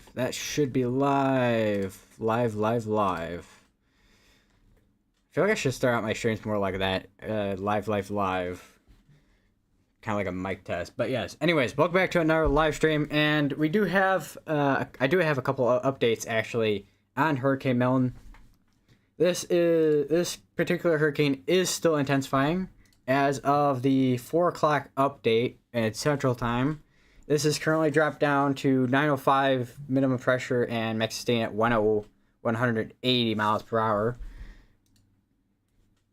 live. That should be live. Live. I feel like I should start out my streams more like that. Live. Kind of like a mic test. But yes. Anyways, welcome back to another live stream. And we do have, I do have a couple of updates actually on Hurricane Milton. This particular hurricane is still intensifying as of the 4 o'clock update at Central Time. This is currently dropped down to 905 minimum pressure and max sustain at 180 miles per hour.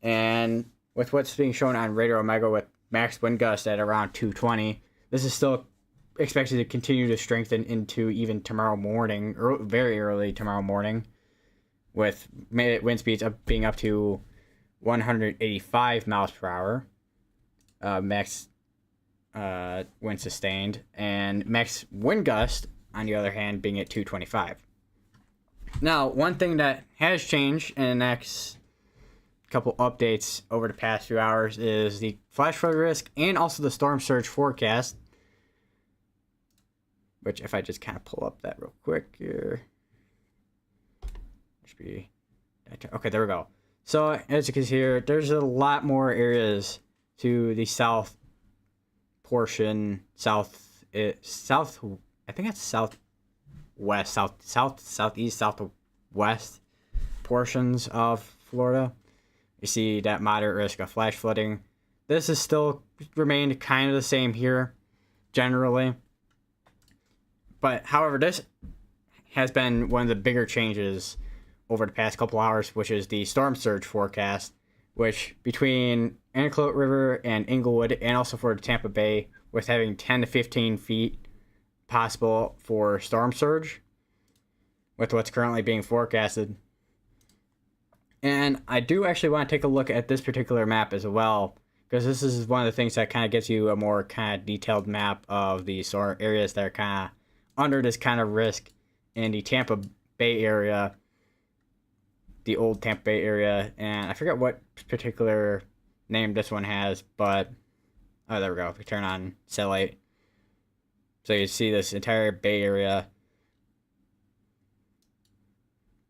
And with what's being shown on Radar Omega with max wind gust at around 220, this is still expected to continue to strengthen into even tomorrow morning, or very early tomorrow morning, with wind speeds being up to 185 miles per hour, max wind sustained, and max wind gust, on the other hand, being at 225. Now, one thing that has changed in the next couple updates over the past few hours is the flash flood risk and also the storm surge forecast, which if I just kind of pull up that real quick here, should be okay. There we go. So as you can see here, there's a lot more areas to the south portion, south. I think it's southwest, southeast, southwest portions of Florida. You see that moderate risk of flash flooding. This has still remained kind of the same here, generally. But however, this has been one of the bigger changes over the past couple hours, which is the storm surge forecast, which between Anaclote River and Inglewood, and also for Tampa Bay, with having 10 to 15 feet possible for storm surge, with what's currently being forecasted. And I do actually want to take a look at this particular map as well, because this is one of the things that kind of gives you a more kind of detailed map of the sort areas that are kind of under this kind of risk in the Tampa Bay area, the old Tampa Bay area, and I forget what particular name this one has, but oh, there we go. If we turn on satellite, so you see this entire Bay area.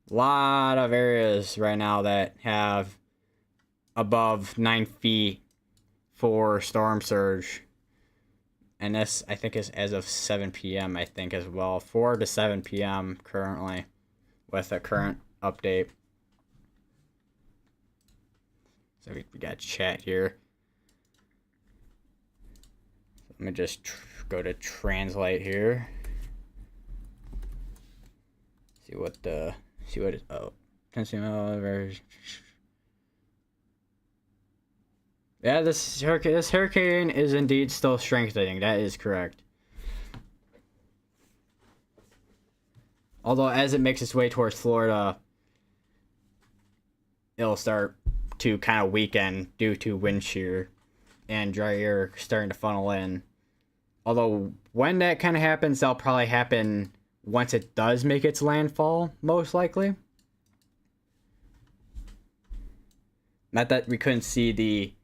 A lot of areas right now that have above 9 feet for storm surge, and this I think is as of 7 p.m. I think as well, 4 to 7 p.m. currently with the current update. So we got chat here. Let me just go to translate here. See what yeah, this hurricane is indeed still strengthening. That is correct. Although as it makes its way towards Florida, it'll start to kind of weaken due to wind shear and dry air starting to funnel in. Although when that kind of happens, that'll probably happen once it does make its landfall, most likely. Not that we couldn't see the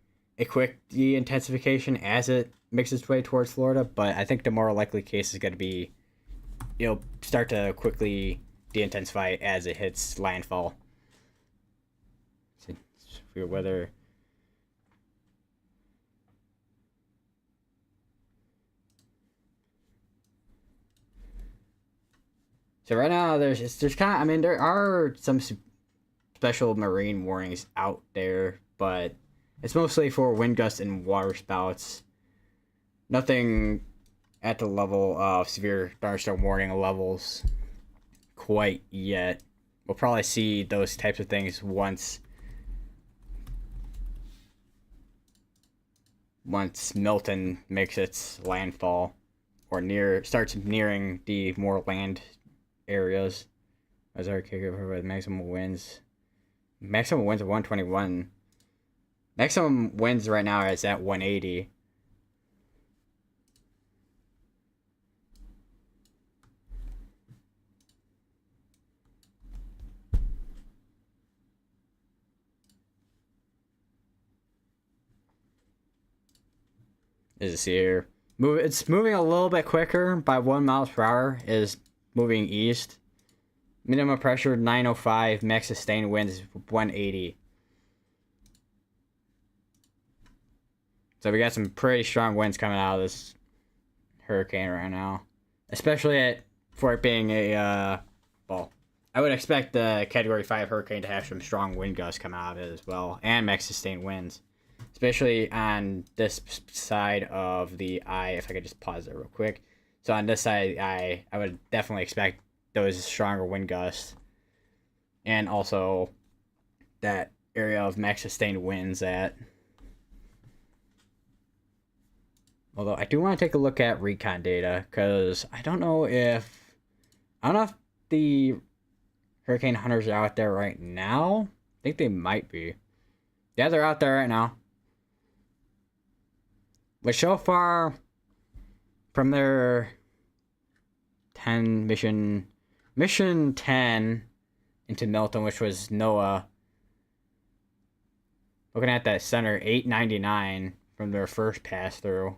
intensification as it makes its way towards Florida, but I think the more likely case is going to be it'll start to quickly de-intensify as it hits landfall. For your weather. So right now there's kind of, I mean, there are some special marine warnings out there, but it's mostly for wind gusts and water spouts. Nothing at the level of severe thunderstorm warning levels quite yet. We'll probably see those types of things once Milton makes its landfall or starts nearing the more land areas. As our kicker with maximum winds. Maximum winds of 121. Maximum winds right now is at 180. As you see here, it's moving a little bit quicker by 1 mile per hour. Is moving east. Minimum pressure 905, max sustained winds 180. So we got some pretty strong winds coming out of this hurricane right now, especially for it being a well, I would expect the Category 5 hurricane to have some strong wind gusts come out of it as well, and max sustained winds, especially on this side of the eye. If I could just pause there real quick. So on this side of the eye, I would definitely expect those stronger wind gusts, and also that area of max sustained winds that. Although I do want to take a look at recon data, because I don't know if the hurricane hunters are out there right now. I think they might be. Yeah, they're out there right now. But so far, from their 10 mission 10 into Milton, which was NOAA, looking at that center, 899 from their first pass through.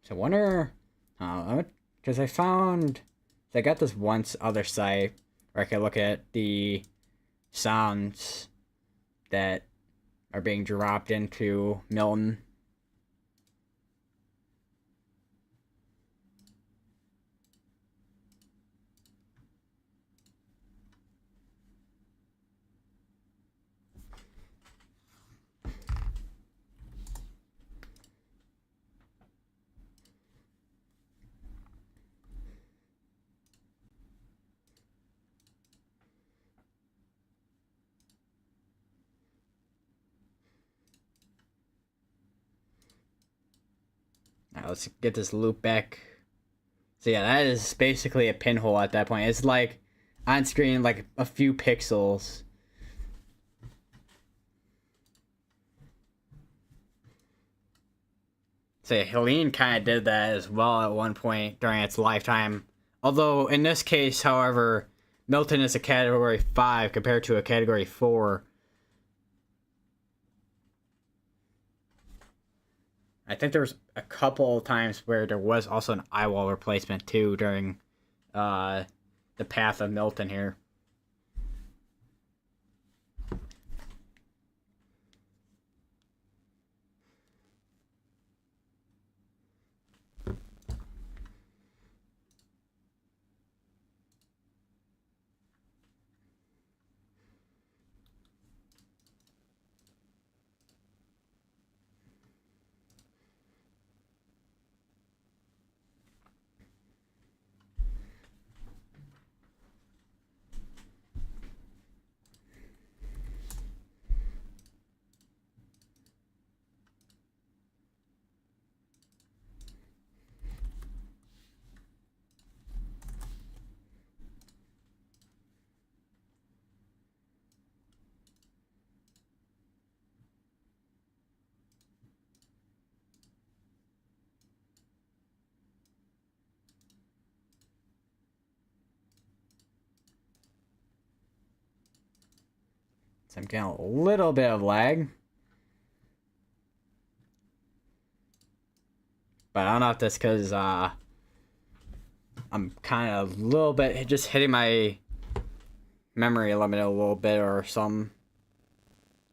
So I wonder, because I got this once other site where I could look at the sounds that are being dropped into Milton. Now let's get this loop back. So yeah, that is basically a pinhole at that point. It's like on screen, like a few pixels. So yeah, Helene kind of did that as well at one point during its lifetime. Although in this case, however, Milton is a Category 5 compared to a Category 4. I think there was a couple of times where there was also an eye wall replacement too during the path of Milton here. So I'm getting a little bit of lag. But I don't know if that's because I'm kind of a little bit just hitting my memory limit a little bit or some.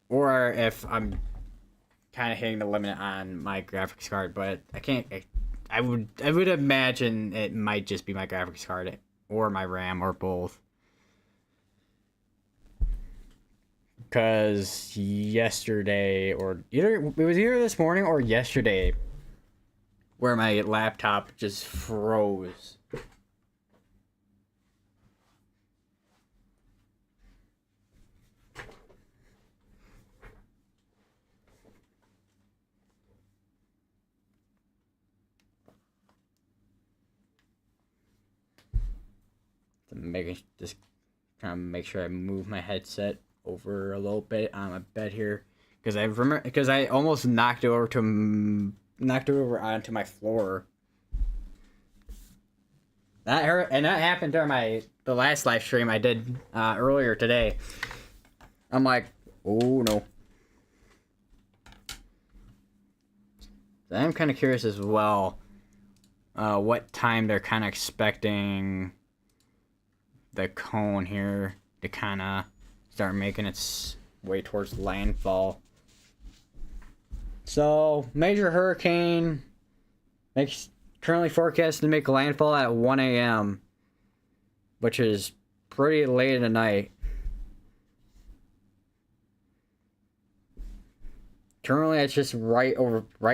Or if I'm kind of hitting the limit on my graphics card, but I can't. I would imagine it might just be my graphics card or my RAM or both. Because yesterday, or it was either this morning or yesterday, where my laptop just froze. Just trying to make sure I move my headset over a little bit on my bed here, because I almost knocked it over onto my floor. That hurt, and that happened during the last live stream I did earlier today. I'm like, oh no. So I'm kind of curious as well, what time they're kind of expecting the cone here to kind of start making its way towards landfall. So, major hurricane currently forecasted to make landfall at 1 a.m., which is pretty late in the night. Currently, it's just right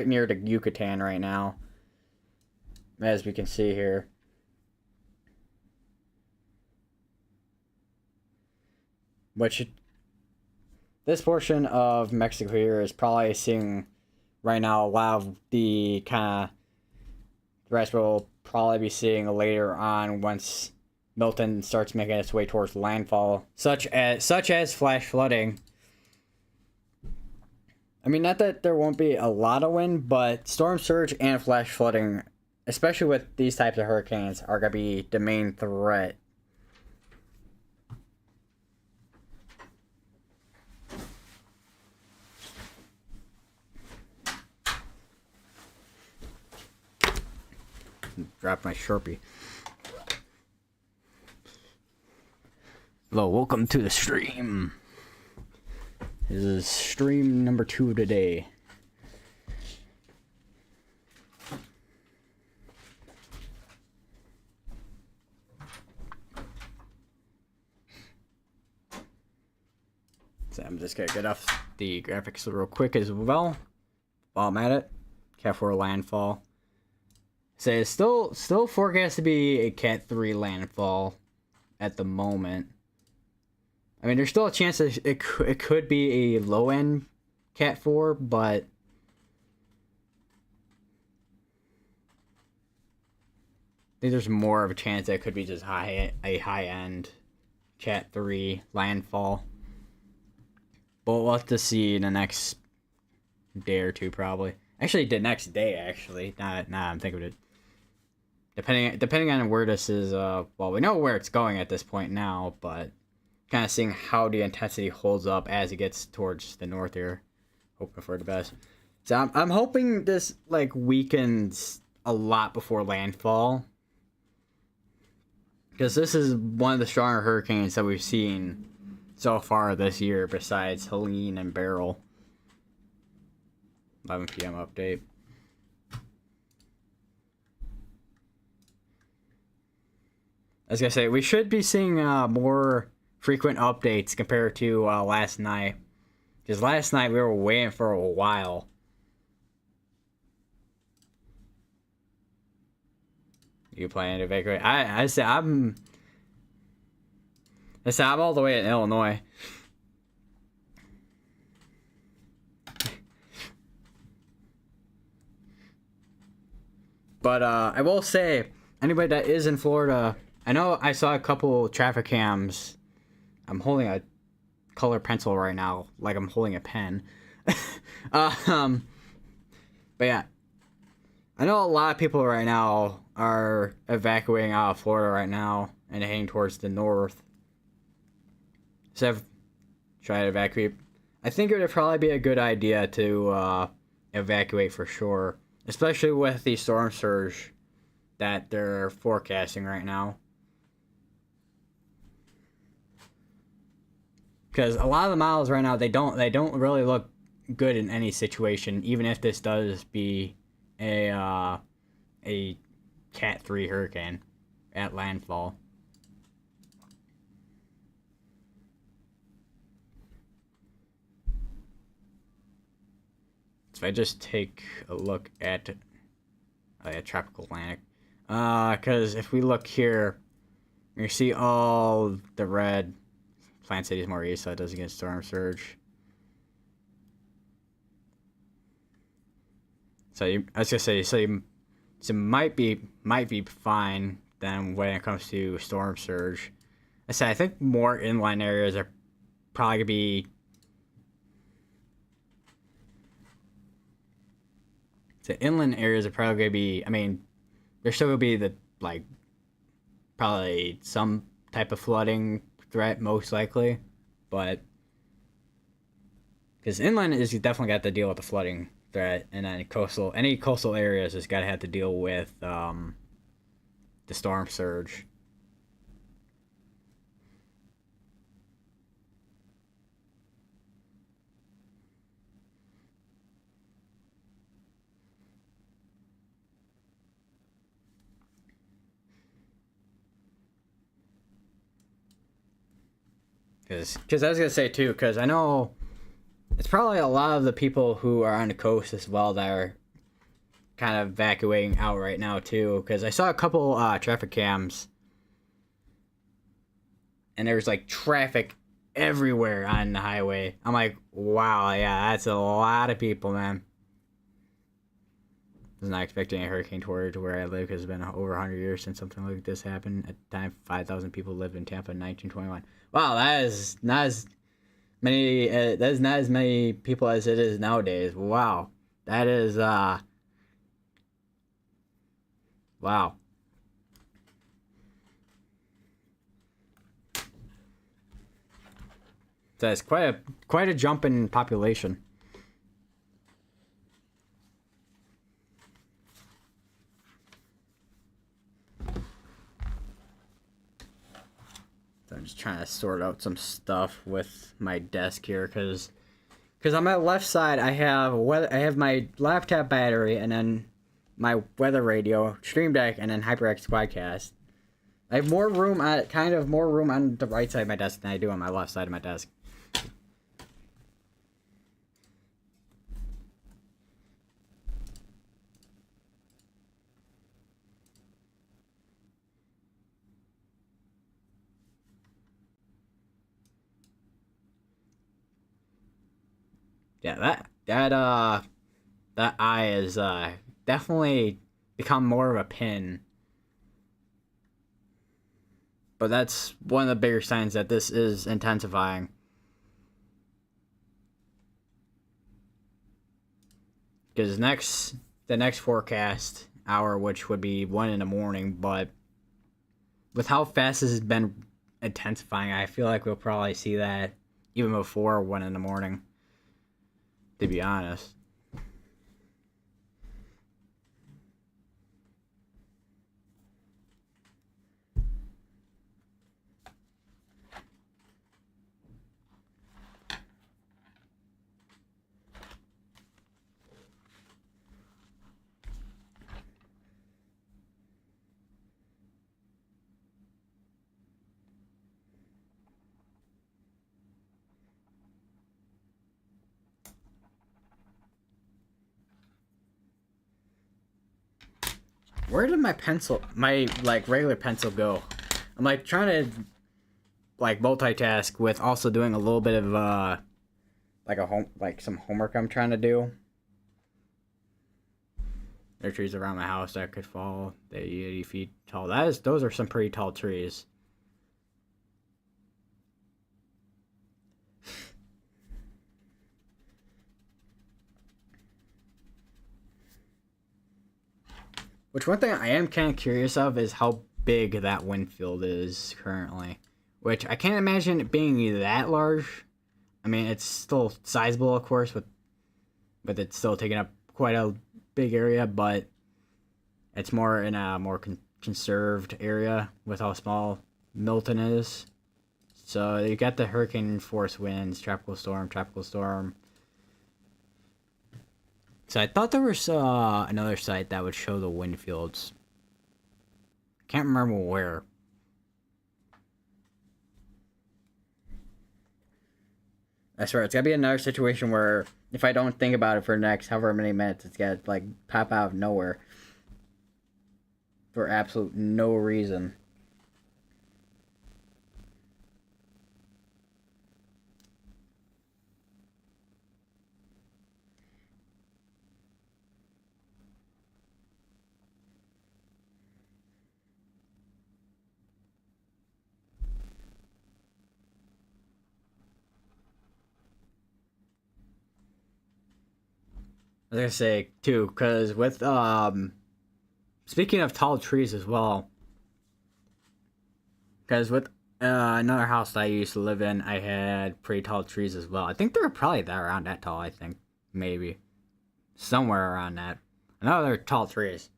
near the Yucatan right now, as we can see here. Which, this portion of Mexico here is probably seeing right now a lot of the kind of, the rest we'll probably be seeing later on once Milton starts making its way towards landfall, such as flash flooding. I mean, not that there won't be a lot of wind, but storm surge and flash flooding, especially with these types of hurricanes, are going to be the main threat. Drop my Sharpie. Hello, welcome to the stream. This is stream number 2 today. So I'm just gonna get off the graphics real quick as well while I'm at it. Cat 4 landfall. So it's still forecast to be a Cat 3 landfall at the moment. I mean, there's still a chance that it could be a low-end Cat 4, but I think there's more of a chance that it could be just a high-end Cat 3 landfall. But we'll have to see in the next day or two, probably. Actually, the next day, actually. Now I'm thinking of it. Depending on where this is, well, we know where it's going at this point now, but kind of seeing how the intensity holds up as it gets towards the north here. Hoping for the best. So I'm hoping this, like, weakens a lot before landfall. Because this is one of the stronger hurricanes that we've seen so far this year, besides Helene and Beryl. 11 p.m. update. I was gonna say, we should be seeing more frequent updates compared to last night. Because last night we were waiting for a while. You planning to evacuate? I say I'm all the way in Illinois. But I will say, anybody that is in Florida, I know I saw a couple traffic cams. I'm holding a color pencil right now, like I'm holding a pen. But yeah, I know a lot of people right now are evacuating out of Florida right now and heading towards the north. So I've tried to evacuate. I think it would probably be a good idea to evacuate for sure, especially with the storm surge that they're forecasting right now. Because a lot of the models right now, they don't really look good in any situation, even if this does be a Cat 3 hurricane at landfall. So if I just take a look at Oh yeah, tropical Atlantic. Because if we look here, you see all the red. Plant City is more east, so it doesn't get storm surge. So I was gonna say, so might be fine then when it comes to storm surge. I say I think more inland areas are probably gonna be. The inland areas are probably gonna be. I mean, there's still gonna be the like probably some type of flooding threat most likely, but because inland is you definitely got to deal with the flooding threat, and then any coastal areas has got to have to deal with the storm surge. Because I was gonna say too, because I know it's probably a lot of the people who are on the coast as well that are kind of evacuating out right now too. Because I saw a couple traffic cams, and there was like traffic everywhere on the highway. I'm like, wow, yeah, that's a lot of people, man. I was not expecting a hurricane toward where I live because it's been over 100 years since something like this happened. At the time, 5,000 people lived in Tampa in 1921. Wow, that is not as many. That is not as many people as it is nowadays. Wow, that is wow. That's quite a jump in population. So I'm just trying to sort out some stuff with my desk here because on my left side I have my laptop battery and then my weather radio, Stream Deck, and then HyperX Quadcast. I have more room on the right side of my desk than I do on my left side of my desk. Yeah, that eye is definitely become more of a pin. But that's one of the bigger signs that this is intensifying. Because the next forecast hour, which would be 1 in the morning, but with how fast this has been intensifying, I feel like we'll probably see that even before 1 in the morning, to be honest. Where did my like regular pencil go? I'm like trying to like multitask with also doing a little bit of like some homework I'm trying to do. There are trees around my house that could fall. They're 80 feet tall. Those are some pretty tall trees. Which one thing I am kind of curious of is how big that wind field is currently. Which I can't imagine it being that large. I mean, it's still sizable, of course, but it's still taking up quite a big area, but it's more in a more conserved area with how small Milton is. So you got the hurricane force winds, tropical storm. So I thought there was another site that would show the wind fields. Can't remember where. I swear, it's gotta be another situation where if I don't think about it for the next however many minutes, it's gotta like pop out of nowhere. for absolute no reason. I was gonna say too, because with speaking of tall trees as well, because with another house that I used to live in, I had pretty tall trees as well. I think they were probably that around that tall. I think maybe somewhere around that. Another tall trees,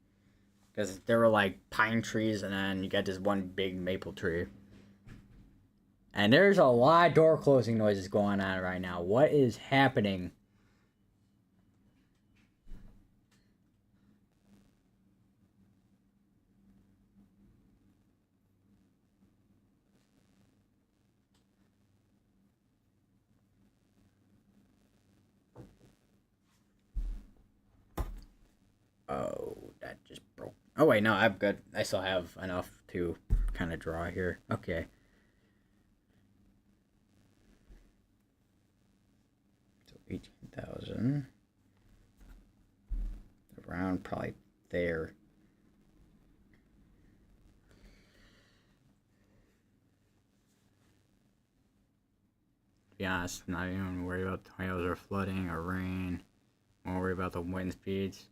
because there were like pine trees, and then you got this one big maple tree. And there's a lot of door closing noises going on right now. What is happening? Oh, that just broke. Oh, wait, no, I'm good. I still have enough to kind of draw here. Okay. So 18,000. Around probably there. To be honest, not even worried about tornadoes or flooding or rain. Won't worry about the wind speeds.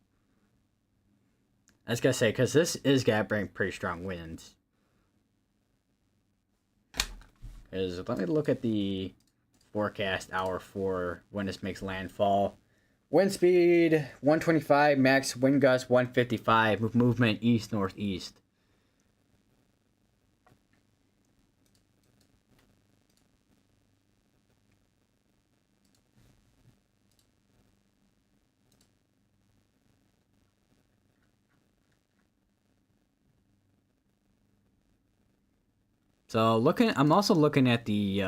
I was gonna say, because this is gonna bring pretty strong winds. Because let me look at the forecast hour for when this makes landfall. Wind speed 125, max wind gust 155, movement east northeast. So I'm also looking at the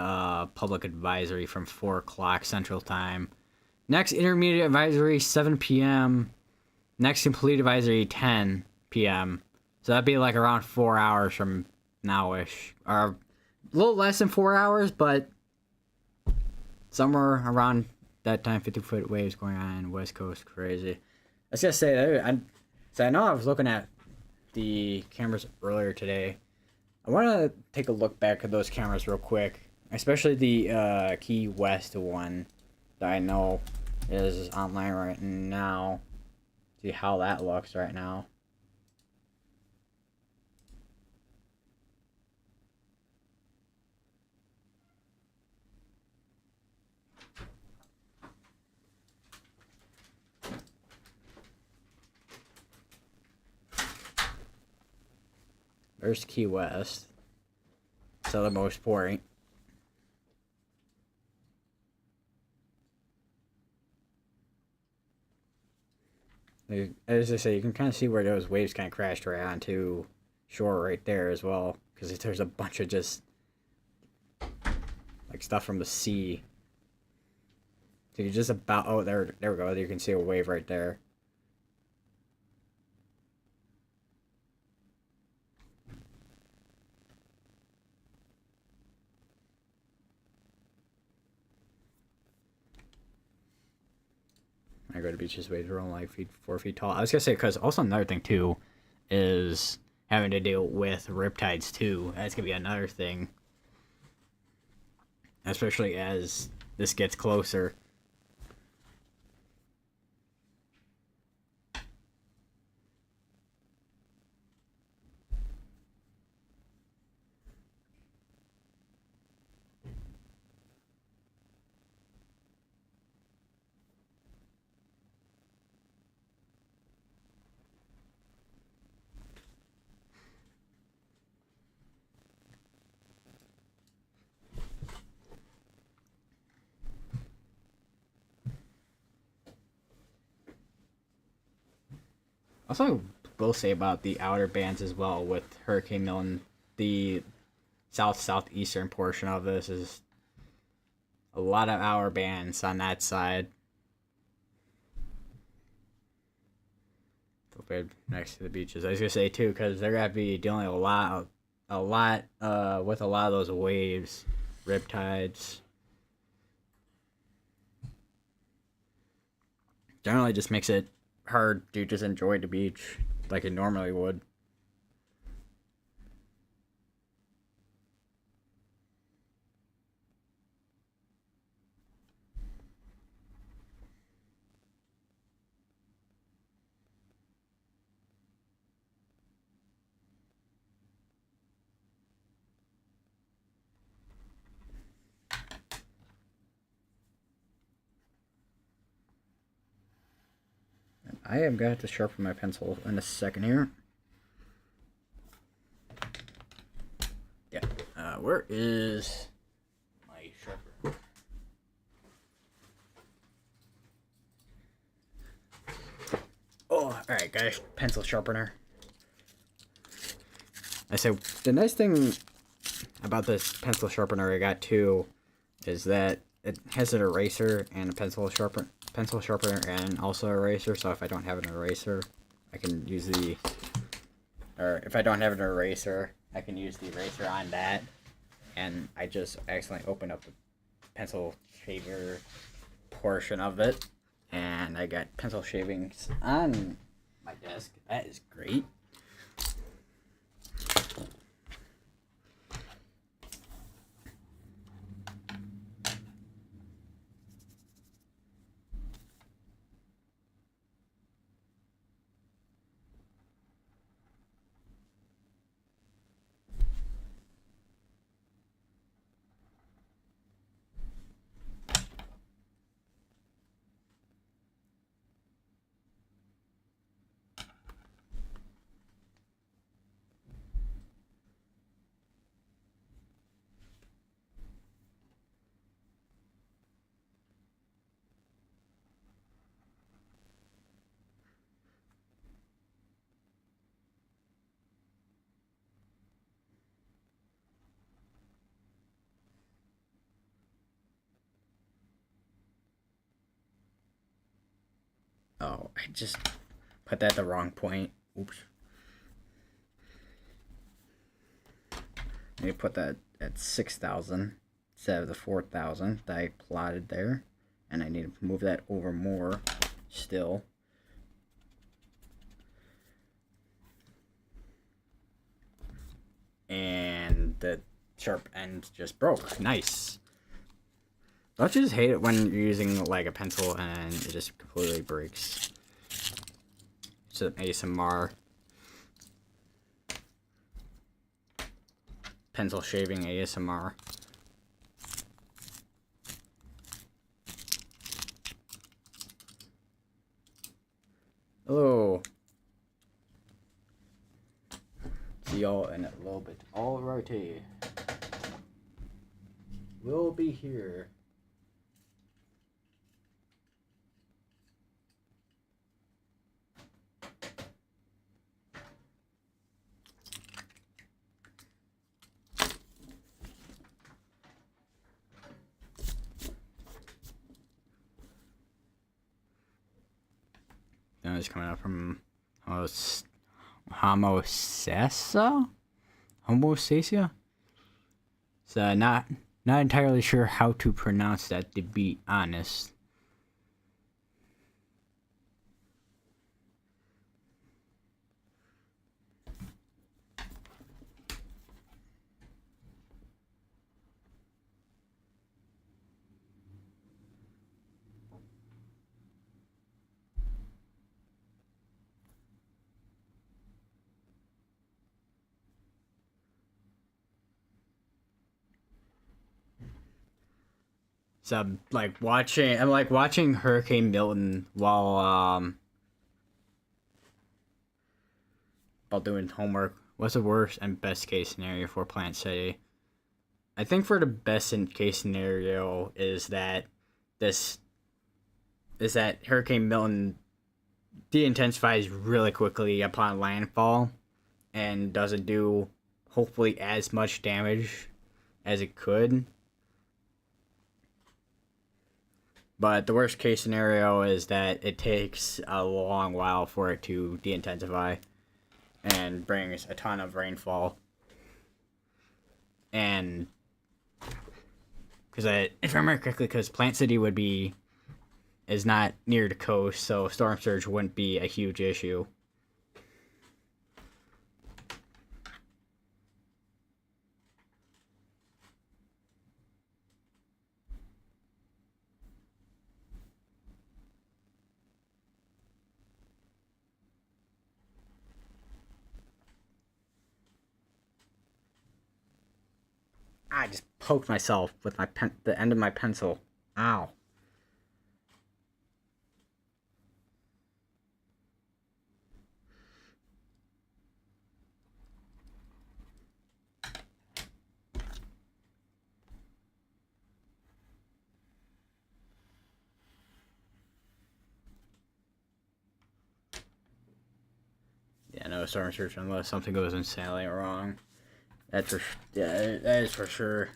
public advisory from 4 o'clock Central Time. Next intermediate advisory 7 p.m. Next complete advisory 10 p.m. So that'd be like around 4 hours from nowish, or a little less than 4 hours, but somewhere around that time. 50-foot waves going on West Coast, crazy. I was gonna say that I know I was looking at the cameras earlier today. I want to take a look back at those cameras real quick, especially the Key West one that I know is online right now. See how that looks right now. There's Key West, southernmost point. As I say, you can kind of see where those waves kind of crashed right onto shore right there as well, because there's a bunch of just like stuff from the sea. So you just about there we go. You can see a wave right there. I go to beaches, waves are only like 4 feet tall. I was gonna say, because also another thing too is having to deal with riptides too. That's gonna be another thing, especially as this gets closer. Also, I will say about the outer bands as well with Hurricane Milton, the southeastern portion of this is a lot of outer bands on that side. So stupid next to the beaches. I was gonna say too, because they're gonna be dealing with a lot of those waves, riptides. Generally, just makes it hard to just enjoy the beach like it normally would. I am going to sharpen my pencil in a second here. Yeah. Where is my sharpener? Oh, alright, guys. Pencil sharpener. I say the nice thing about this pencil sharpener I got too is that it has an eraser and a pencil sharpener and also eraser, so if I don't have an eraser I can use the if I don't have an eraser I can use the eraser on that, and I just accidentally opened up the pencil shaver portion of it and I got pencil shavings on my desk. That is great. Oh, I just put that at the wrong point. Oops. Let me put that at 6,000 instead of the 4,000 that I plotted there. And I need to move that over more still. And the sharp end just broke. Nice. Don't you just hate it when you're using like a pencil and it just completely breaks? It's an ASMR. Pencil shaving ASMR. Hello. See y'all in a little bit. Alrighty. We'll be here. Now it's coming out from Homosacia? So not entirely sure how to pronounce that, to be honest. So I'm watching Hurricane Milton while doing homework. What's the worst and best case scenario for Plant City? I think for the best case scenario is that Hurricane Milton de-intensifies really quickly upon landfall and doesn't do hopefully as much damage as it could. But the worst case scenario is that it takes a long while for it to de-intensify and brings a ton of rainfall. And because if I remember correctly, because Plant City is not near the coast, so storm surge wouldn't be a huge issue. I just poked myself with the end of my pencil. Ow. Yeah, no storm surge unless something goes insanely wrong. That is for sure.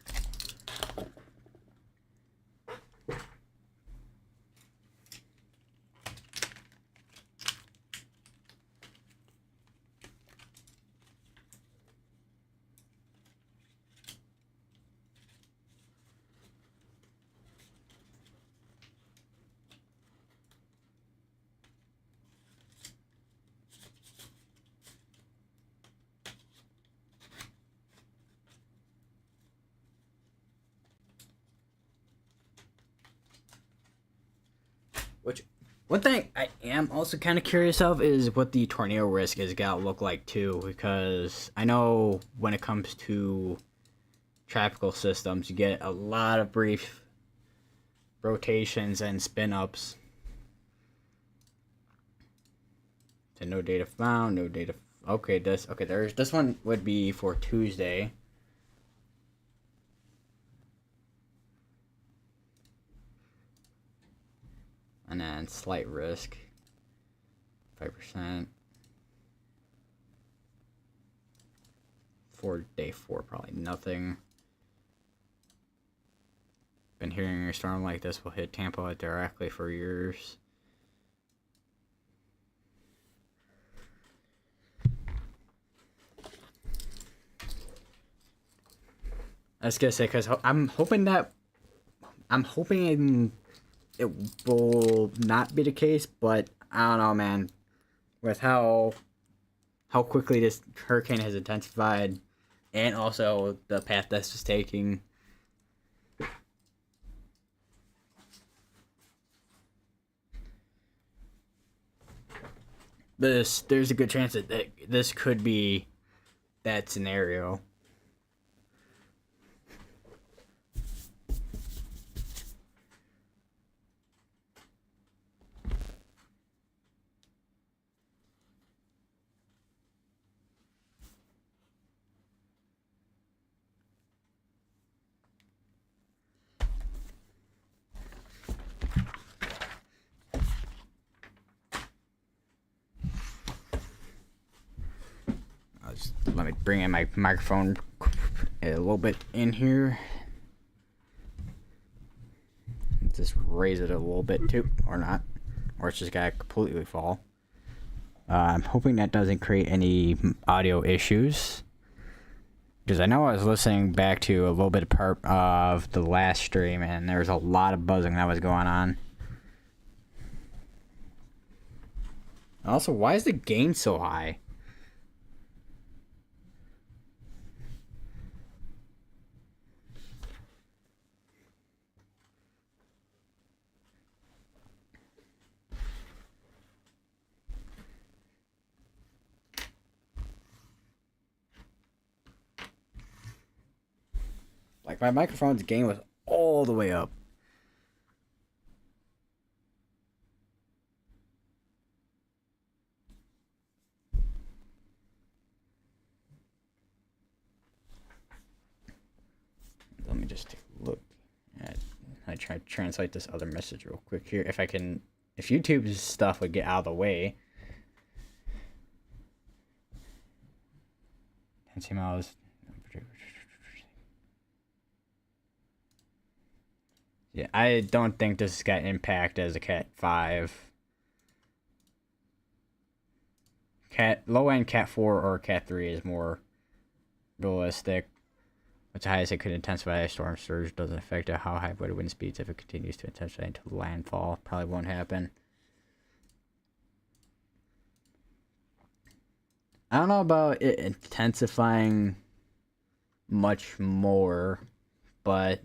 One thing I am also kind of curious of is what the tornado risk is gonna look like too, because I know when it comes to tropical systems, you get a lot of brief rotations and spin ups. So no data found, no data. Okay, this one would be for Tuesday. And then slight risk, 5%. For day 4, probably nothing. Been hearing a storm like this will hit Tampa directly for years. I was gonna say, because I'm hoping it will not be the case, but I don't know, man. With how quickly this hurricane has intensified, and also the path this is taking, there's a good chance that this could be that scenario. Let me bring in my microphone a little bit in here. Just raise it a little bit too, or not, or it's just gotta completely fall. I'm hoping that doesn't create any audio issues, because I know I was listening back to a little bit of part of the last stream, and there was a lot of buzzing that was going on. Also, why is the gain so high? Like, my microphone's gain was all the way up. Let me just take a look at. I try to translate this other message real quick here. If YouTube's stuff would get out of the way. 10 miles. Yeah, I don't think this got impact as a Cat 5. Low end Cat 4 or Cat 3 is more realistic. What's the highest it could intensify a storm surge doesn't affect how high would wind speeds if it continues to intensify until landfall. Probably won't happen. I don't know about it intensifying much more, but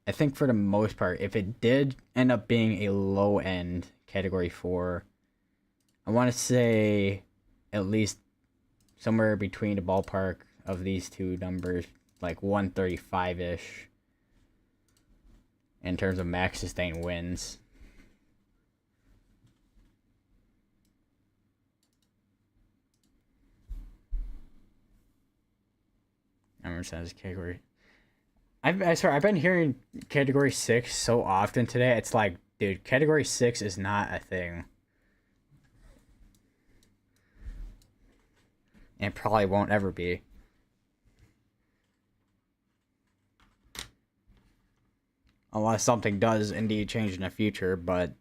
I think for the most part, if it did end up being a low end Category 4, I want to say at least somewhere between the ballpark of these two numbers, like 135 ish, in terms of max sustained winds. I understand this category. I swear, I've been hearing Category 6 so often today. It's like, dude, Category 6 is not a thing. And probably won't ever be. Unless something does indeed change in the future, but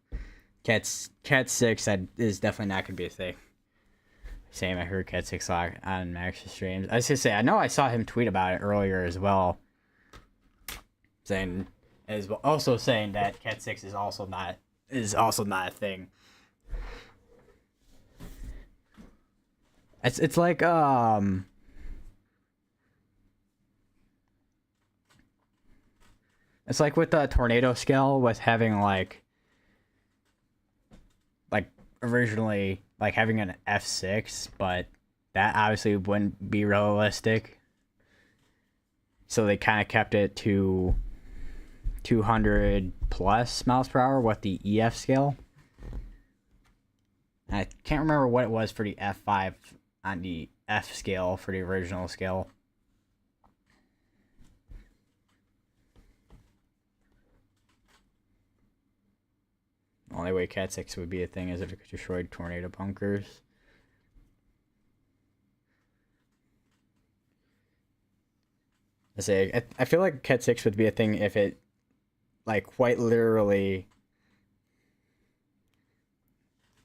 Cat 6 is definitely not going to be a thing. Same, I heard Cat 6 on Max's streams. I was just say, I know I saw him tweet about it earlier as well. Also saying that Cat 6 is also not a thing. It's like it's like with the tornado scale with having like originally like having an F6, but that obviously wouldn't be realistic. So they kind of kept it to 200 plus miles per hour with the EF scale. And I can't remember what it was for the F5 on the F scale for the original scale. The only way Cat 6 would be a thing is if it destroyed tornado bunkers. I feel like Cat 6 would be a thing if it, like, quite literally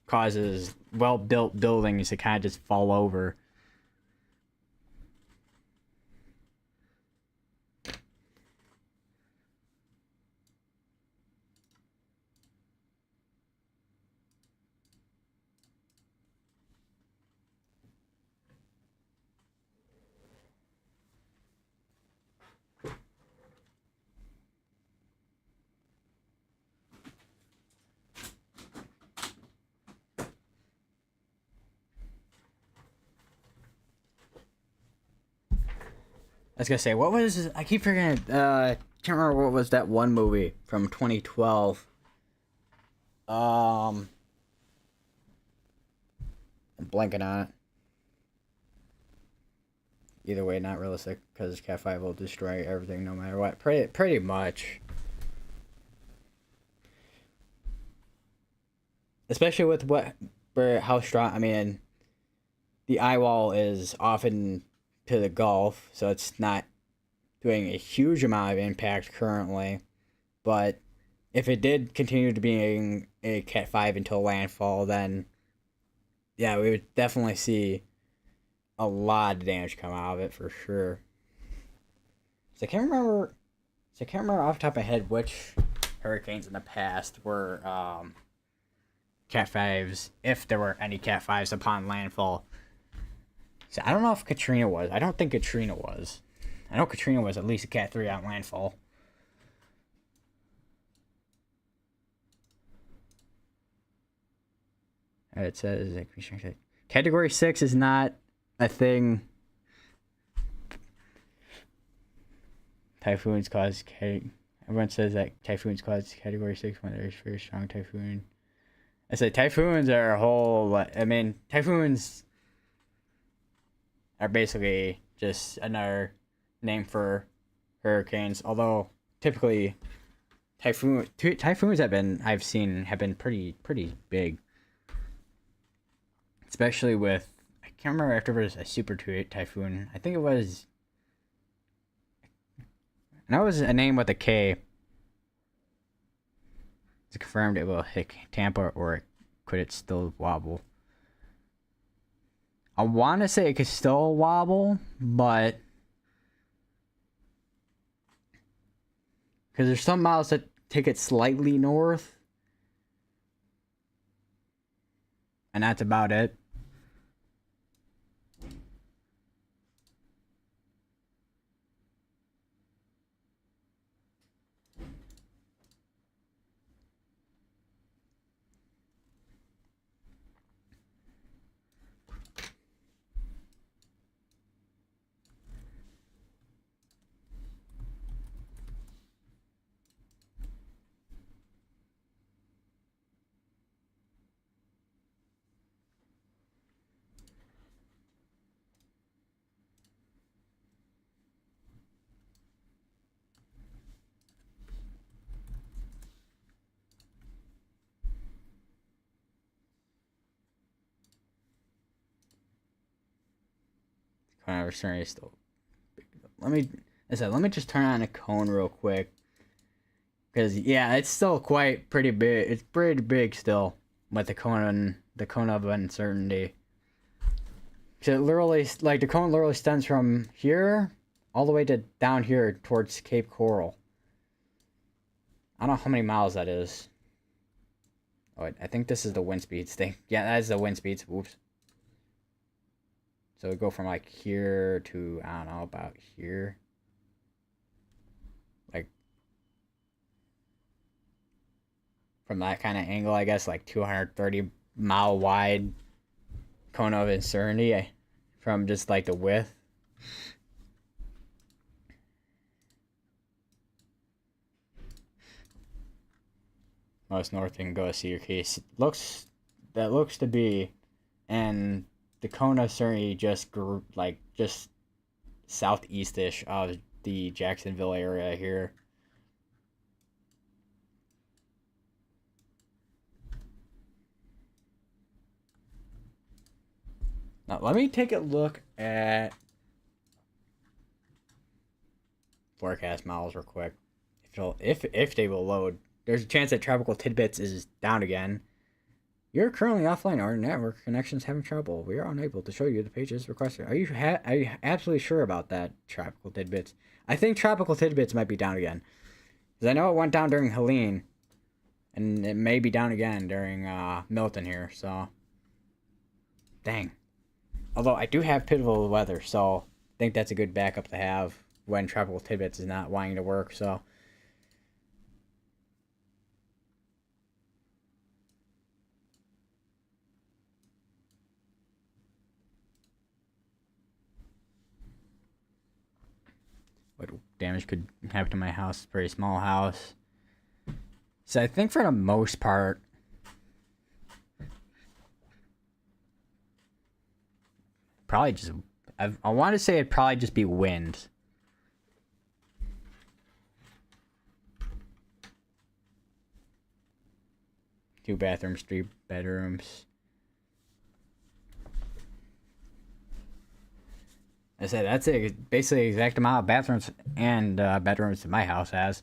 causes well-built buildings to kind of just fall over. I was gonna say, what was I keep forgetting? Can't remember what was that one movie from 2012. I'm blanking on it. Either way, not realistic because Cat 5 will destroy everything no matter what. Pretty much. Especially with how strong. I mean, the eye wall is often to the Gulf, so it's not doing a huge amount of impact currently. But if it did continue to being a Cat 5 until landfall, then yeah, we would definitely see a lot of damage come out of it for sure. So I can't remember off the top of my head which hurricanes in the past were Cat 5s, if there were any Cat 5s upon landfall. So I don't know if Katrina was. I don't think Katrina was. I know Katrina was at least a Cat 3 on landfall. It says Category 6 is not a thing. Typhoons cause everyone says that typhoons cause Category 6 when there's very strong typhoon. I say typhoons are a whole. I mean, typhoons are basically just another name for hurricanes. Although typically, typhoons I've seen have been pretty big. Especially with, I can't remember if it was a super typhoon. I think it was. And that was a name with a K. It's confirmed it will hit Tampa, or could it still wobble? I want to say it could still wobble, but because there's some miles that take it slightly north, and that's about it. Certainly still. Let me just turn on a cone real quick, because yeah, it's still pretty big. It's pretty big still with the cone of uncertainty. So it literally, like, the cone literally stems from here all the way to down here towards Cape Coral. I don't know how many miles that is. Oh, I think this is the wind speeds thing. Yeah, that is the wind speeds. Whoops. So we go from like here to, I don't know, about here. Like, from that kind of angle, I guess, like 230-mile wide cone of uncertainty from just like the width. Most north you can go see your case. Looks to be, and the cone of uncertainty just grew like just southeast-ish of the Jacksonville area here. Now let me take a look at forecast models real quick. If they will load. There's a chance that Tropical Tidbits is down again. You're currently offline. Our network connection's having trouble. We are unable to show you the pages requested. Are you absolutely sure about that, Tropical Tidbits? I think Tropical Tidbits might be down again, because I know it went down during Helene, and it may be down again during Milton here. So, dang. Although I do have pivotal weather, so I think that's a good backup to have when Tropical Tidbits is not wanting to work. So. What damage could happen to my house? Very small house. So I think for the most part, probably just, I want to say it'd probably just be wind. Two bathrooms, three bedrooms. I said that's basically the exact amount of bathrooms and bedrooms that my house has.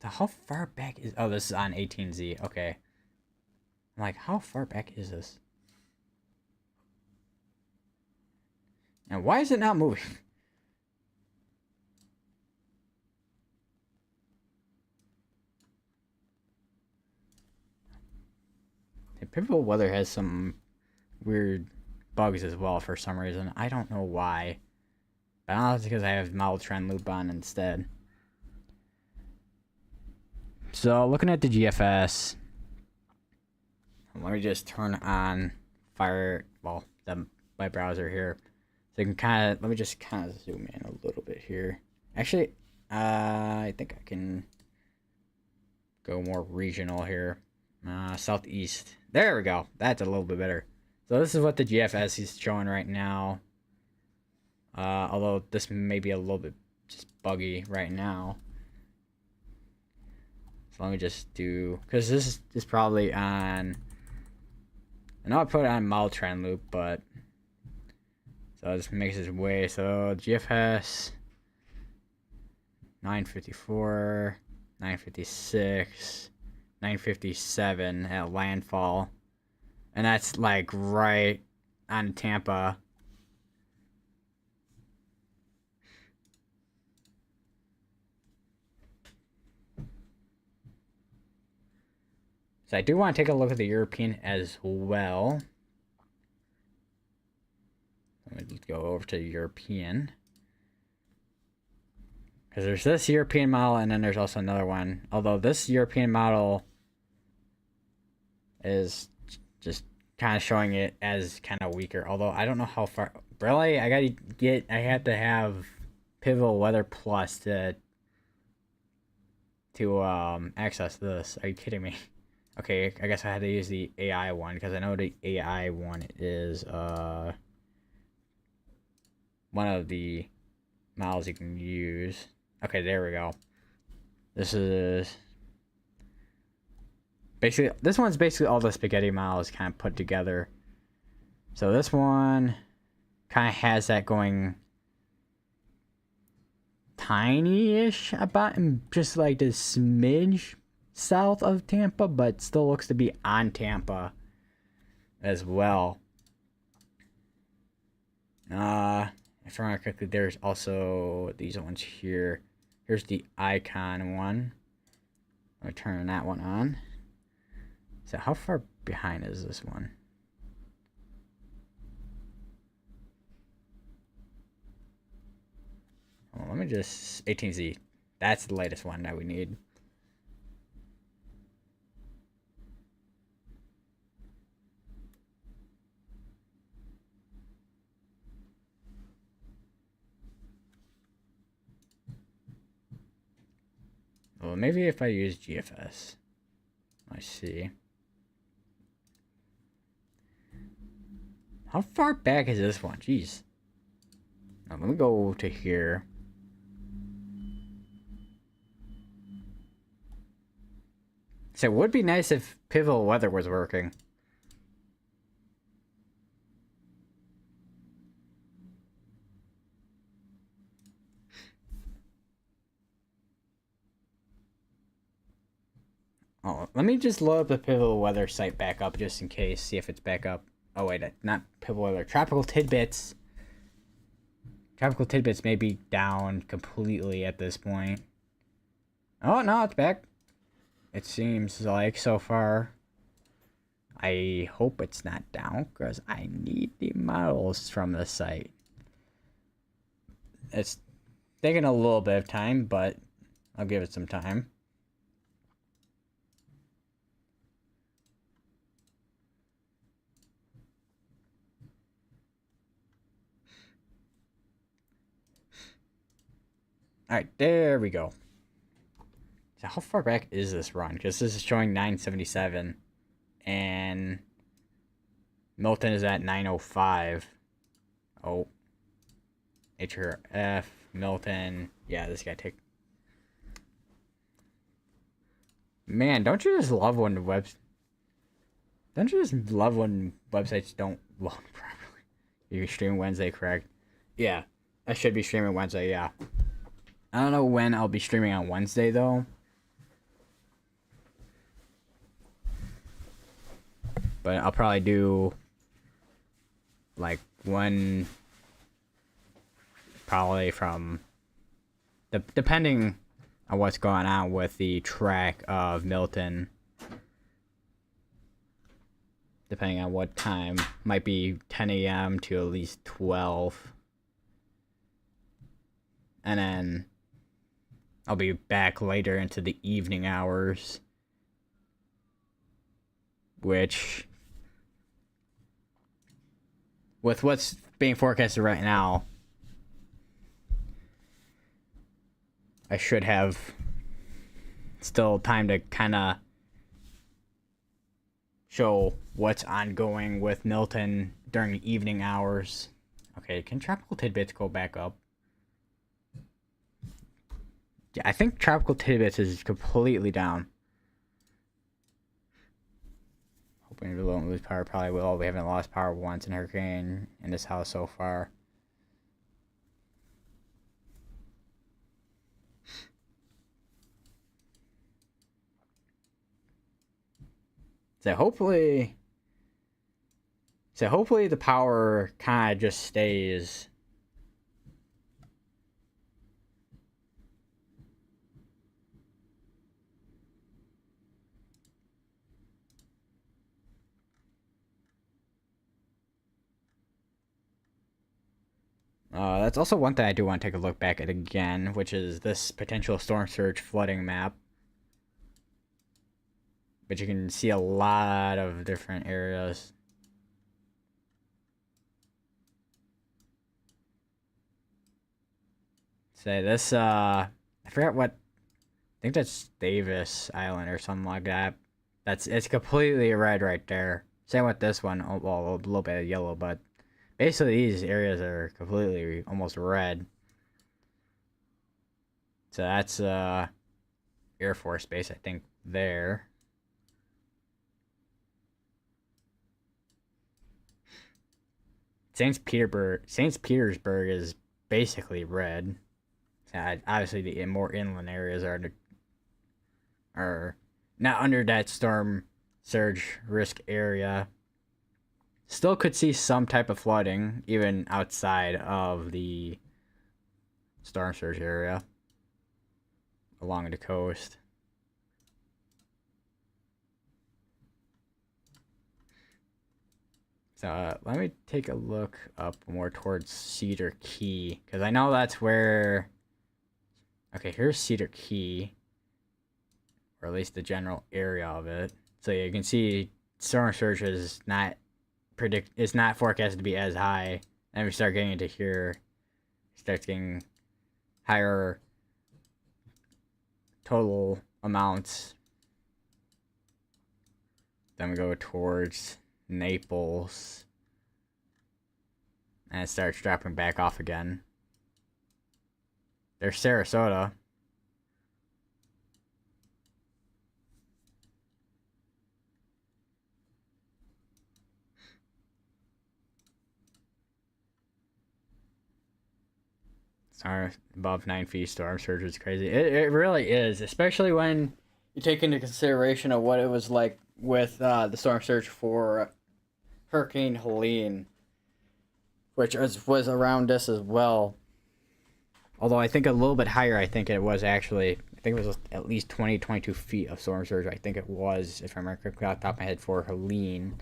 So how far back is... Oh, this is on 18Z. Okay. I'm like, how far back is this? And why is it not moving? The Pivotal Weather has some weird bugs as well for some reason. I don't know why. But I don't know if it's because I have Model Trend Loop on instead. So, looking at the GFS... Let me just turn on my browser here. So you can let me just kind of zoom in a little bit here. Actually, I think I can go more regional here. Southeast. There we go. That's a little bit better. So this is what the GFS is showing right now. Although this may be a little bit just buggy right now. So let me just do, because this is probably on, I know I put it on mild trend loop, but, so this makes its way, so GFS, 954, 956, 957 at landfall, and that's like right on Tampa. So I do want to take a look at the European as well. Let me go over to European. Because there's this European model and then there's also another one. Although this European model is just kind of showing it as kind of weaker. Although I don't know how far. Really? I have to have Pivotal Weather Plus to access this. Are you kidding me? Okay, I guess I had to use the AI one because I know the AI one is one of the models you can use. Okay, there we go. This is basically, this one's basically all the spaghetti models kind of put together. So this one kind of has that going tiny-ish about, just like the smidge south of Tampa, but still looks to be on Tampa as well. If I remember correctly, there's also these ones here. Here's the icon one. Let me turn that one on. So how far behind is this one? Well, let me just 18Z. That's the latest one that we need. Well, maybe if I use GFS. I see. How far back is this one? Jeez. Now, let me go to here. So it would be nice if Pivotal Weather was working. Oh, let me just load up the Pivotal Weather site back up just in case, see if it's back up. Oh wait, not Pivotal Weather, Tropical Tidbits. Tropical Tidbits may be down completely at this point. Oh no, it's back. It seems like so far. I hope it's not down because I need the models from the site. It's taking a little bit of time, but I'll give it some time. Alright, there we go. So how far back is this run? Because this is showing 977. And Milton is at 905. Oh. HRF, Milton. Yeah, this guy take. Man, don't you just love when websites don't load properly? You stream Wednesday, correct? Yeah. I should be streaming Wednesday, yeah. I don't know when I'll be streaming on Wednesday, though. But I'll probably do, like, one, probably from, depending on what's going on with the track of Milton. Depending on what time. Might be 10 a.m. to at least 12. And then I'll be back later into the evening hours. Which, with what's being forecasted right now, I should have still time to kind of show what's ongoing with Milton during the evening hours. Okay, can tropical tidbits go back up? Yeah, I think tropical tidbits is completely down. Hoping we won't lose power. Probably will. We haven't lost power once in hurricane in this house so far. So hopefully the power kind of just stays. That's also one thing I do want to take a look back at again, which is this potential storm surge flooding map. But you can see a lot of different areas. Say this, I forgot what, I think that's Davis Island or something like that. It's completely red right there. Same with this one, well, a little bit of yellow, but basically these areas are completely almost red. So that's, Air Force Base, I think, there. St. Petersburg is basically red. Obviously, the more inland areas are not under that storm surge risk area. Still could see some type of flooding even outside of the storm surge area along the coast. So let me take a look up more towards Cedar Key, because I know that's where... Okay, here's Cedar Key, or at least the general area of it. So you can see storm surge is not forecasted to be as high. And we start getting into here, it starts getting higher total amounts. Then we go towards Naples, and it starts dropping back off again. There's Sarasota. Sorry, above 9 feet storm surge is crazy. It really is, especially when you take into consideration of what it was like with the storm surge for Hurricane Helene, which was around us as well. Although I think a little bit higher, I think it was actually, I think it was at least 20, 22 feet of storm surge. I think it was, if I remember correctly off the top of my head, for Helene.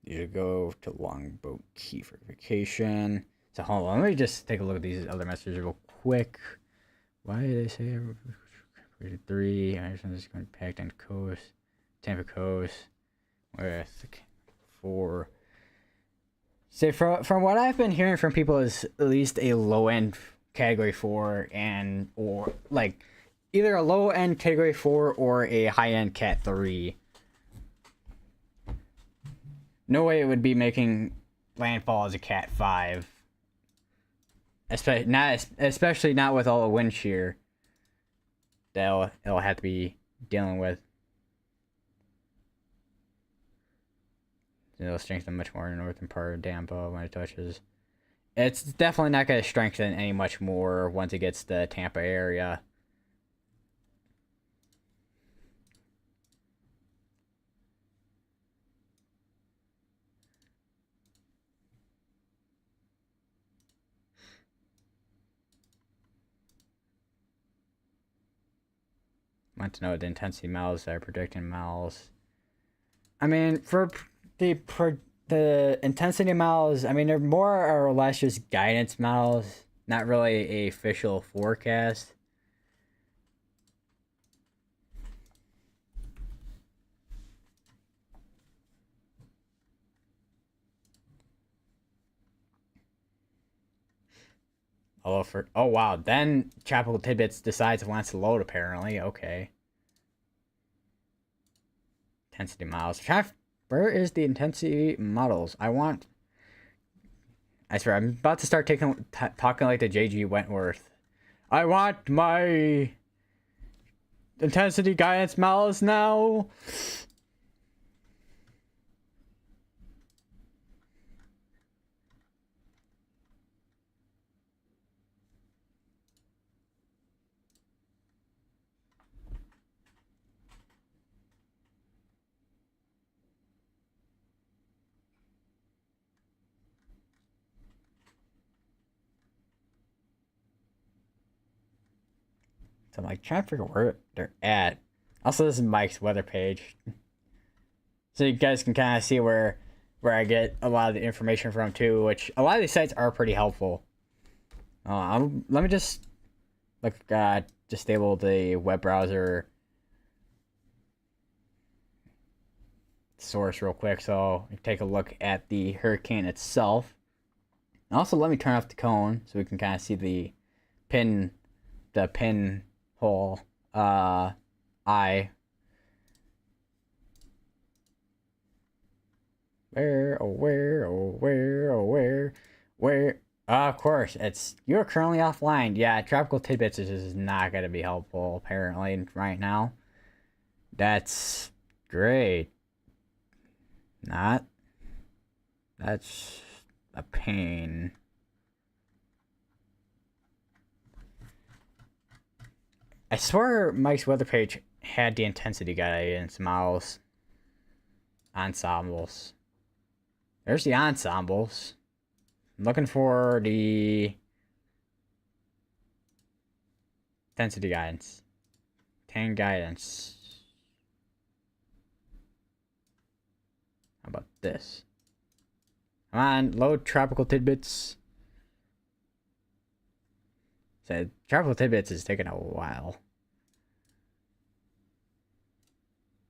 You go to Longboat Key for vacation. So hold on, let me just take a look at these other messages real quick. Why did they say 3? Anderson is going to packed on coast, Tampa coast, with 4. Say from what I've been hearing from people is at least a low end category 4 or like either a low end category 4 or a high end cat 3. No way it would be making landfall as a cat 5. Especially not with all the wind shear that it'll have to be dealing with. It'll strengthen much more in the northern part of Tampa when it touches. It's definitely not going to strengthen any much more once it gets to the Tampa area. Want to know the intensity miles they're predicting miles. I mean, for the intensity miles, I mean, they're more or less just guidance miles, not really a official forecast. Hello for. Oh wow. Then Tropical Tidbits decides it wants to load. Apparently, okay. Intensity models. Where is the intensity models? I want. I swear, I'm about to start talking like the JG Wentworth. I want my intensity guidance models now. So I'm like trying to figure where they're at. Also, this is Mike's weather page, so you guys can kind of see where I get a lot of the information from too. Which a lot of these sites are pretty helpful. Let me just disable the web browser source real quick, so we can take a look at the hurricane itself. And also, let me turn off the cone so we can kind of see the pinhole eye. Where? Of course, you're currently offline. Yeah, Tropical Tidbits is not going to be helpful, apparently, right now. That's great. Not. That's a pain. I swear Mike's weather page had the intensity guidance models. Ensembles. There's the ensembles. I'm looking for the intensity guidance. Tan guidance. How about this? Come on, load Tropical Tidbits. So Tropical Tidbits is taking a while.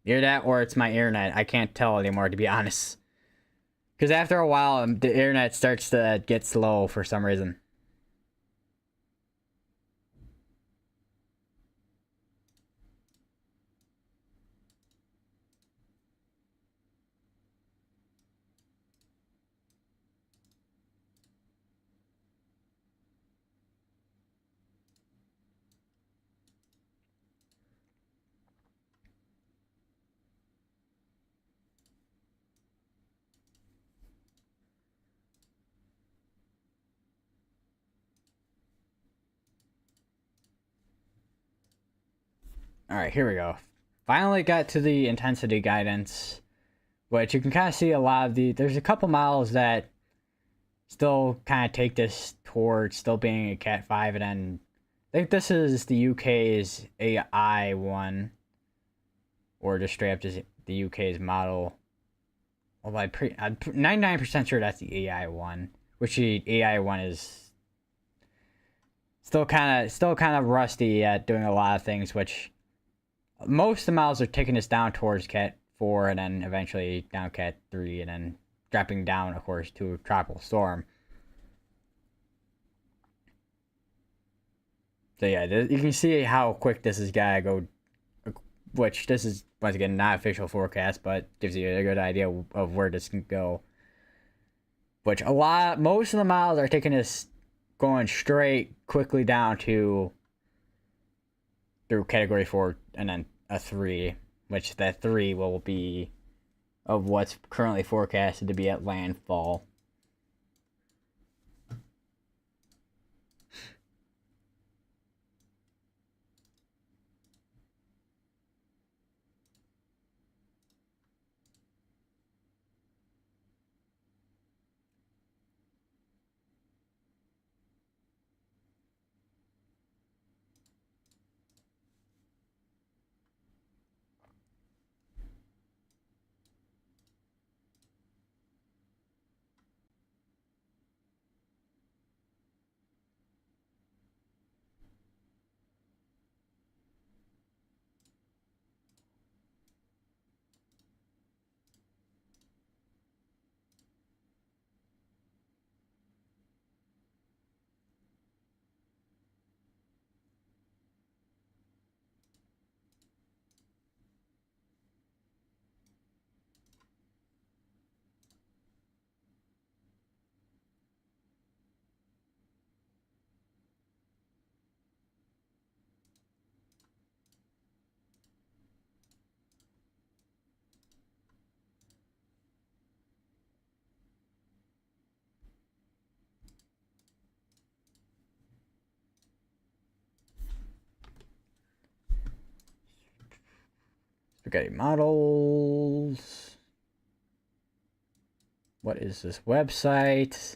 Either that or it's my internet. I can't tell anymore, to be honest. Because after a while, the internet starts to get slow for some reason. Alright, here we go. Finally got to the intensity guidance, which you can kind of see a lot of there's a couple models that still kind of take this towards still being a Cat 5, and then I think this is the UK's AI one, or just straight up just the UK's model. Well, I'm 99% sure that's the AI one, which the AI one is still kind of rusty at doing a lot of things, which most of the models are taking us down towards Cat 4 and then eventually down Cat 3 and then dropping down, of course, to a tropical storm. So yeah, you can see how quick this is gonna go, which this is, once again, not official forecast, but gives you a good idea of where this can go. Which most of the models are taking us going straight quickly down through Category 4 and then a 3, which that 3 will be of what's currently forecasted to be at landfall. Okay, models. What is this website?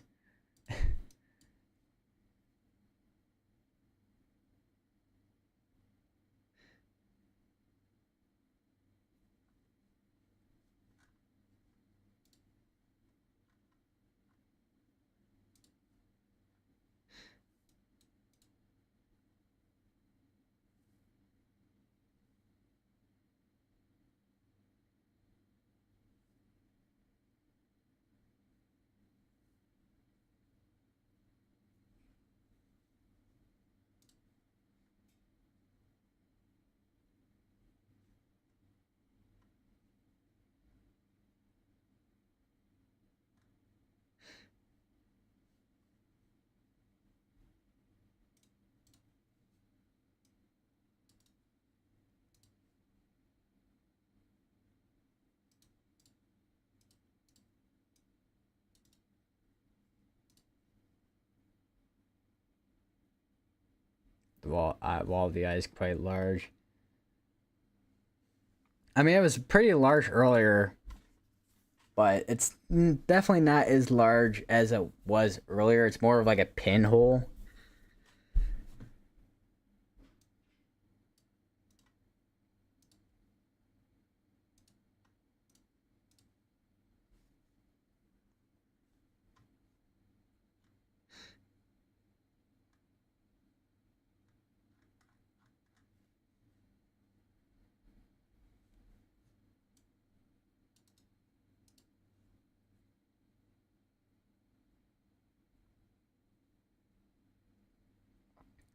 The wall of the eye is quite large. I mean, it was pretty large earlier, but it's definitely not as large as it was earlier. It's more of like a pinhole.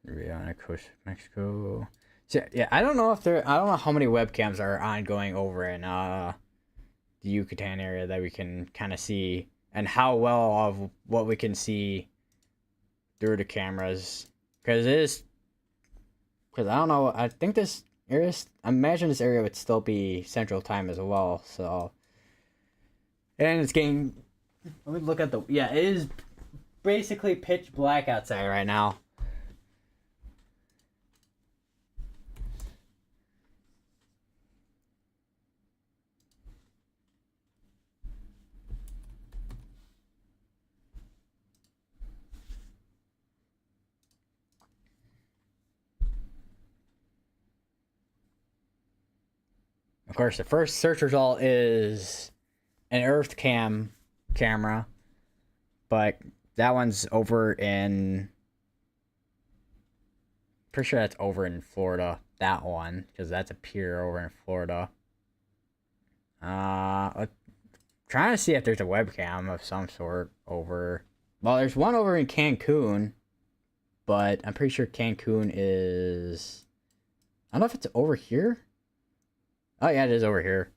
On the coast of Mexico. So, yeah, I don't know how many webcams are ongoing over in the Yucatan area that we can kind of see, and how well of what we can see through the cameras. Because I don't know, I think this area, I imagine this area would still be Central Time as well, so. And it's getting, let me look at yeah, it is basically pitch black outside right now. Of course, the first search result is an Earth camera, but that one's over in. Pretty sure that's over in Florida. That one, because that's a pier over in Florida. Trying to see if there's a webcam of some sort over. Well, there's one over in Cancun, but I'm pretty sure Cancun is. I don't know if it's over here. Oh yeah, it is over here.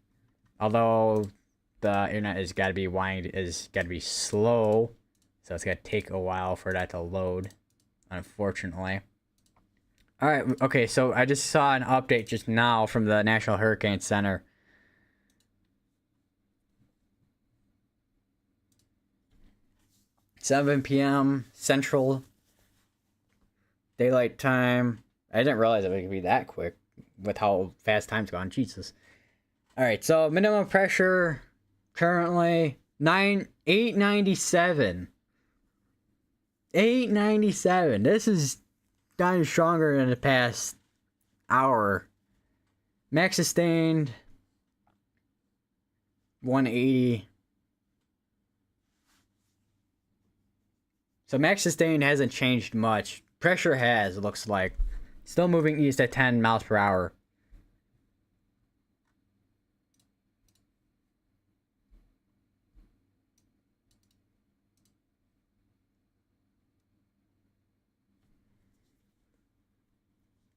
Although the internet is got to be slow, so it's gonna take a while for that to load, unfortunately. All right, okay, so I just saw an update just now from the National Hurricane Center. "7 p.m. Central Daylight Time." I didn't realize it could be that quick with how fast time's gone. Jesus. All right, so minimum pressure currently 897. 897. This is gotten stronger in the past hour. Max sustained 180. So max sustained hasn't changed much. Pressure has, it looks like. Still moving east at 10 miles per hour.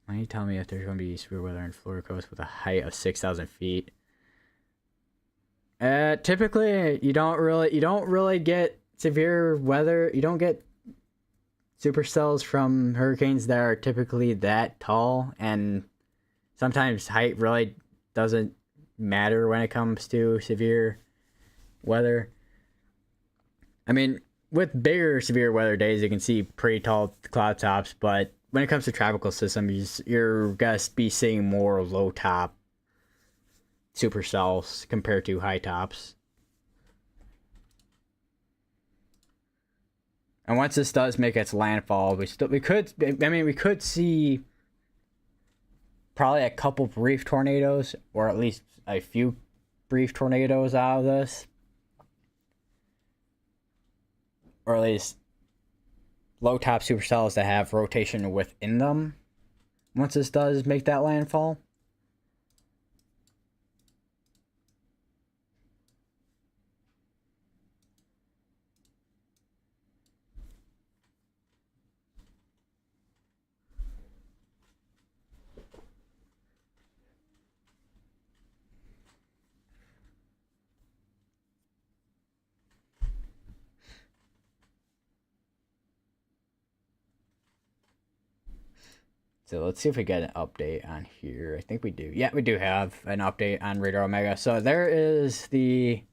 Why don't you tell me if there's going to be severe weather in Florida coast with a height of 6,000 feet? Typically, you don't really get severe weather. You don't get supercells from hurricanes that are typically that tall, and sometimes height really doesn't matter when it comes to severe weather. I mean, with bigger severe weather days, you can see pretty tall cloud tops, but when it comes to tropical systems, you're gonna be seeing more low top supercells compared to high tops. And once this does make its landfall, we could see probably a couple brief tornadoes, or at least a few brief tornadoes out of this. Or at least low top supercells that have rotation within them once this does make that landfall. So let's see if we get an update on here. I think we do. Yeah, we do have an update on Radar Omega. So there is the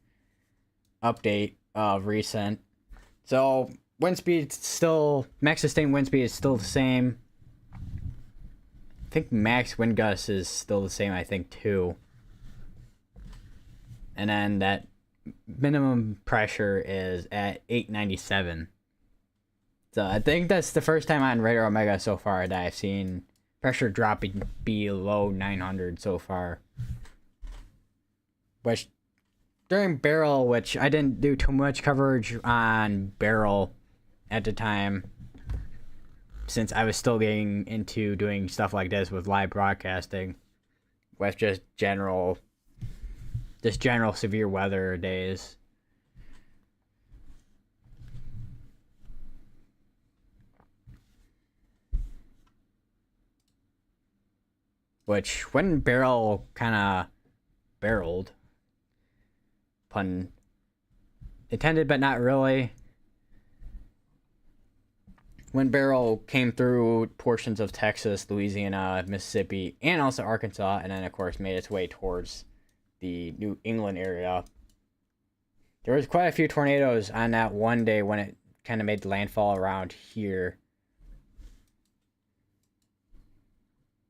update of recent. So wind speed still, max sustained wind speed is still the same. I think max wind gust is still the same, I think, too. And then that minimum pressure is at 897. So I think that's the first time on Radar Omega so far that I've seen pressure dropping below 900 so far. Which, during Barrel, which I didn't do too much coverage on Barrel at the time, since I was still getting into doing stuff like this with live broadcasting, with just general severe weather days. Which, when Barrel kind of barreled, pun intended but not really, when Barrel came through portions of Texas, Louisiana, Mississippi, and also Arkansas, and then of course made its way towards the New England area, there was quite a few tornadoes on that one day when it kind of made the landfall around here.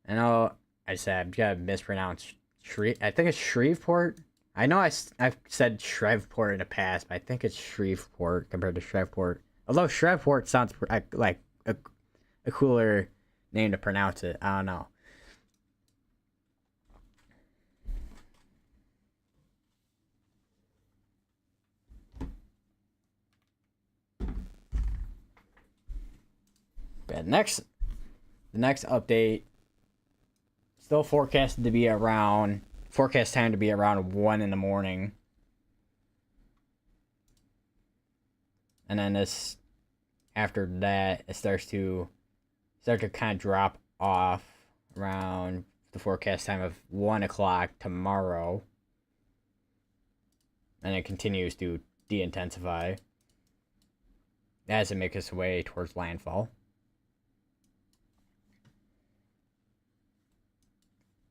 I know I said, I've got to mispronounce I think it's Shreveport. I know I've said Shreveport in the past, but I think it's Shreveport compared to Shreveport. Although Shreveport sounds like a cooler name to pronounce it. I don't know. But the next update, still forecast time to be around 1 in the morning. And then after that, it starts to kind of drop off around the forecast time of 1 o'clock tomorrow. And it continues to de-intensify as it makes its way towards landfall.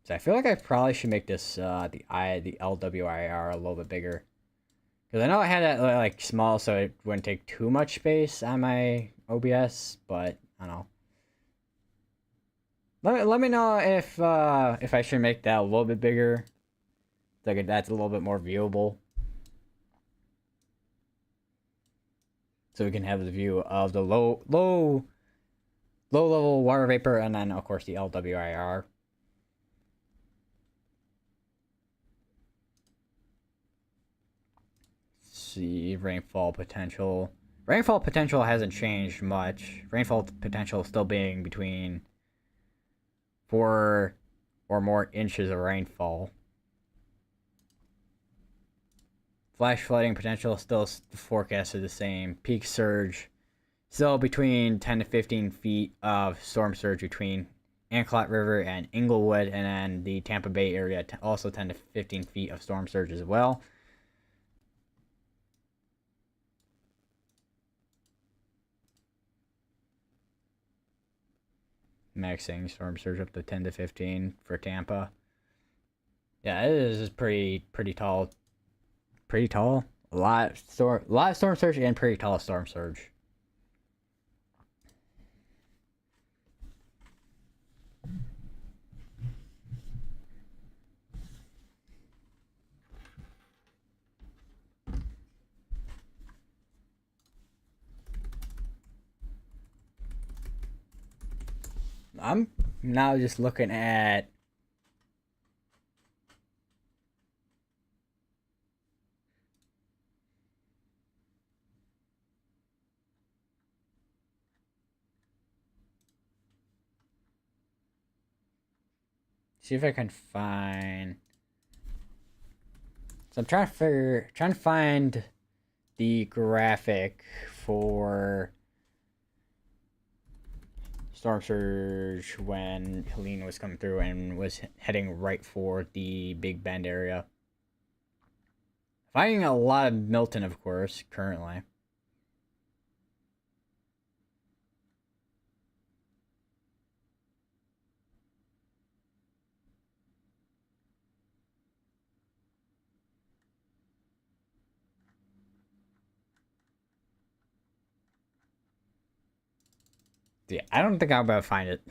So I feel like I probably should make this the LWIR a little bit bigger, because I know I had that like small, so it wouldn't take too much space on my OBS. But I don't know. Let me know if I should make that a little bit bigger, so that's a little bit more viewable, so we can have the view of the low level water vapor, and then of course the LWIR. See, rainfall potential. Rainfall potential hasn't changed much. Rainfall potential still being between 4 or more inches of rainfall. Flash flooding potential still forecasted the same. Peak surge still between 10 to 15 feet of storm surge between Anclot River and Inglewood, and then the Tampa Bay area also 10 to 15 feet of storm surge as well. Maxing storm surge up to 10 to 15 for Tampa. Yeah, it is pretty tall. Pretty tall. A lot of storm surge and pretty tall storm surge. I'm now just looking at. See if I can find. So I'm trying to find the graphic for storm surge when Helene was coming through and was heading right for the Big Bend area. Finding a lot of Milton, of course, currently. Yeah, I don't think I'm about to find it.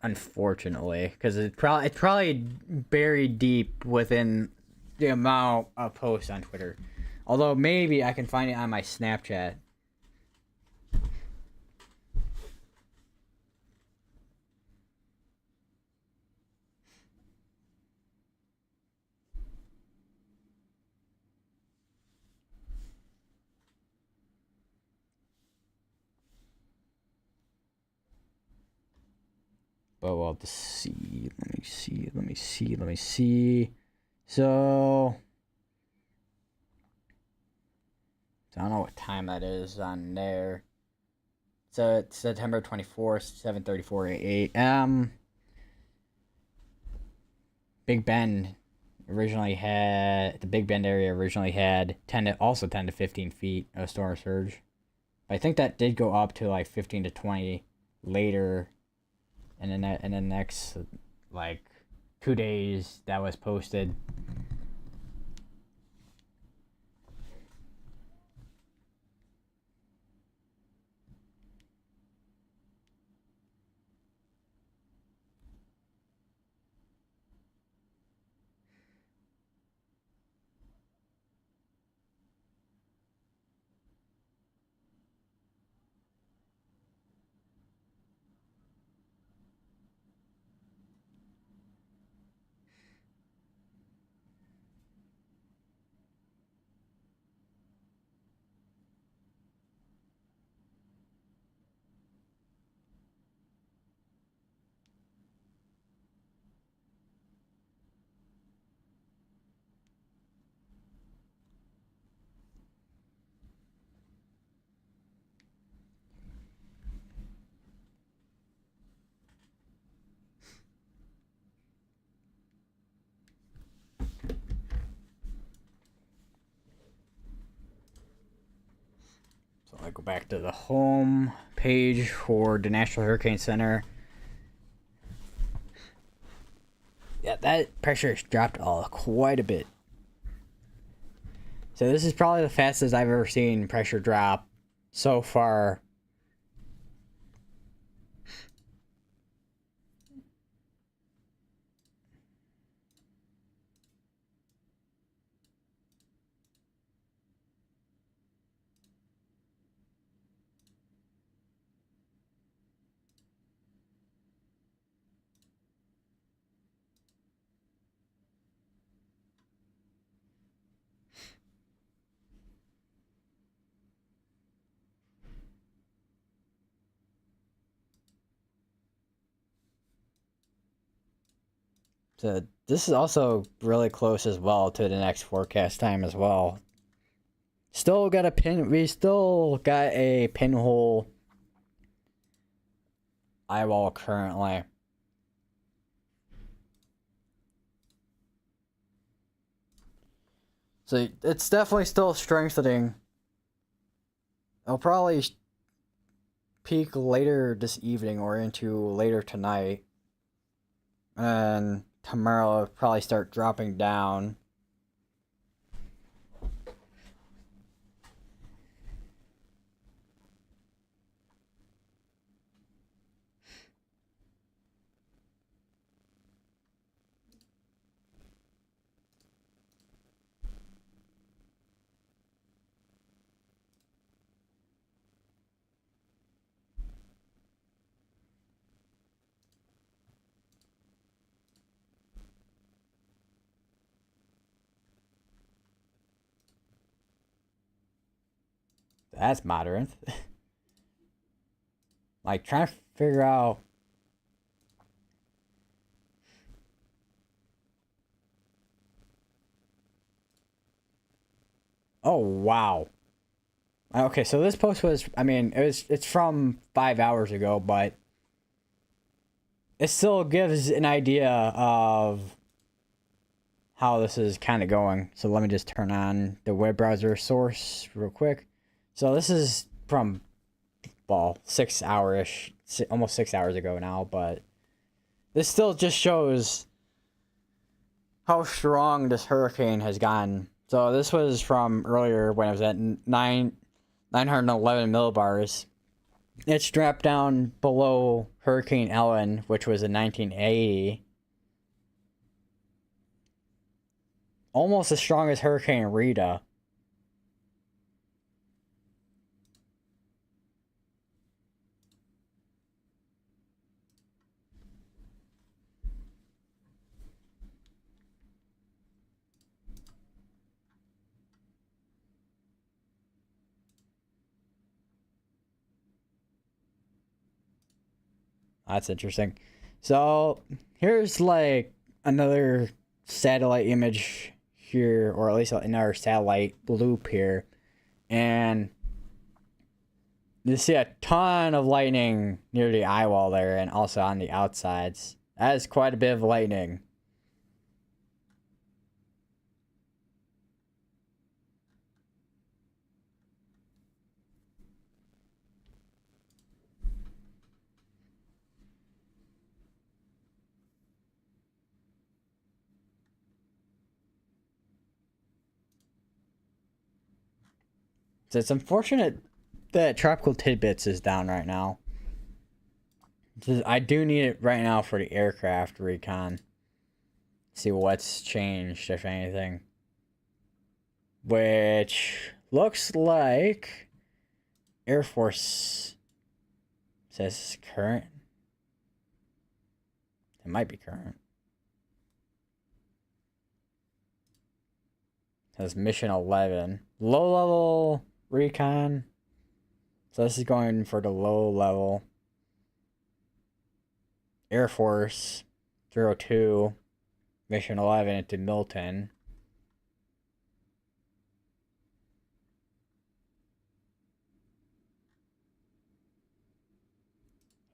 Unfortunately, because it's probably buried deep within the amount of posts on Twitter. Although maybe I can find it on my Snapchat. But we'll have to see. Let me see. So I don't know what time that is on there. So it's September 24th, 7:34 a.m. Big Bend the Big Bend area originally had 10 to 15 feet of storm surge. But I think that did go up to like 15 to 20 later, and then the next like 2 days that was posted. So I go back to the home page for the National Hurricane Center. Yeah, that pressure has dropped quite a bit. So this is probably the fastest I've ever seen pressure drop so far. So this is also really close as well to the next forecast time as well. We still got a pinhole eyewall currently. So it's definitely still strengthening. It'll probably peak later this evening or into later tonight. And tomorrow it'll probably start dropping down. That's moderate. Like, trying to figure out. Oh, wow. Okay, so this post was, I mean, it's from 5 hours ago, but it still gives an idea of how this is kind of going. So let me just turn on the web browser source real quick. So this is from, well, 6 hour-ish, almost 6 hours ago now, but this still just shows how strong this hurricane has gotten. So this was from earlier when it was at 911 millibars. It's dropped down below Hurricane Ellen, which was in 1980. Almost as strong as Hurricane Rita. That's interesting. So here's like another satellite image here, or at least another satellite loop here, and you see a ton of lightning near the eye wall there, and also on the outsides. That is quite a bit of lightning. So it's unfortunate that Tropical Tidbits is down right now. I do need it right now for the aircraft recon. See what's changed, if anything. Which looks like Air Force says current. It might be current. It says Mission 11. Low level recon. So this is going for the low level. Air Force 02. Mission 11 into Milton.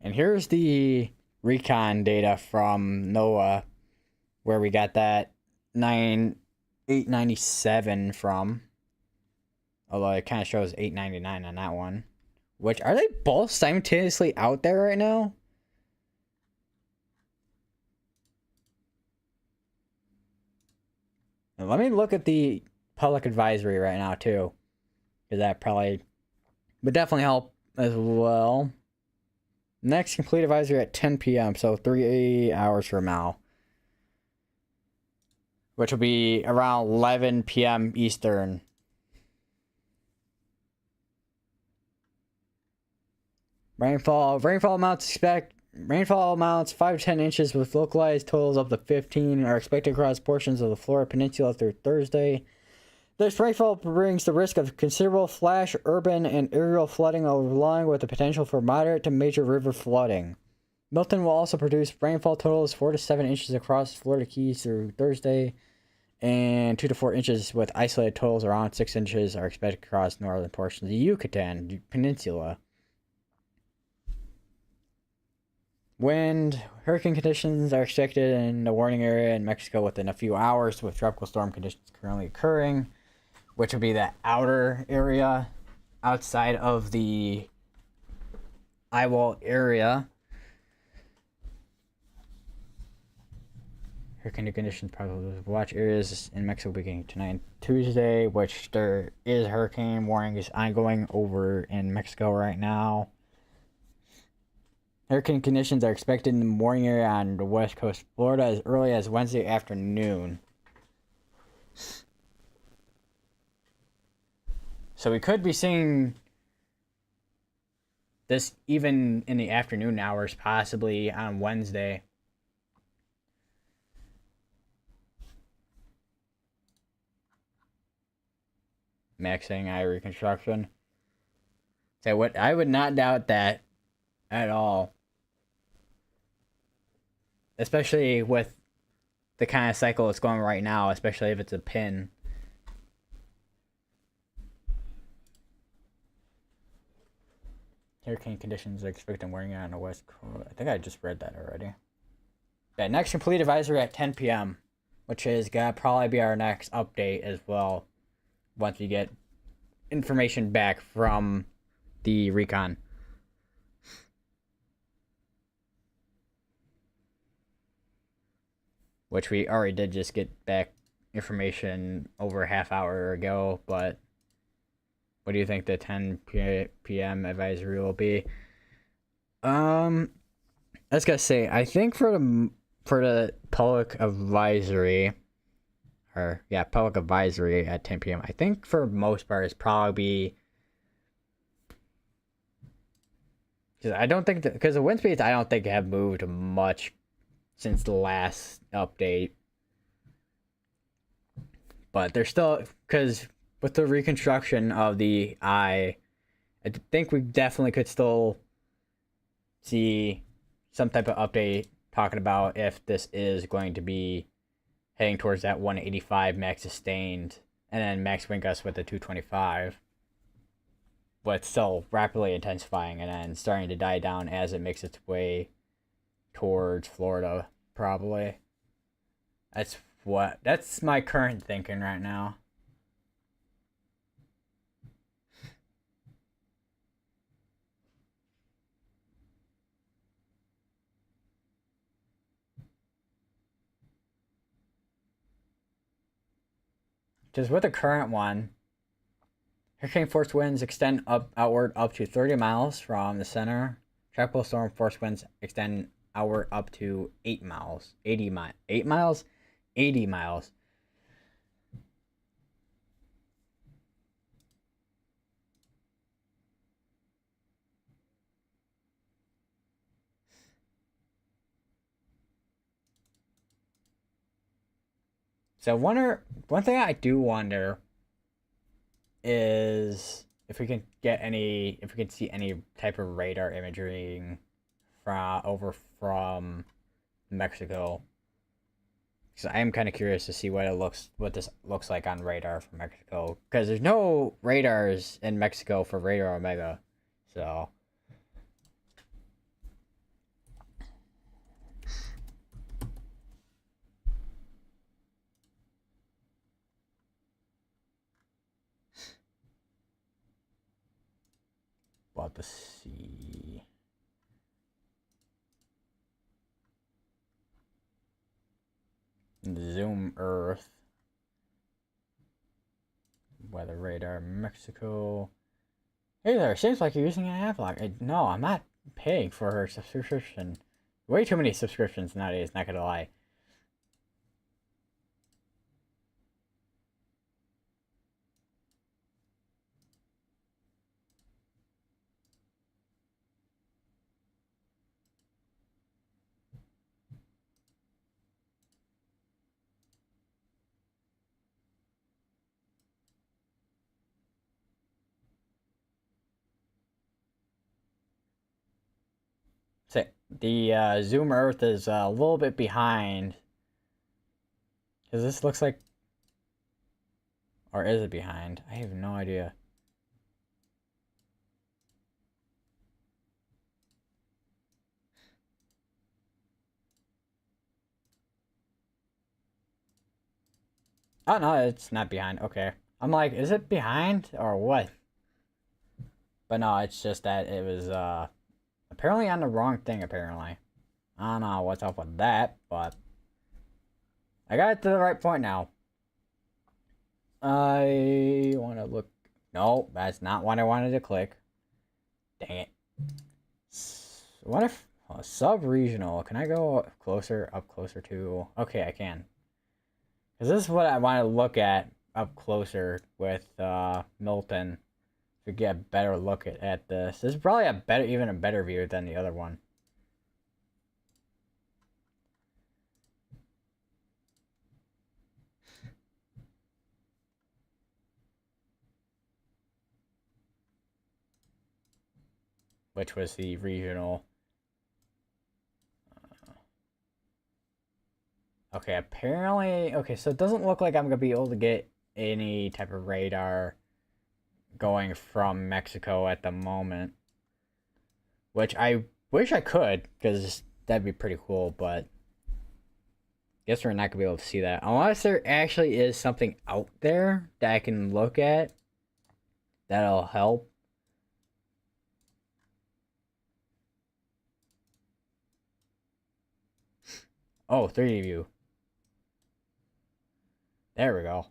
And here's the recon data from NOAA, where we got that 897 from. Although it kind of shows 899 on that one. Which, are they both simultaneously out there right now? And let me look at the public advisory right now, too. Because that probably would definitely help as well. Next complete advisory at 10 p.m. So 3 hours from now. Which will be around 11 p.m. Eastern. Rainfall amounts 5 to 10 inches with localized totals up to 15 are expected across portions of the Florida Peninsula through Thursday. This rainfall brings the risk of considerable flash, urban, and aerial flooding along with the potential for moderate to major river flooding. Milton will also produce rainfall totals 4 to 7 inches across Florida Keys through Thursday, and 2 to 4 inches with isolated totals around 6 inches are expected across northern portions of the Yucatan Peninsula. Hurricane conditions are expected in the warning area in Mexico within a few hours, with tropical storm conditions currently occurring, which would be the outer area outside of the eyewall area. Hurricane conditions probably watch areas in Mexico beginning tonight and Tuesday, which there is hurricane warnings ongoing over in Mexico right now. Hurricane conditions are expected in the morning area on the west coast of Florida as early as Wednesday afternoon. So we could be seeing this even in the afternoon hours, possibly on Wednesday. Maxing eye reconstruction. So what I would not doubt that at all. Especially with the kind of cycle it's going right now, especially if it's a pin. Hurricane conditions are expected warning on the west coast. I think I just read that already. Yeah, next complete advisory at 10 p.m., which is gonna probably be our next update as well. Once we get information back from the recon. Which we already did just get back information over a half hour ago, but what do you think the 10 p.m. advisory will be? I was gonna say, I think for the public advisory, public advisory at 10 p.m. I think for most part it's probably because I don't think because the wind speeds I don't think have moved much since the last update, but they're still because with the reconstruction of the eye, I think we definitely could still see some type of update talking about if this is going to be heading towards that 185 max sustained and then max wind gust with the 225, but still rapidly intensifying and then starting to die down as it makes its way towards Florida, probably. That's my current thinking right now. Just with the current one, hurricane force winds extend outward up to 30 miles from the center. Tropical storm force winds extend outward up to 8 miles. 80 miles. 8 miles? 80 miles. So one thing I do wonder is if we can see any type of radar imaging from Mexico. Because I am kind of curious to see what this looks like on radar from Mexico. Because there's no radars in Mexico for Radar Omega, so. About to see. Zoom Earth. Weather radar Mexico. Hey there, seems like you're using an ad block. No, I'm not paying for her subscription. Way too many subscriptions nowadays, not gonna lie. So the Zoom Earth is a little bit behind. Because this looks like... Or is it behind? I have no idea. Oh, no, it's not behind. Okay. I'm like, is it behind or what? But no, it's just that it was apparently on the wrong thing, apparently. I don't know what's up with that, but I got it to the right point now. I want to look. No, that's not what I wanted to click. Dang it. What if sub-regional? Can I go up closer to? Okay, I can. Because this is what I want to look at up closer with Milton to get a better look at this. This is probably even a better view than the other one. which was the regional. Okay, apparently, okay, so it doesn't look like I'm gonna be able to get any type of radar going from Mexico at the moment, which I wish I could, because that'd be pretty cool, but guess we're not gonna be able to see that unless there actually is something out there that I can look at that'll help. Oh, 3D view. There we go.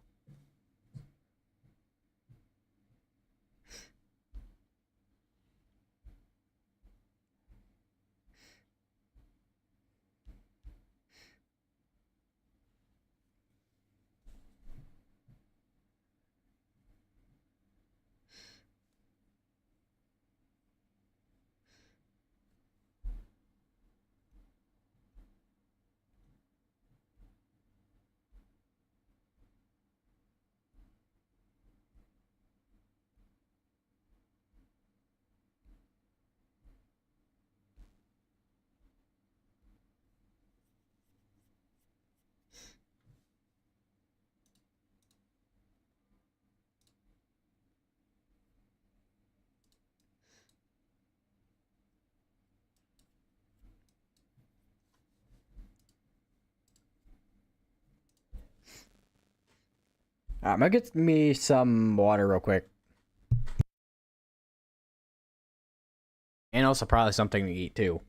I'm gonna get me some water real quick. And also probably something to eat too.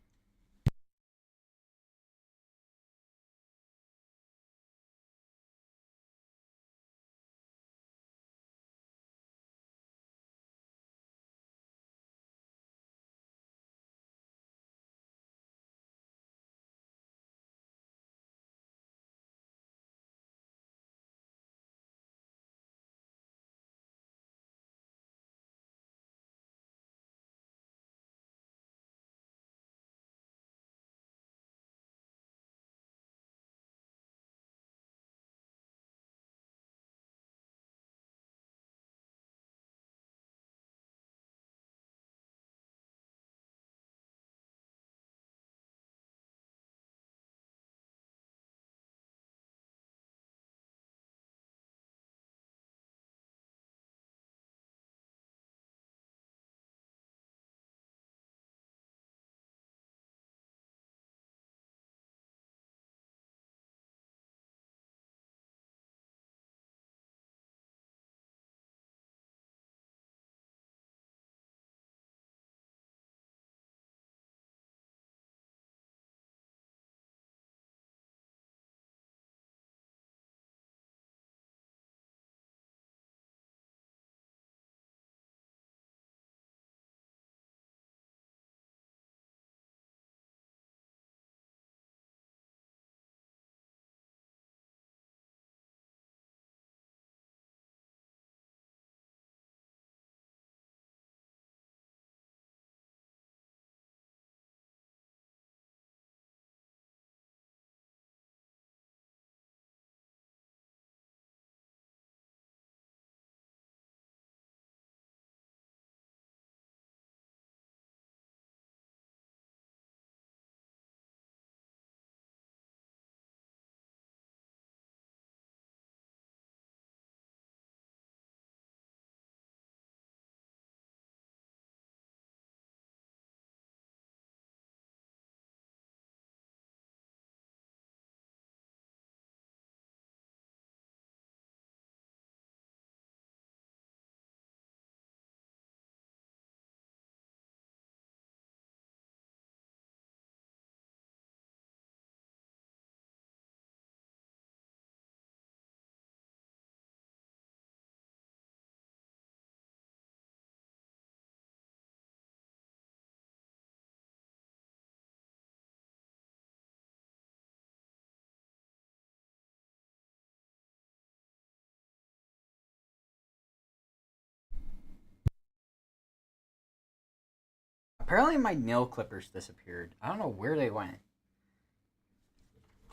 Apparently my nail clippers disappeared. I don't know where they went.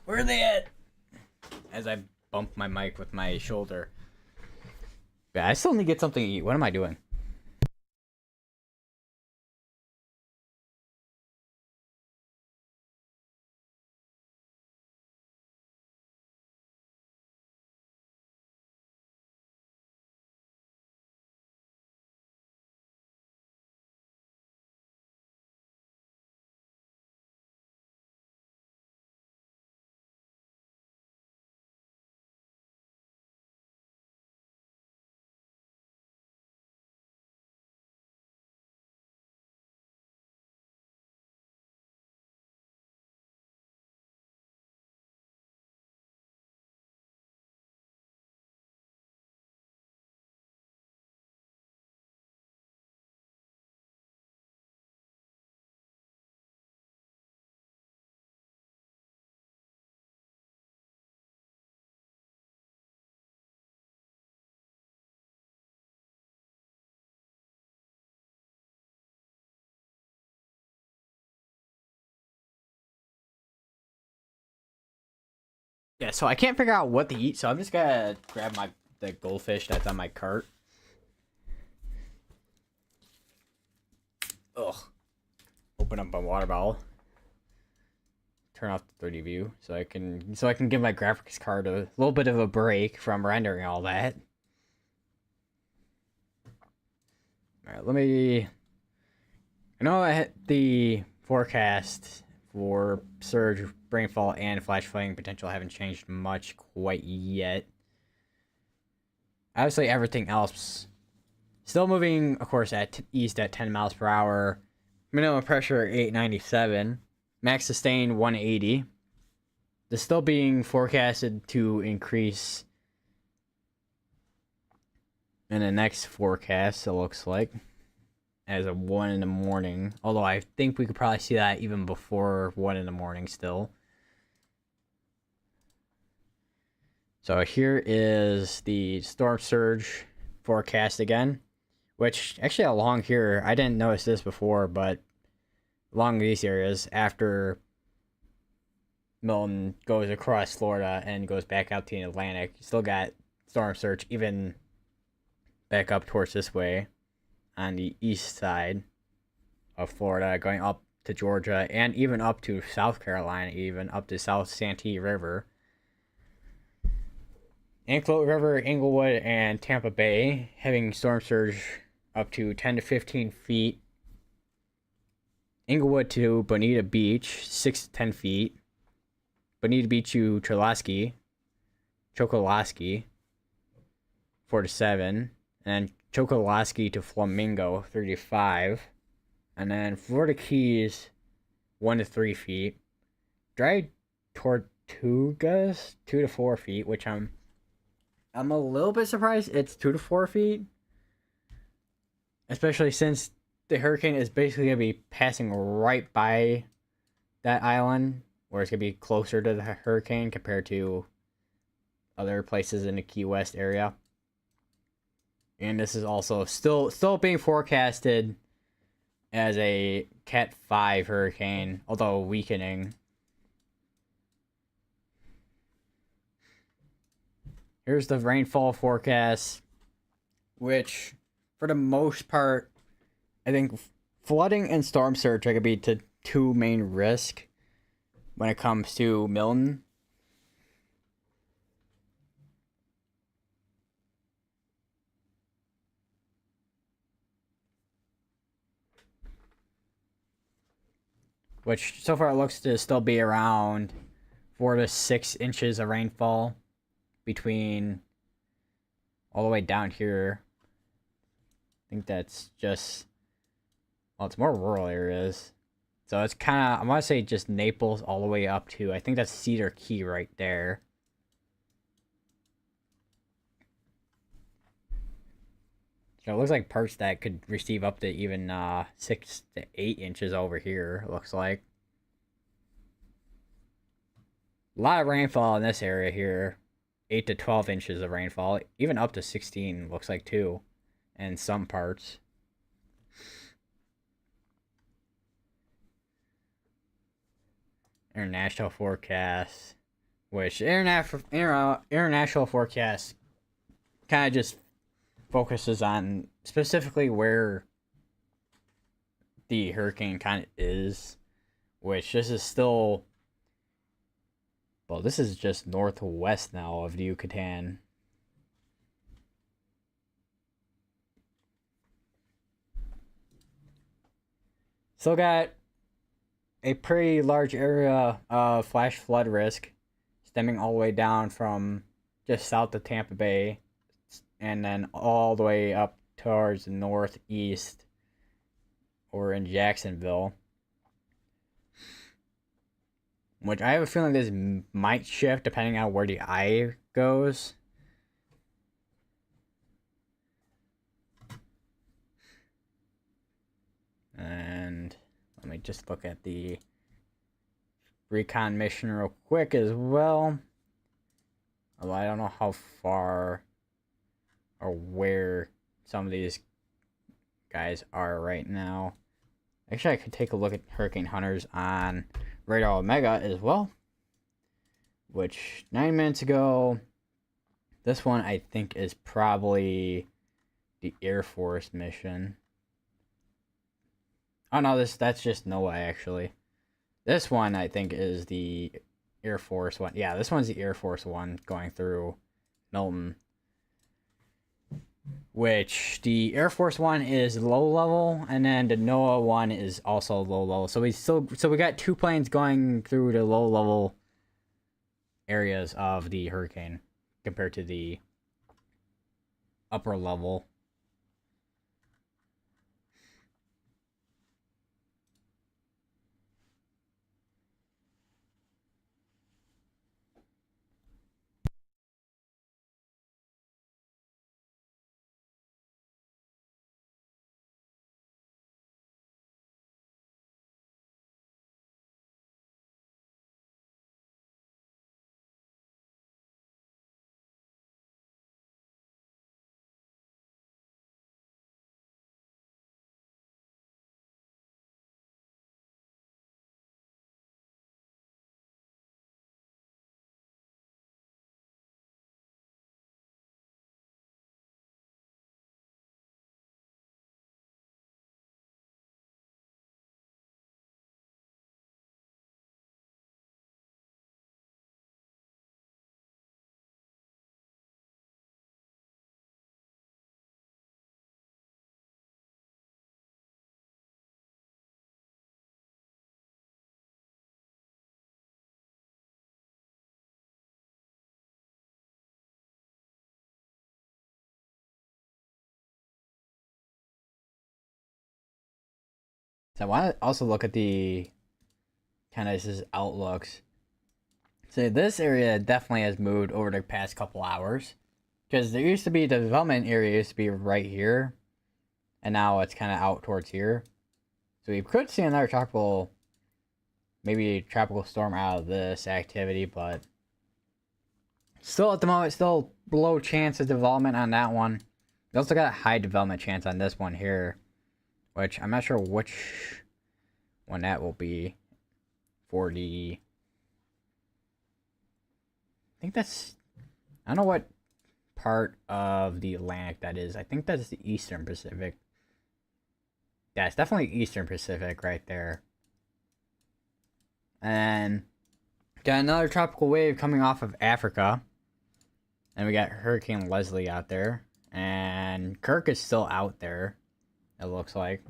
Where are they at? As I bump my mic with my shoulder. Yeah, I still need to get something to eat. What am I doing? Yeah, so I can't figure out what to eat, so I'm just gonna grab the goldfish that's on my cart. Ugh. Open up my water bottle. Turn off the 3D view so I can give my graphics card a little bit of a break from rendering all that. Alright, I know the forecast for surge, rainfall, and flash flooding potential haven't changed much quite yet. Obviously, everything else still moving, of course, east at 10 miles per hour. Minimum pressure 897. Max sustained 180. They're still being forecasted to increase in the next forecast, it looks like, as of 1 in the morning. Although I think we could probably see that even before 1 in the morning still. So here is the storm surge forecast again, which actually along here, I didn't notice this before, but along these areas, after Milton goes across Florida and goes back out to the Atlantic, you still got storm surge even back up towards this way on the east side of Florida, going up to Georgia and even up to South Carolina, even up to South Santee River. Anclote River, Inglewood, and Tampa Bay having storm surge up to 10 to 15 feet. Inglewood to Bonita Beach, 6 to 10 feet. Bonita Beach to Chokoloskee, 4 to 7. And then Chokoloskee to Flamingo, 3 to 5. And then Florida Keys, 1 to 3 feet. Dry Tortugas, 2 to 4 feet, which I'm a little bit surprised it's 2 to 4 feet. Especially since the hurricane is basically going to be passing right by that island, where it's going to be closer to the hurricane compared to other places in the Key West area. And this is also still being forecasted as a Cat 5 hurricane, although weakening. Here's the rainfall forecast, which, for the most part, I think flooding and storm surge are going to be the two main risks when it comes to Milton. Which, so far, it looks to still be around 4 to 6 inches of rainfall between all the way down here. I think that's just, well, it's more rural areas. So it's kind of, I want to say just Naples all the way up to, I think that's Cedar Key right there. So it looks like parts that could receive up to even 6 to 8 inches over here, it looks like. A lot of rainfall in this area here. 8 to 12 inches of rainfall, even up to 16 looks like too, in some parts. International forecast, which international forecast kind of just focuses on specifically where the hurricane kind of is, which this is still, well, this is just northwest now of the Yucatan. Still got a pretty large area of flash flood risk, stemming all the way down from just south of Tampa Bay, and then all the way up towards the northeast, or in Jacksonville. Which I have a feeling this might shift depending on where the eye goes. And let me just look at the recon mission real quick as well. Although I don't know how far or where some of these guys are right now. Actually, I could take a look at Hurricane Hunters on Radar Omega as well. which 9 minutes ago, this one I think is probably the Air Force mission. Oh no, that's just NOAA actually. This one I think is the Air Force one. Yeah, this one's the Air Force one going through Milton. Which the Air Force one is low level, and then the NOAA one is also low level. So we got two planes going through the low level areas of the hurricane compared to the upper level. So I want to also look at the kind of just outlooks. So this area definitely has moved over the past couple hours, because there used to be the development area used to be right here, and now it's kind of out towards here. So we could see another tropical, maybe tropical storm out of this activity, but still at the moment, still low chance of development on that one. We also got a high development chance on this one here, which I'm not sure which one that will be for the. I think that's. I don't know what part of the Atlantic that is. I think that's the Eastern Pacific. Yeah, it's definitely Eastern Pacific right there. And got another tropical wave coming off of Africa. And we got Hurricane Leslie out there. And Kirk is still out there, it looks like.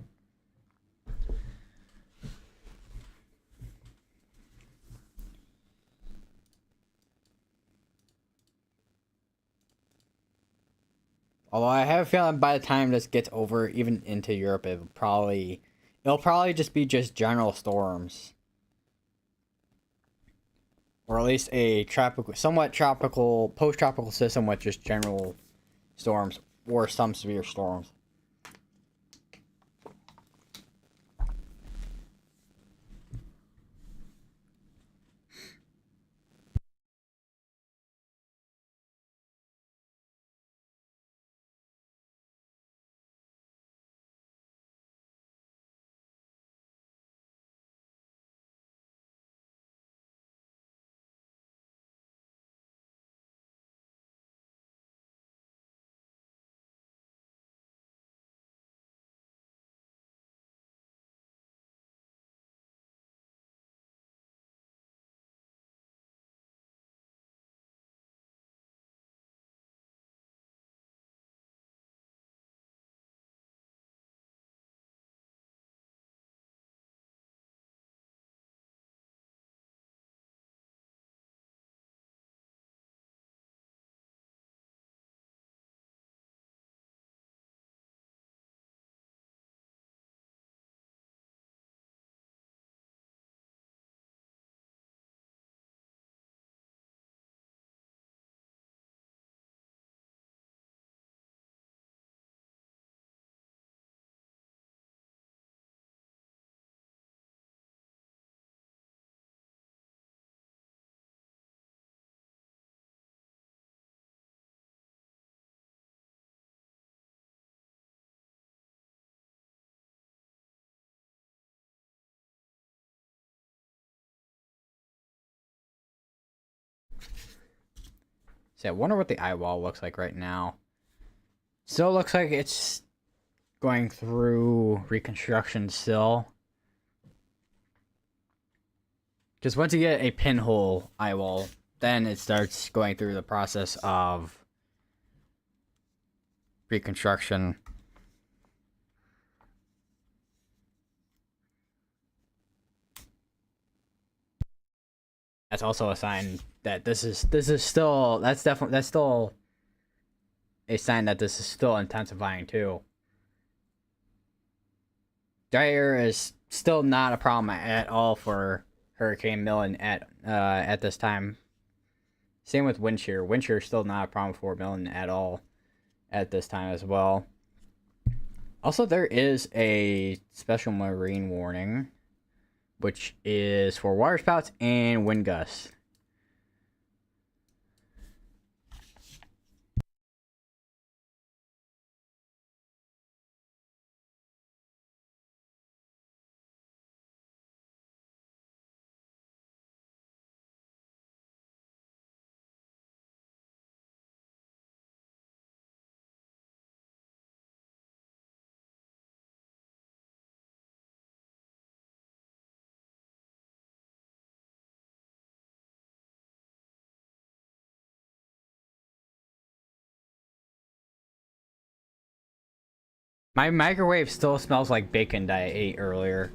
Although I have a feeling by the time this gets over, even into Europe, it'll probably just be just general storms. Or at least a tropical, somewhat tropical, post-tropical system with just general storms or some severe storms. So I wonder what the eye wall looks like right now. Still looks like it's going through reconstruction still. Because once you get a pinhole eye wall, then it starts going through the process of reconstruction. That's also a sign that this is still that's still a sign that this is still intensifying too. Dry air is still not a problem at all for Hurricane Milton at this time. Same with wind shear. Wind shear is still not a problem for Milton at all at this time as well. Also, there is a special marine warning, which is for water spouts and wind gusts. My microwave still smells like bacon that I ate earlier.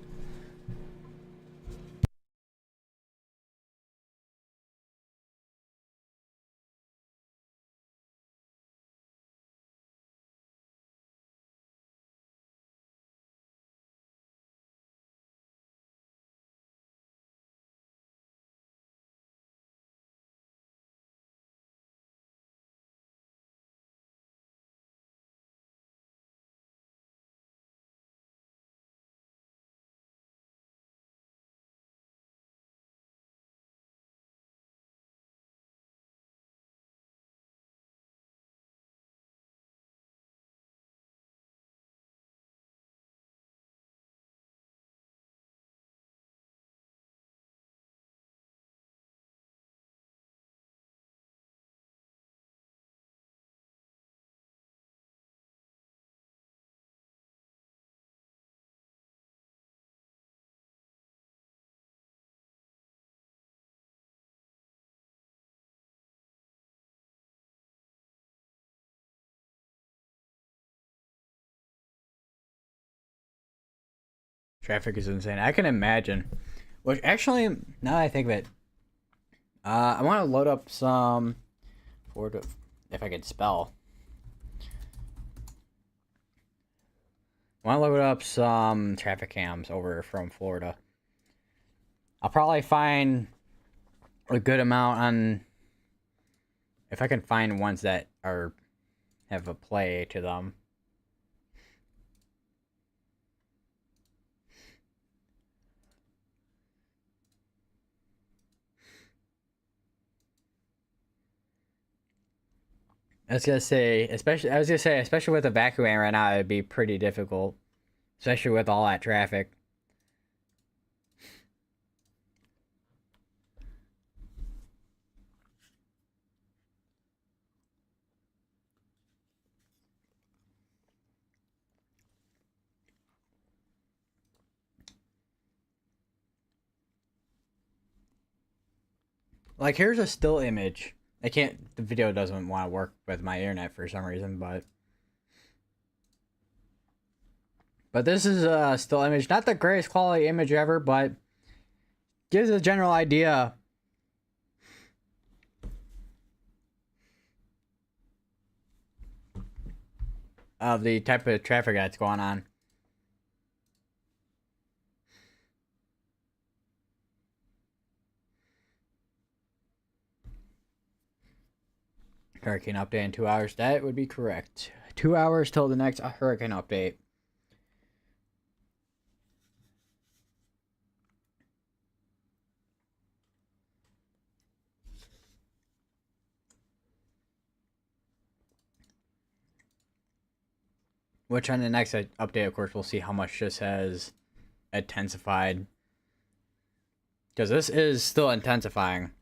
Traffic is insane. I can imagine. Which actually, now that I think of it, I want to load up some Florida, if I could spell. I want to load up some traffic cams over from Florida. I'll probably find a good amount on, if I can find ones that are have a play to them. Especially with evacuating right now, it'd be pretty difficult, especially with all that traffic. Like, here's a still image. The video doesn't want to work with my internet for some reason, but this is a still image. Not the greatest quality image ever, but gives a general idea of the type of traffic that's going on. Hurricane update in 2 hours. That would be correct. 2 hours till the next hurricane update. Which on the next update, of course, we'll see how much this has intensified. Because this is still intensifying.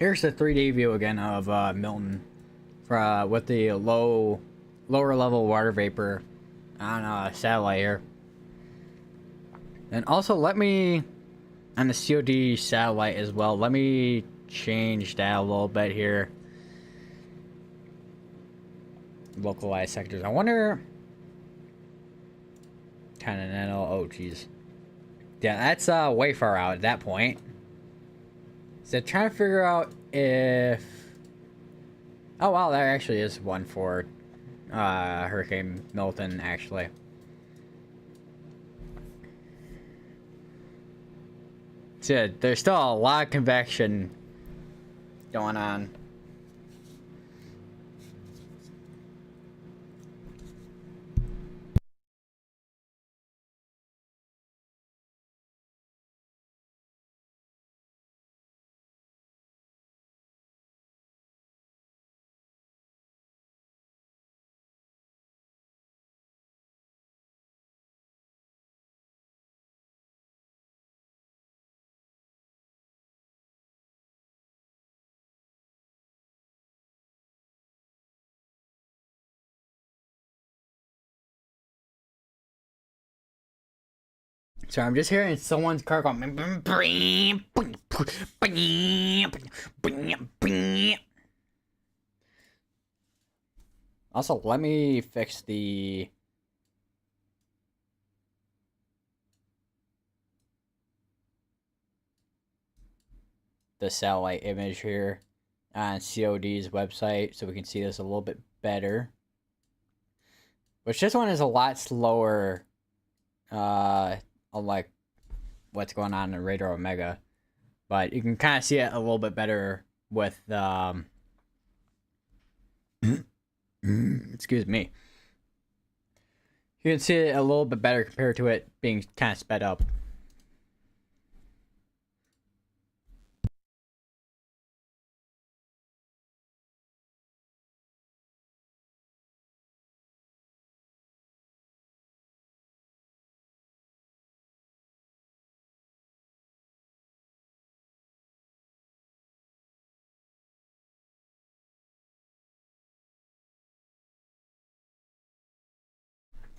Here's the 3D view again of Milton, for with the lower level water vapor on satellite here. And also, let me on the COD satellite as well. Let me change that a little bit here. Localized sectors. I wonder. Continental. Oh, jeez. Yeah, that's way far out at that point. So trying to figure out if. Oh wow, there actually is one for Hurricane Milton actually. So there's still a lot of convection going on. So I'm just hearing someone's car going. Also, let me fix the satellite image here on COD's website so we can see this a little bit better. Which this one is a lot slower, unlike what's going on in Radar Omega. But you can kind of see it a little bit better with, excuse me. You can see it a little bit better compared to it being kind of sped up.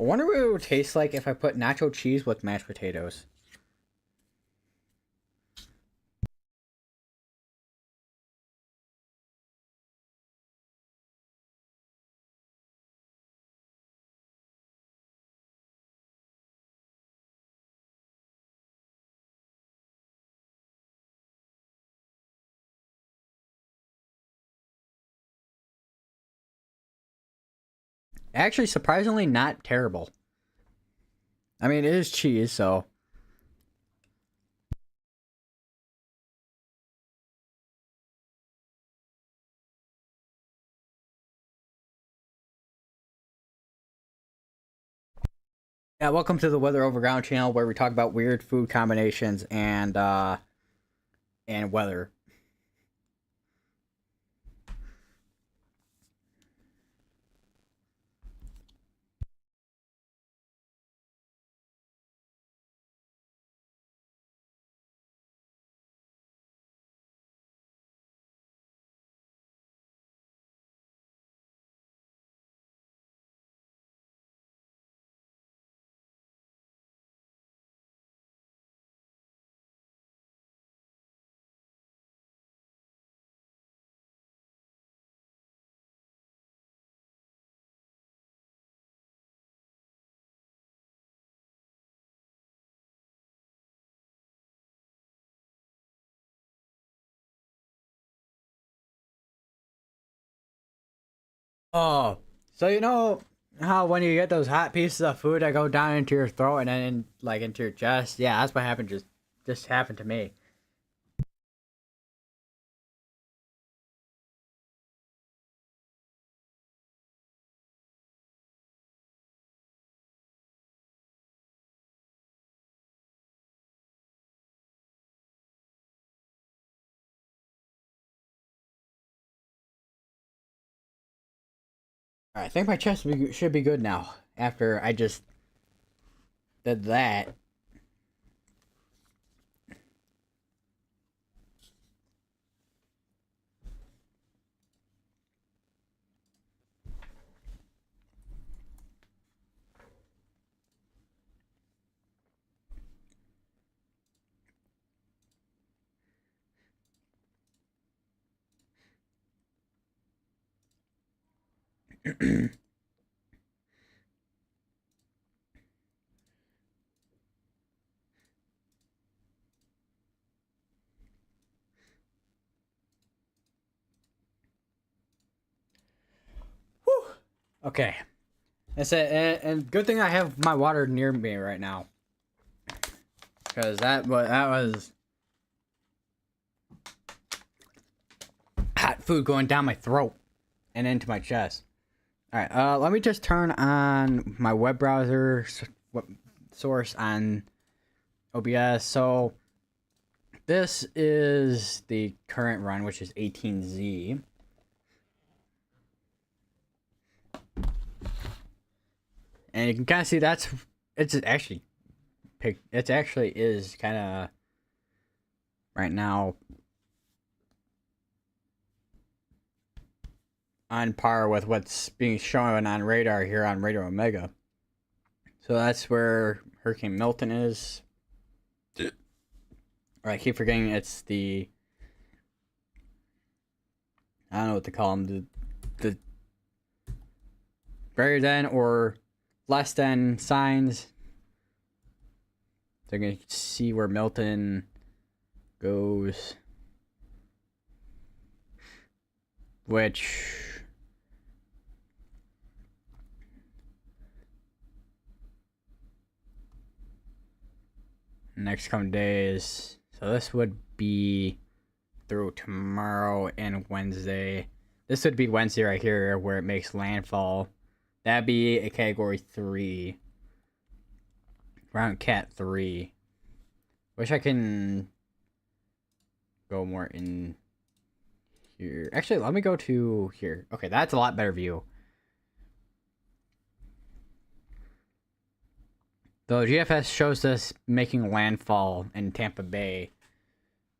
I wonder what it would taste like if I put nacho cheese with mashed potatoes. Actually, surprisingly not terrible. I mean, it is cheese, so. Yeah, welcome to the Weather Overground channel where we talk about weird food combinations and weather. Oh, so you know how when you get those hot pieces of food that go down into your throat and then like into your chest? Yeah, that's what happened. Just happened to me. I think my chest should be good now after I just did that. Whew. Okay. That's it. And good thing I have my water near me right now. Because that was hot food going down my throat and into my chest. All right. Let me just turn on my web browser source on OBS. So this is the current run, which is 18Z. And you can kind of see it actually is kind of right now on par with what's being shown on radar here on Radar Omega. So that's where Hurricane Milton is. Or I keep forgetting it's the, I don't know what to call them, the greater than or less than signs. So you can see where Milton goes, which next coming days. So this would be through tomorrow and Wednesday. This would be Wednesday right here where it makes landfall. That'd be a category 3. Around Cat 3. Wish I can go more in here. Actually, let me go to here. Okay, that's a lot better view. The GFS shows us making landfall in Tampa Bay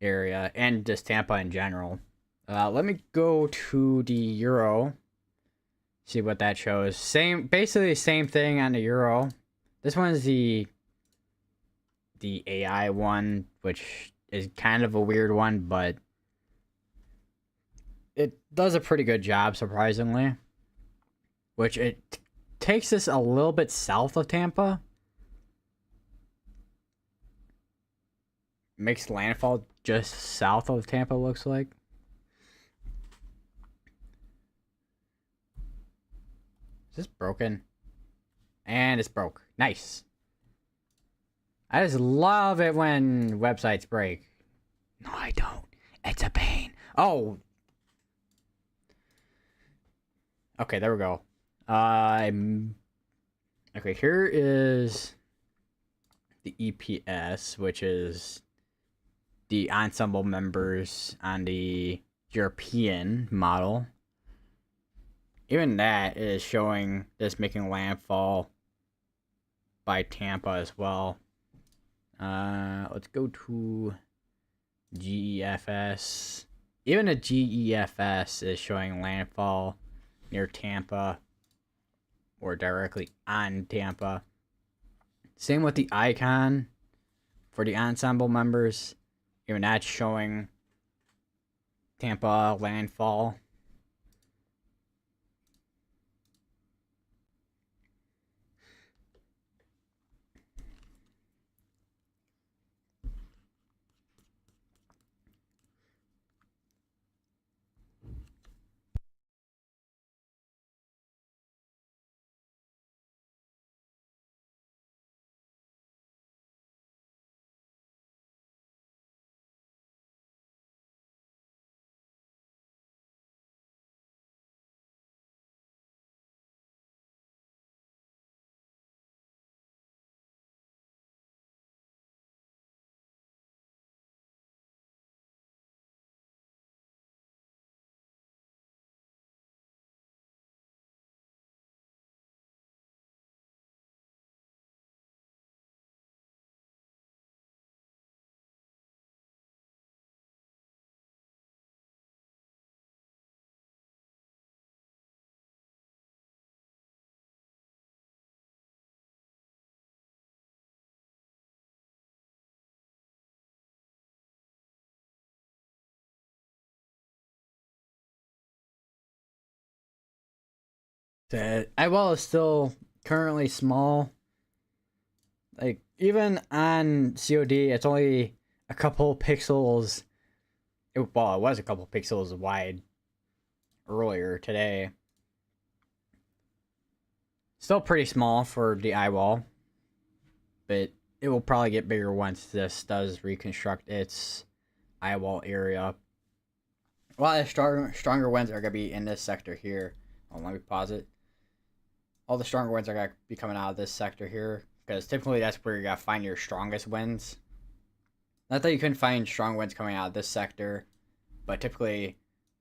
area and just Tampa in general. Let me go to the Euro. See what that shows. Basically the same thing on the Euro. This one is the AI one, which is kind of a weird one, but it does a pretty good job, surprisingly. Which it takes us a little bit south of Tampa. Makes landfall just south of Tampa, looks like. Is this broken? And it's broke. Nice. I just love it when websites break. No, I don't. It's a pain. Oh. Okay, there we go. Okay, here is the EPS, which is the ensemble members on the European model. Even that is showing this making landfall by Tampa as well. Let's go to GEFS. Even a GEFS is showing landfall near Tampa or directly on Tampa. Same with the icon for the ensemble members. Even that's showing Tampa landfall. The eyeball is still currently small. Like, even on COD, it's only a couple pixels. Well, it was a couple pixels wide earlier today. Still pretty small for the eyeball, but it will probably get bigger once this does reconstruct its eyeball area. A lot of stronger winds are going to be in this sector here. Oh, let me pause it. All the stronger winds are going to be coming out of this sector here, because typically that's where you're going to find your strongest winds. Not that you couldn't find strong winds coming out of this sector, but typically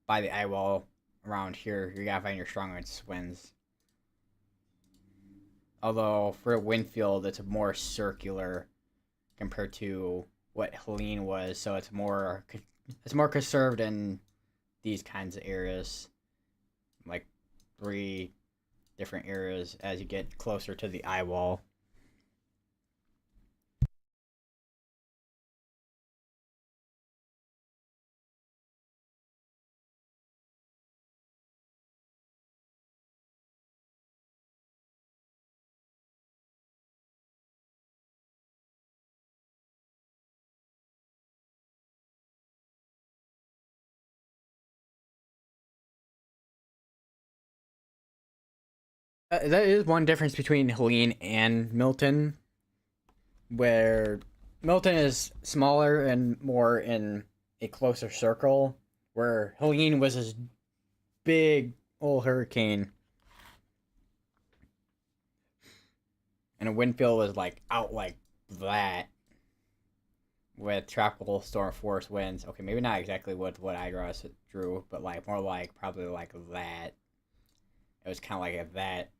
by the eyeball around here, you're going to find your strongest winds. Although for a wind field, it's more circular compared to what Helene was, so it's more conserved in these kinds of areas, like 3 different areas as you get closer to the eyeball. That is one difference between Helene and Milton, where Milton is smaller and more in a closer circle, where Helene was this big old hurricane, and a wind field was like out like that, with tropical storm force winds. Okay, maybe not exactly what I drew, but like more like probably like that. It was kind of like that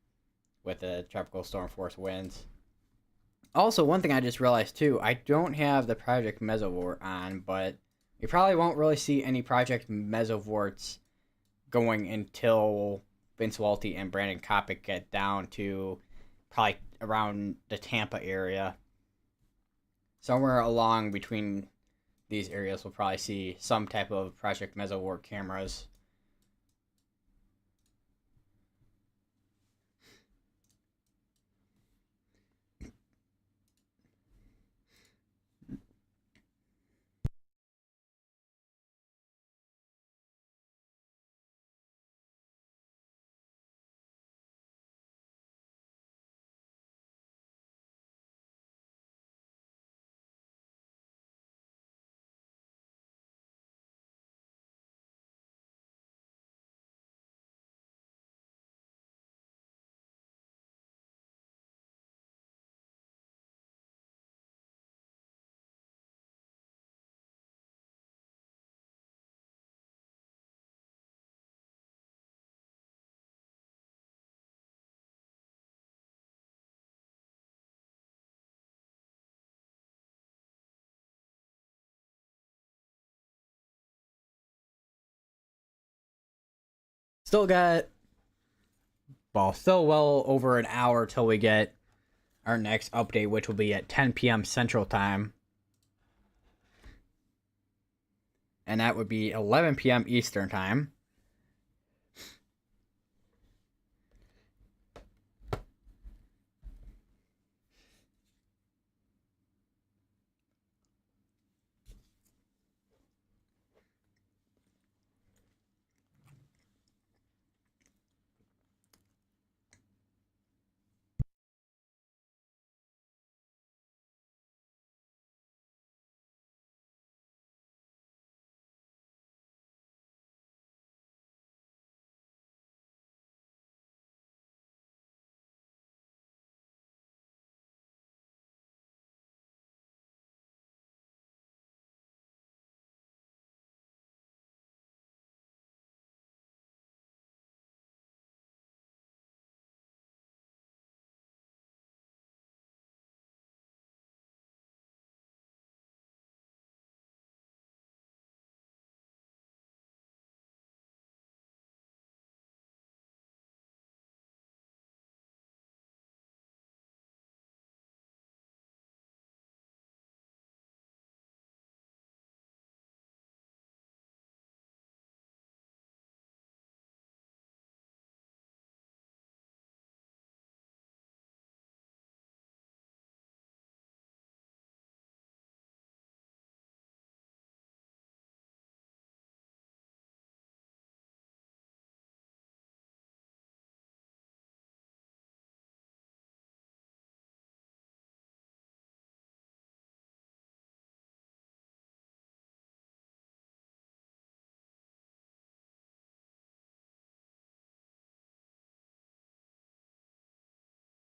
with the tropical storm force winds. Also, one thing I just realized too, I don't have the Project Mesovort on, but we probably won't really see any Project Mesovorts going until Vince Walty and Brandon Kopic get down to probably around the Tampa area. Somewhere along between these areas, we'll probably see some type of Project Mesovort cameras. Still got, well, still well over an hour till we get our next update, which will be at 10 p.m. Central Time. And that would be 11 p.m. Eastern Time.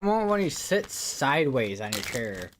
When you sit sideways on your chair.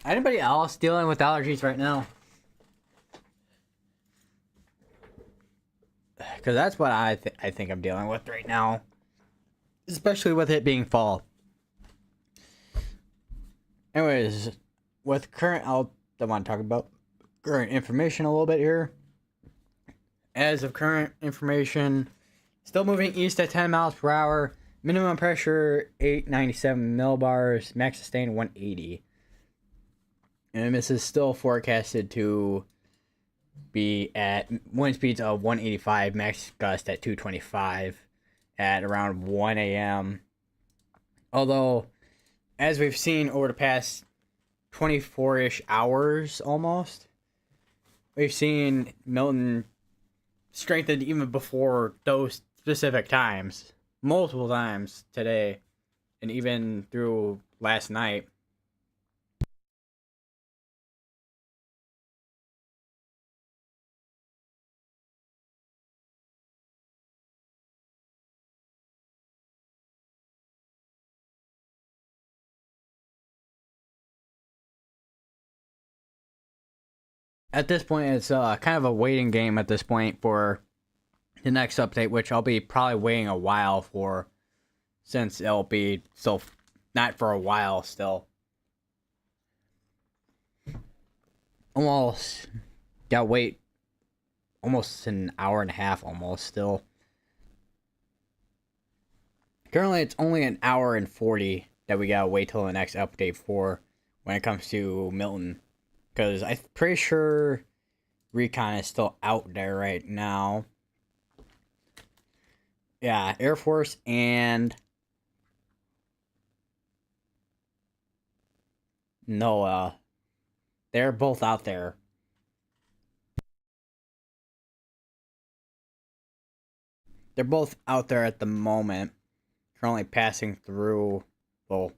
Anybody else dealing with allergies right now? Because that's what I think I'm dealing with right now. Especially with it being fall. Anyways, with current... I want to talk about current information a little bit here. As of current information, still moving east at 10 miles per hour. Minimum pressure 897 millibars. Max sustain 180. And this is still forecasted to be at wind speeds of 185, max gust at 225 at around 1 a.m. Although, as we've seen over the past 24-ish hours almost, we've seen Milton strengthened even before those specific times. Multiple times today, and even through last night. At this point, it's kind of a waiting game at this point for the next update, which I'll be probably waiting a while for, since it'll be still not for a while still. Almost gotta wait almost an hour and a half almost still. Currently, it's only an hour and 40 that we gotta wait till the next update for when it comes to Milton. Because I'm pretty sure Recon is still out there right now. Yeah, Air Force and NOAA. They're both out there. They're both out there at the moment. Currently passing through. Well,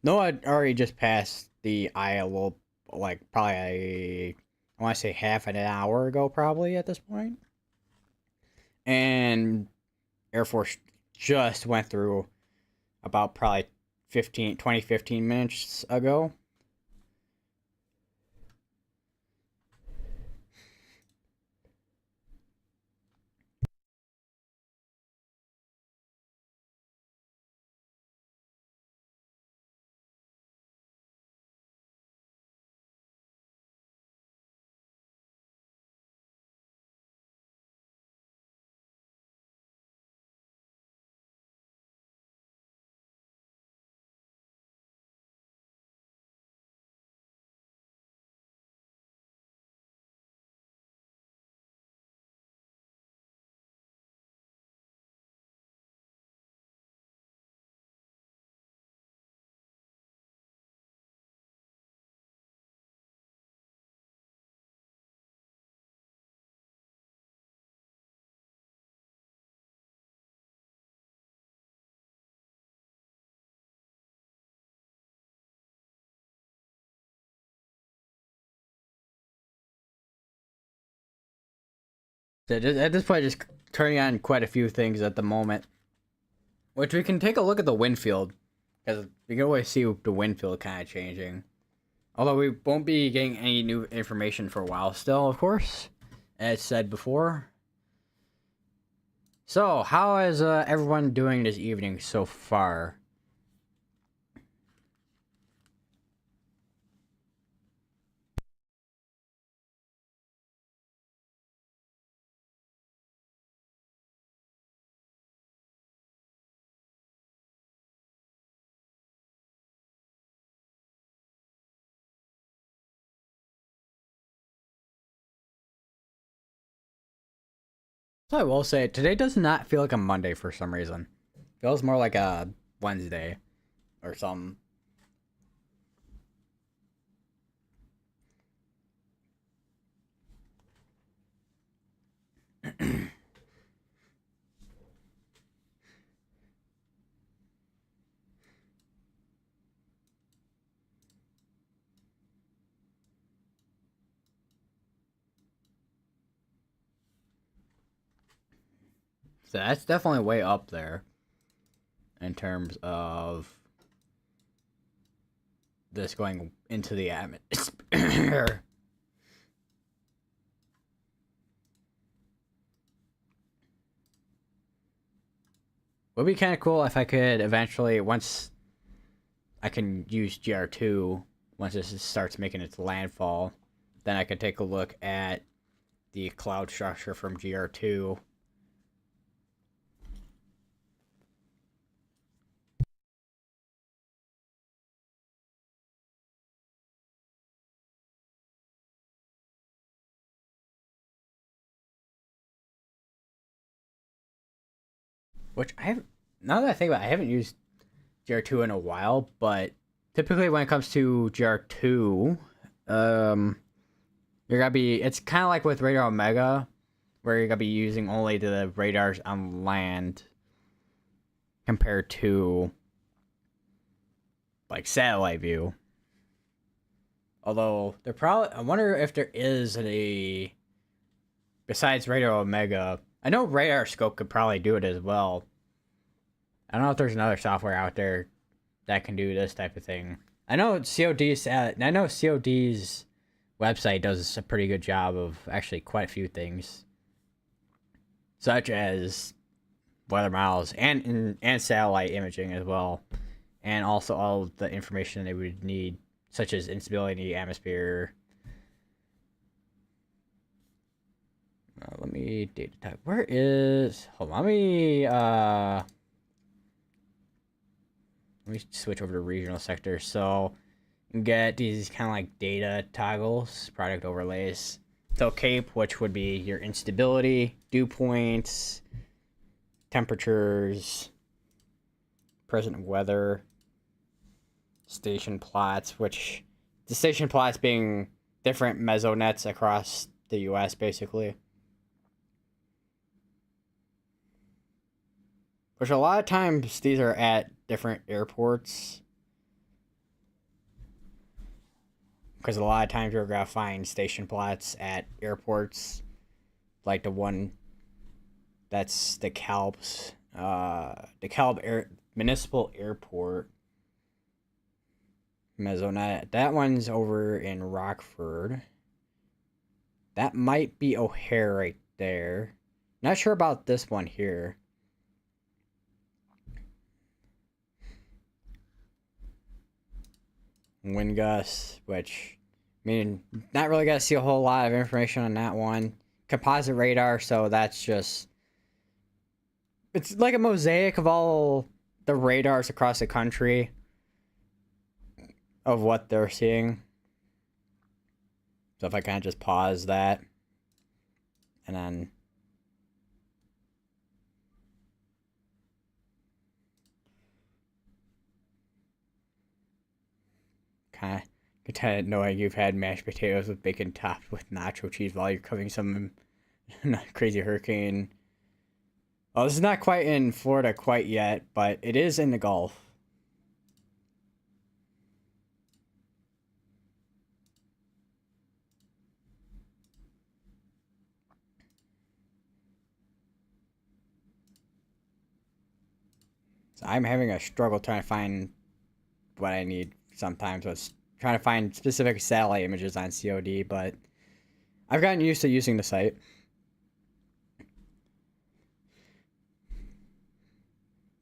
NOAA already just passed the eye a little, like, probably, I want to say half an hour ago, probably, at this point. And Air Force just went through about probably 15 minutes ago. So at this point, just turning on quite a few things at the moment. Which we can take a look at the wind field. Because we can always see the wind field kind of changing. Although we won't be getting any new information for a while still, of course. As said before. So, how is everyone doing this evening so far? So I will say, today does not feel like a Monday for some reason. Feels more like a Wednesday or something. So that's definitely way up there in terms of this going into the atmosphere. Would be kind of cool if I could eventually, once I can use GR2, once this starts making its landfall, then I could take a look at the cloud structure from GR2. Which I have, now that I think about it, I haven't used GR2 in a while, but typically when it comes to GR2, you're gonna be, it's kind of like with Radar Omega, where you're gonna be using only the radars on land compared to like satellite view. Although there probably, I wonder if there is a, besides Radar Omega, I know Radar Scope could probably do it as well. I don't know if there's another software out there that can do this type of thing. I know COD's website does a pretty good job of actually quite a few things, such as weather models and satellite imaging as well, and also all the information they would need, such as instability, atmosphere. Let me data type. Where is? Hold on. Let me switch over to regional sector. So you get these kind of like data toggles, product overlays. So CAPE, which would be your instability, dew points, temperatures, present weather, station plots, which the station plots being different mesonets across the US basically. Which a lot of times these are at different airports. Because a lot of times you're going to find station plots at airports. Like the one that's the DeKalb Municipal Airport. Mesonet. That one's over in Rockford. That might be O'Hare right there. Not sure about this one here. Wind gusts, which, I mean, not really got to see a whole lot of information on that one. Composite radar, so that's just, it's like a mosaic of all the radars across the country of what they're seeing. So if I kind of just pause that and then kind of knowing you've had mashed potatoes with bacon topped with nacho cheese while you're covering some crazy hurricane. Oh, this is not quite in Florida quite yet, but it is in the Gulf. So I'm having a struggle trying to find what I need sometimes. Was trying to find specific satellite images on COD, but I've gotten used to using the site.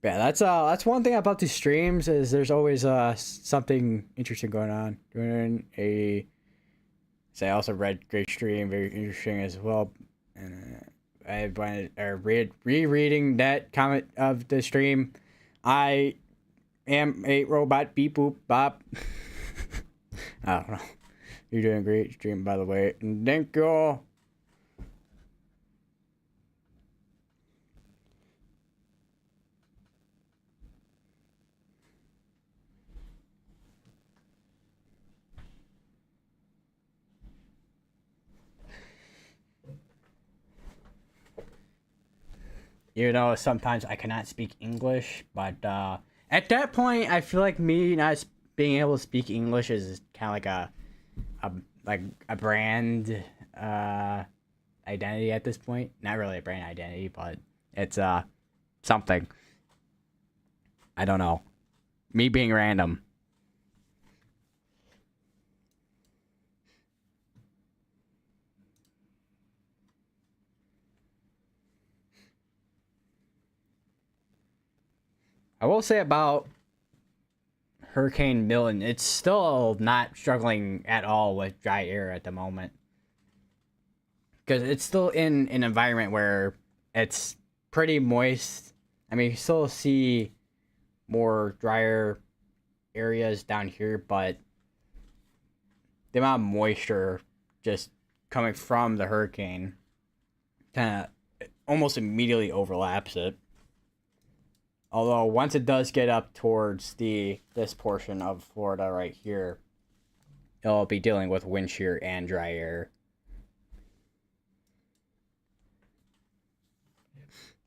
Yeah, that's one thing about these streams is there's always something interesting going on. Doing a, say, I also read great stream, very interesting as well, and I wanted rereading that comment of the stream. I am a robot. Beep boop bop. I don't know. You're doing a great stream, by the way. Thank you. Even though sometimes I cannot speak English, but at that point, I feel like me not being able to speak English is kind of like a like a brand identity at this point. Not really a brand identity, but it's something. I don't know. Me being random. I will say about Hurricane Milton, it's still not struggling at all with dry air at the moment. Because it's still in an environment where it's pretty moist. I mean, you still see more drier areas down here, but the amount of moisture just coming from the hurricane kind of almost immediately overlaps it. Although once it does get up towards this portion of Florida right here, it'll be dealing with wind shear and dry air.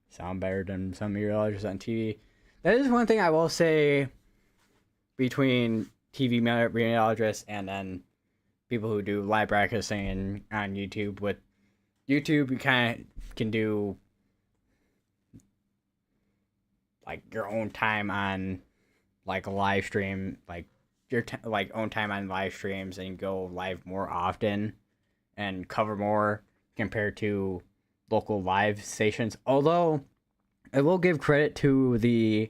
Sound better than some meteorologists on TV. That is one thing I will say between TV meteorologists and then people who do live broadcasting on YouTube. With YouTube, you kind of can do like your own time on like a live stream, like your like own time on live streams, and go live more often and cover more compared to local live stations. Although I will give credit to the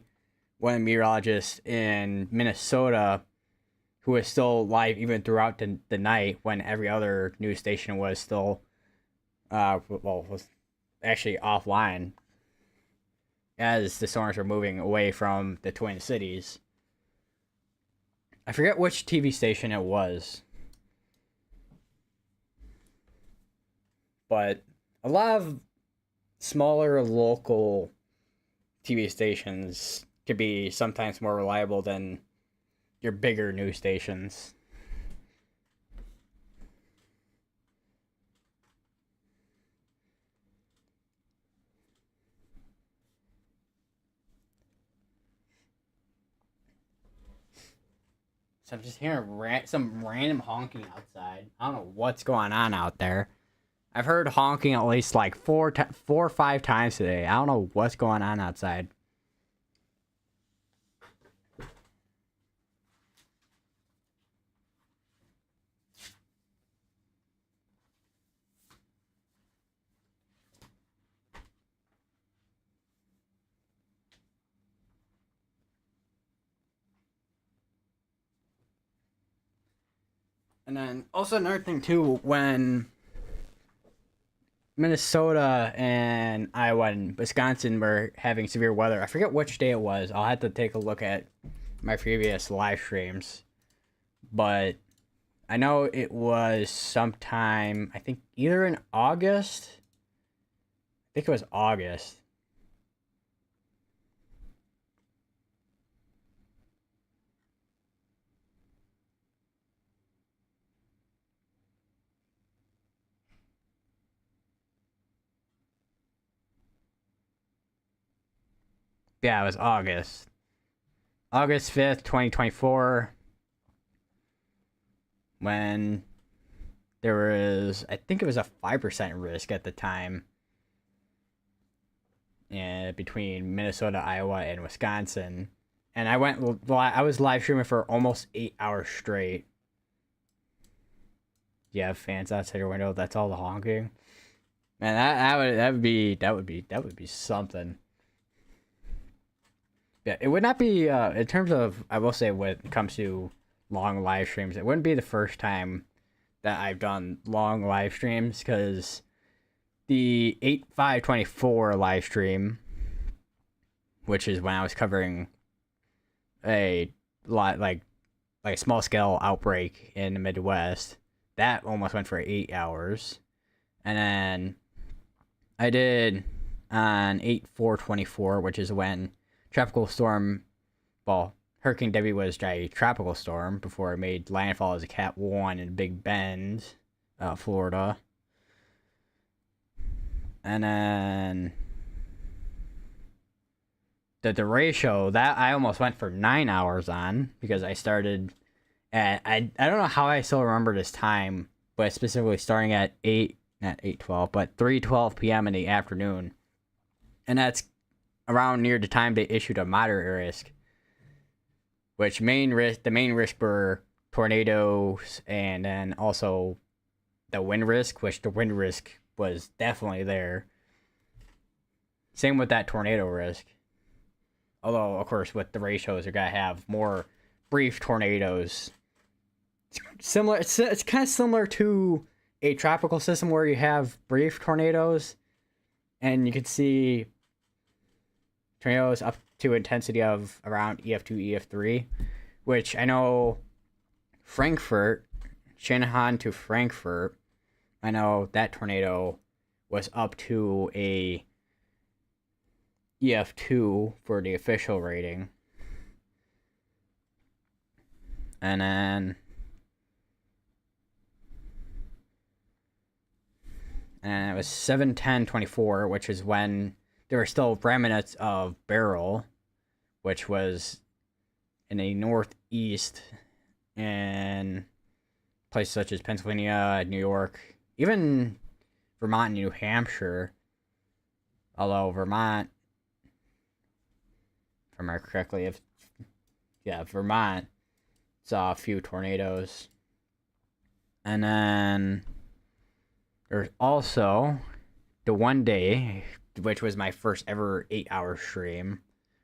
one meteorologist in Minnesota who is still live even throughout the night when every other news station was still was actually offline as the storms were moving away from the Twin Cities. I forget which TV station it was, but a lot of smaller local TV stations could be sometimes more reliable than your bigger news stations. So I'm just hearing some random honking outside. I don't know what's going on out there. I've heard honking at least like four or five times today. I don't know what's going on outside. And then also another thing too, when Minnesota and Iowa and Wisconsin were having severe weather, I forget which day it was. I'll have to take a look at my previous live streams. But I know it was sometime, I think either in August. I think it was August. Yeah, it was August. August 5th, 2024. When there was, I think it was a 5% risk at the time. And between Minnesota, Iowa, and Wisconsin. And I was live streaming for almost 8 hours straight. You have fans outside your window. That's all the honking. Man, that would be something. Yeah, it would not be in terms of, I will say, when it comes to long live streams, it wouldn't be the first time that I've done long live streams, because the 8/5/24 live stream, which is when I was covering a lot like a small scale outbreak in the Midwest, that almost went for 8 hours. And then I did on 8/4/24, which is when Hurricane Debbie was a tropical storm before it made landfall as a Cat 1 in Big Bend, Florida. And then the ratio that I almost went for 9 hours on, because I started at I don't know how I still remember this time, but specifically starting at 8, not 8:12, but 3:12 p.m. in the afternoon, and that's around near the time they issued a moderate risk, which the main risk were tornadoes, and then also the wind risk, which the wind risk was definitely there. Same with that tornado risk. Although, of course, with the ratios, you're going to have more brief tornadoes. Similar. It's kind of similar to a tropical system where you have brief tornadoes, and you can see tornadoes up to intensity of around EF2, EF3, which I know Frankfurt, Shanahan to Frankfurt, I know that tornado was up to a EF2 for the official rating. And then it was 7/10/24, which is when there were still remnants of Beryl, which was in the northeast in places such as Pennsylvania, New York, even Vermont and New Hampshire. Although Vermont, if I remember correctly, Vermont saw a few tornadoes. And then there's also the one day, which was my first ever 8-hour stream,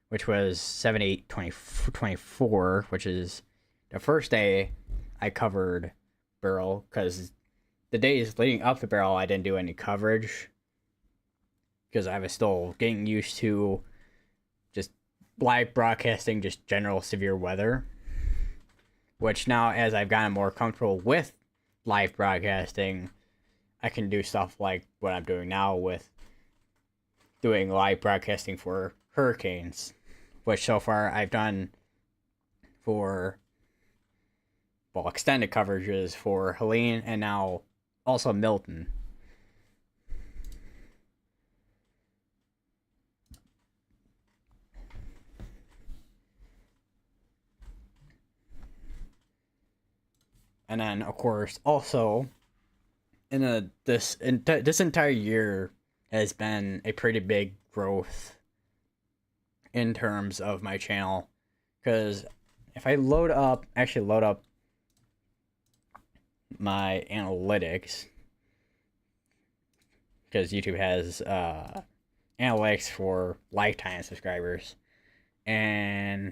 which was 7/8/24, which is the first day I covered Beryl, because the days leading up to Beryl, I didn't do any coverage because I was still getting used to just live broadcasting, just general severe weather. Which now, as I've gotten more comfortable with live broadcasting, I can do stuff like what I'm doing now with doing live broadcasting for hurricanes, which so far I've done for, well, extended coverages for Helene and now also Milton. And then, of course, also this entire year has been a pretty big growth in terms of my channel, because if I load up my analytics, because YouTube has analytics for lifetime subscribers, and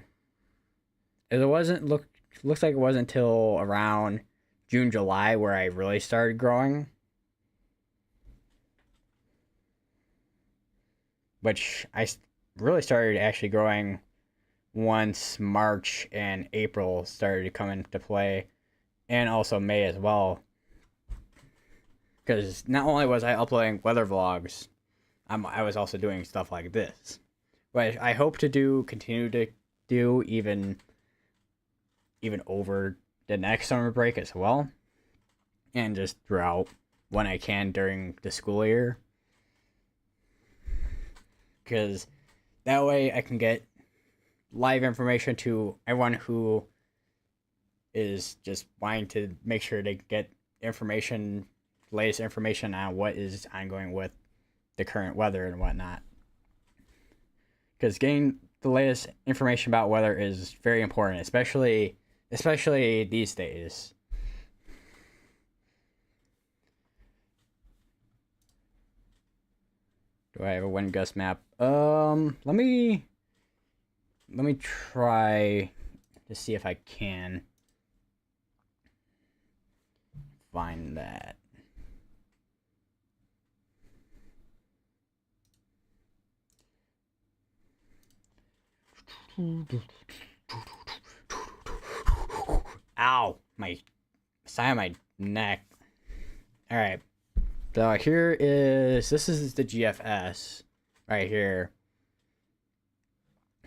looks like it wasn't until around June, July where I really started growing, which I really started actually growing once March and April started to come into play, and also May as well, because not only was I uploading weather vlogs, I was also doing stuff like this, which I hope to continue to do even over the next summer break as well, and just throughout when I can during the school year, because that way I can get live information to everyone who is just wanting to make sure they get latest information on what is ongoing with the current weather and whatnot, because getting the latest information about weather is very important, especially these days. Do I have a wind gust map? Let me try to see if I can find that. Ow, my side of my neck. All right, so this is the GFS right here.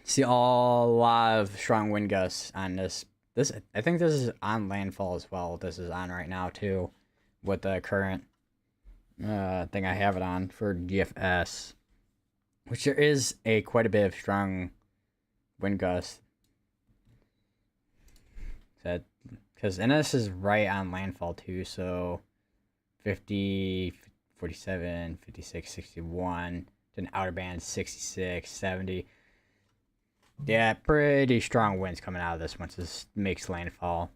See a lot of strong wind gusts on this. I think this is on landfall as well. This is on right now too, with the current thing I have it on for GFS, which there is quite a bit of strong wind gust. That because NS is right on landfall too, so 50, 47, 56, 61, then outer band 66, 70. Yeah, pretty strong winds coming out of this once this makes landfall.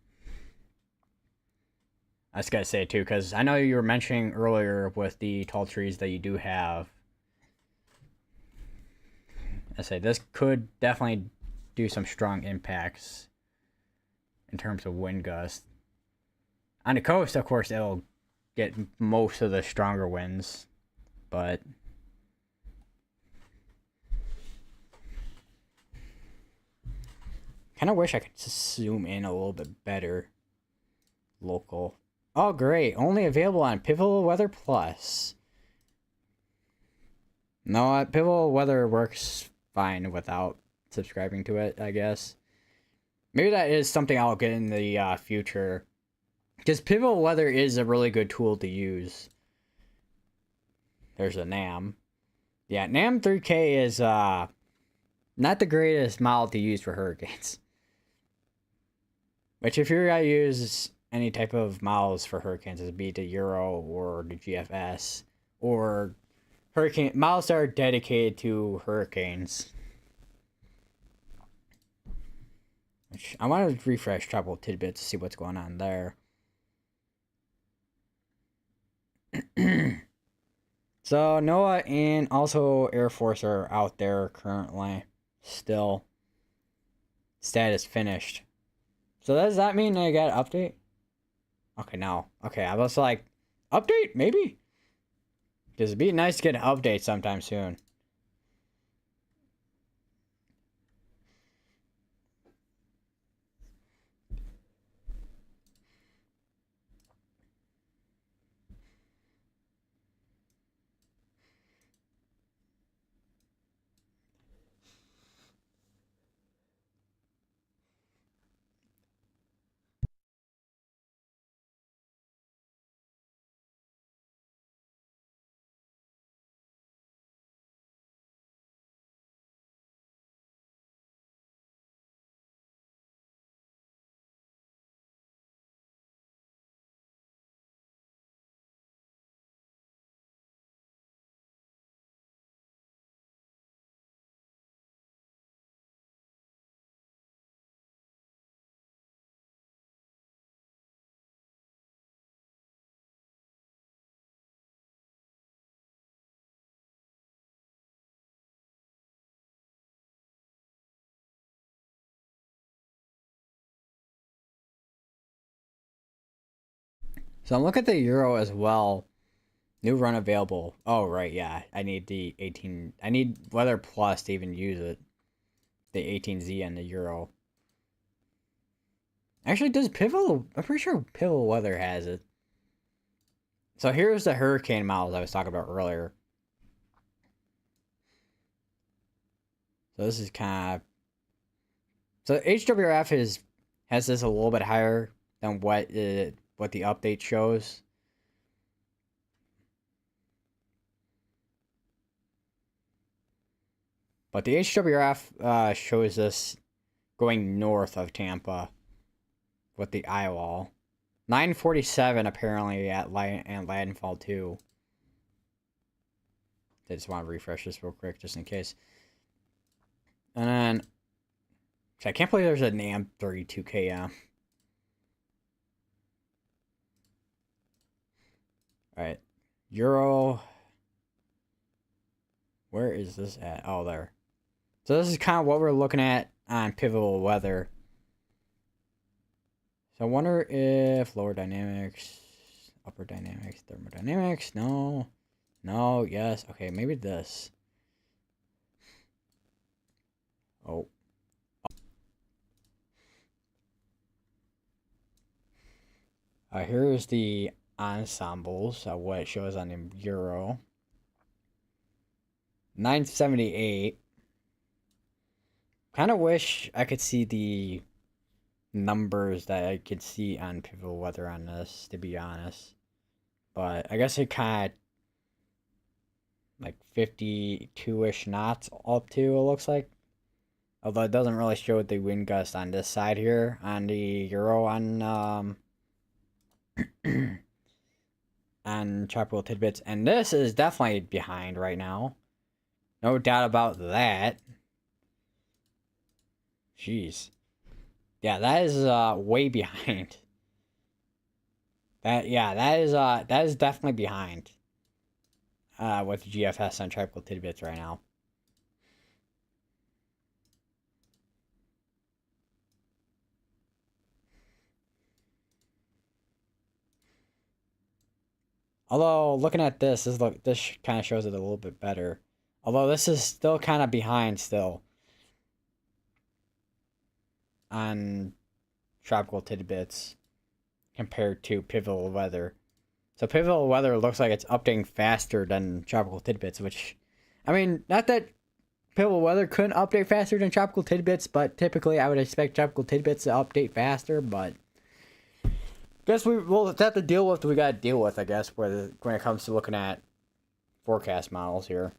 I just gotta say too, because I know you were mentioning earlier with the tall trees that you do have. I say this could definitely do some strong impacts in terms of wind gusts. On the coast, of course, it'll get most of the stronger winds, but kind of wish I could just zoom in a little bit better. Local. Oh, great. Only available on Pivotal Weather Plus. No, Pivotal Weather works fine without subscribing to it, I guess. Maybe that is something I'll get in the future. Because Pivotal Weather is a really good tool to use. There's a NAM. Yeah, NAM 3K is not the greatest model to use for hurricanes. Which if you're going to use any type of models for hurricanes, it'd be the Euro or the GFS. Or hurricane models that are dedicated to hurricanes. Which I want to refresh Travel Tidbits to see what's going on there. So NOAA and also Air Force are out there currently. Still. Status finished. So does that mean I got an update? Okay, no. Okay, I was like, update? Maybe? Because it'd be nice to get an update sometime soon. So I'm looking at the Euro as well. New run available. Oh, right, yeah. I need the 18... I need Weather Plus to even use it. The 18Z and the Euro. Actually, does Pivotal... I'm pretty sure Pivotal Weather has it. So here's the hurricane models I was talking about earlier. So this is kind of... So HWRF has this a little bit higher than what the update shows. But the HWRF shows this going north of Tampa with the eye wall. 947 apparently at landfall 2. I just want to refresh this real quick just in case. And then... I can't believe there's a NAM 32KM. Alright. Euro... Where is this at? Oh, there. So this is kind of what we're looking at on Pivotal Weather. So I wonder if lower dynamics, upper dynamics, thermodynamics, no, yes, okay, maybe this. Oh. Here's the ensembles of what it shows on the Euro. 978. Kind of wish I could see the numbers that I could see on Pivotal Weather on this, to be honest. But I guess it kind of like 52-ish knots up to, it looks like, Although it doesn't really show the wind gust on this side here on the Euro on Tropical Tidbits, and this is definitely behind right now. No doubt about that. Jeez. Yeah, that is way behind. That is definitely behind. With GFS on Tropical Tidbits right now. Although looking at this kind of shows it a little bit better. Although this is still kind of behind still on Tropical Tidbits compared to Pivotal Weather. So Pivotal Weather looks like it's updating faster than Tropical Tidbits, which, I mean, not that Pivotal Weather couldn't update faster than Tropical Tidbits, but typically I would expect Tropical Tidbits to update faster, but guess we'll have to deal with what we gotta deal with, I guess, when it comes to looking at forecast models here.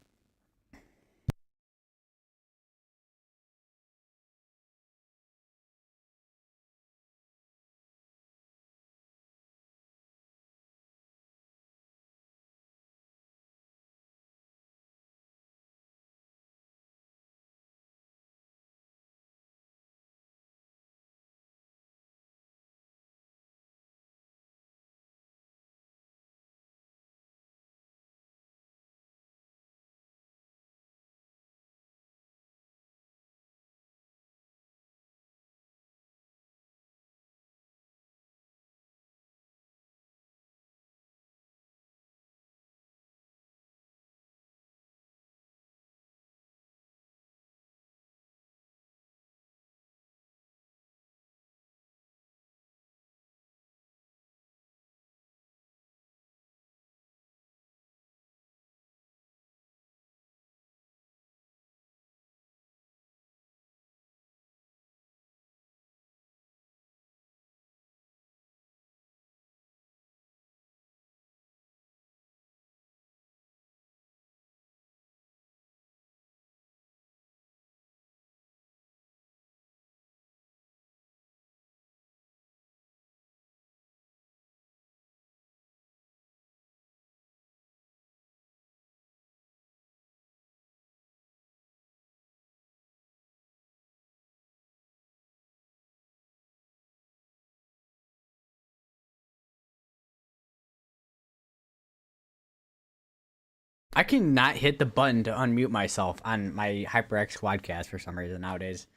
I cannot hit the button to unmute myself on my HyperX Quadcast for some reason nowadays.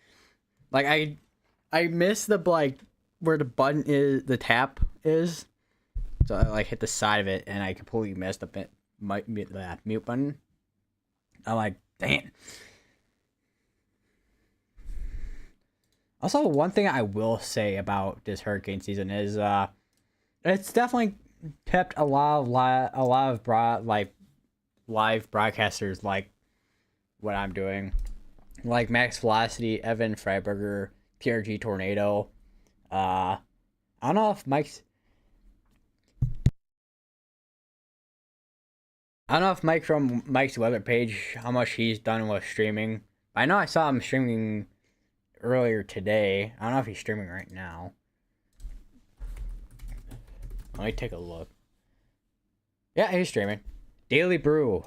Like I miss the like where the button is, the tap is. So I like hit the side of it and I completely missed the mute button. I'm like, dang. Also, one thing I will say about this hurricane season is it's definitely kept a lot of live broadcasters like what I'm doing, like Max Velocity, Evan Freiberger, TRG Tornado. I don't know if Mike from Mike's web page, how much he's done with streaming. I know I saw him streaming earlier today. I don't know if he's streaming right now. Let me take a look. Yeah, he's streaming. Daily Brew.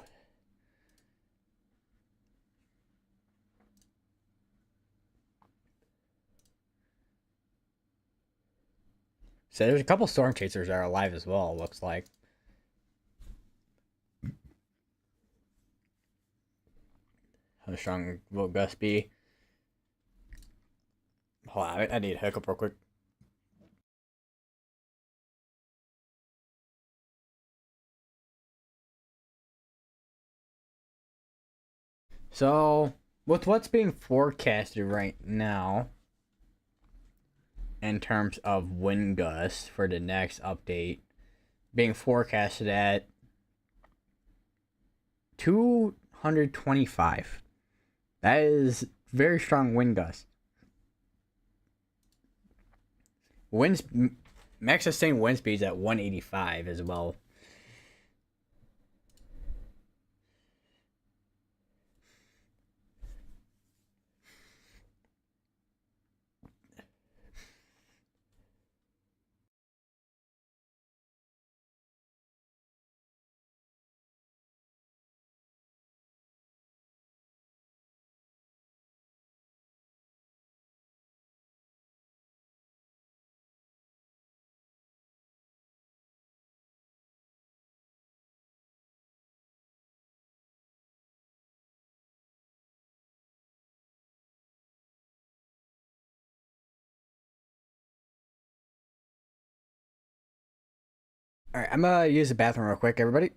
So there's a couple storm chasers that are alive as well, looks like. How strong will Gus be? Hold on, I need a hiccup real quick. So, with what's being forecasted right now, in terms of wind gusts for the next update, being forecasted at 225. That is very strong wind gusts. Winds, max sustained wind speeds at 185 as well. All right, I'm gonna use the bathroom real quick, everybody.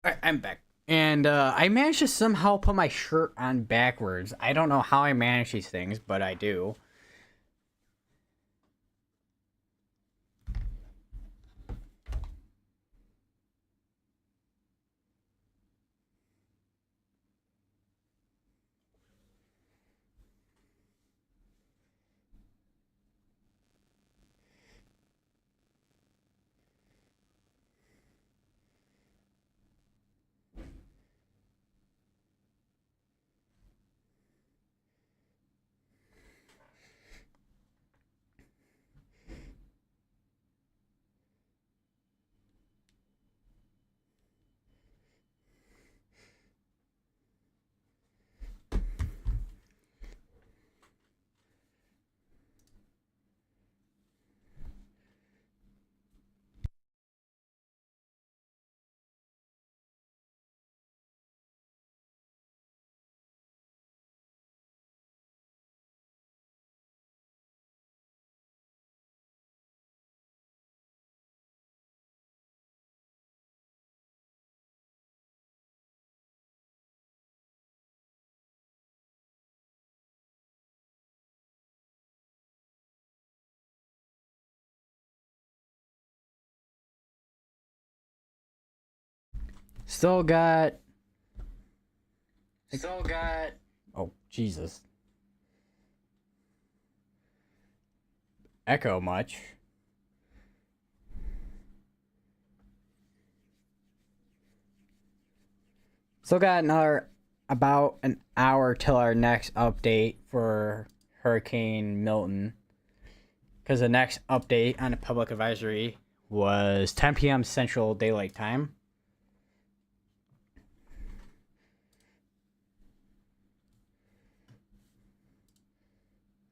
All right, I'm back. And I managed to somehow put my shirt on backwards. I don't know how I manage these things, but I do. Still got. Still got. Oh, Jesus. Echo much. Still got another about an hour till our next update for Hurricane Milton. Because the next update on the public advisory was 10 p.m. Central Daylight Time.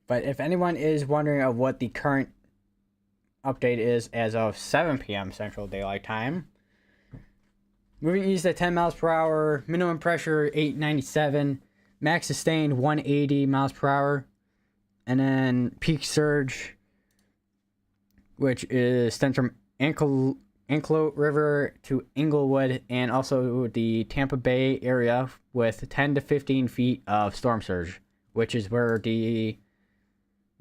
But if anyone is wondering of what the current update is as of 7 p.m. Central Daylight Time, moving east at 10 miles per hour, minimum pressure 897, max sustained 180 miles per hour, and then peak surge, which is stemmed from Anclote River to Inglewood, and also the Tampa Bay area with 10 to 15 feet of storm surge, which is where the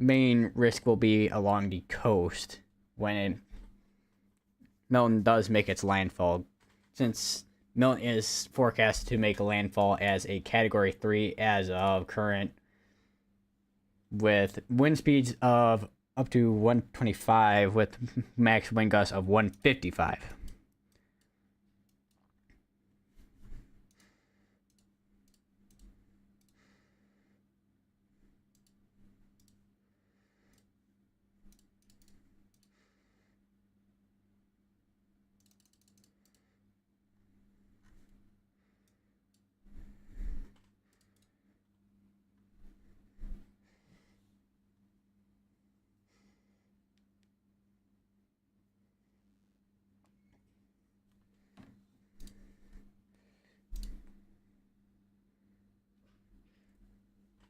main risk will be along the coast when Milton does make its landfall, since Milton is forecast to make a landfall as a Category 3 as of current, with wind speeds of up to 125 with max wind gusts of 155.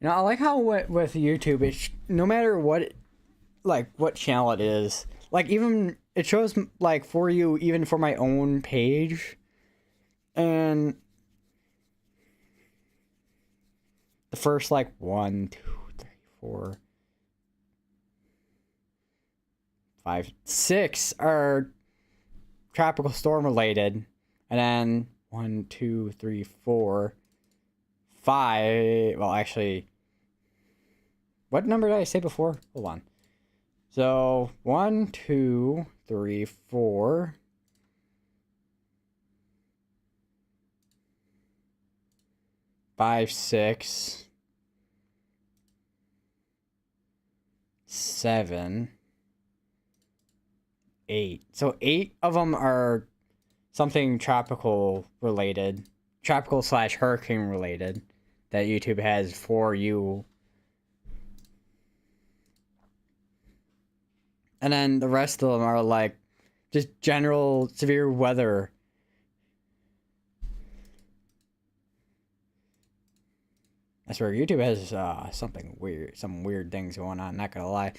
I like how with YouTube, no matter what, like what channel it is, like even it shows like for you, even for my own page, and the first like 1, 2, 3, 4, 5, 6 are tropical storm related, and then 1, 2, 3, 4, 5. Well, actually, what number did I say before? Hold on. So 1, 2, 3, 4, 5, 6, 7, 8. So 8 of them are something tropical related, tropical slash hurricane related, that YouTube has for you. And then the rest of them are like just general severe weather. I swear YouTube has something weird, some weird things going on, not gonna lie.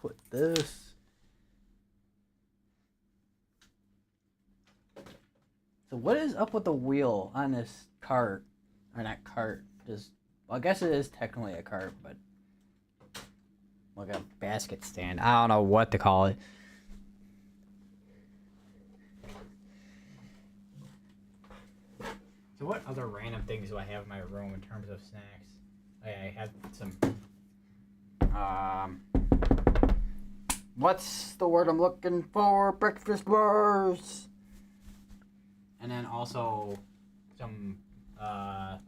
Put this. So what is up with the wheel on this cart? Or not cart, just, well, I guess it is technically a cart, but like a basket stand. I don't know what to call it. So what other random things do I have in my room in terms of snacks? I have some, what's the word I'm looking for? Breakfast bars. And then also some, I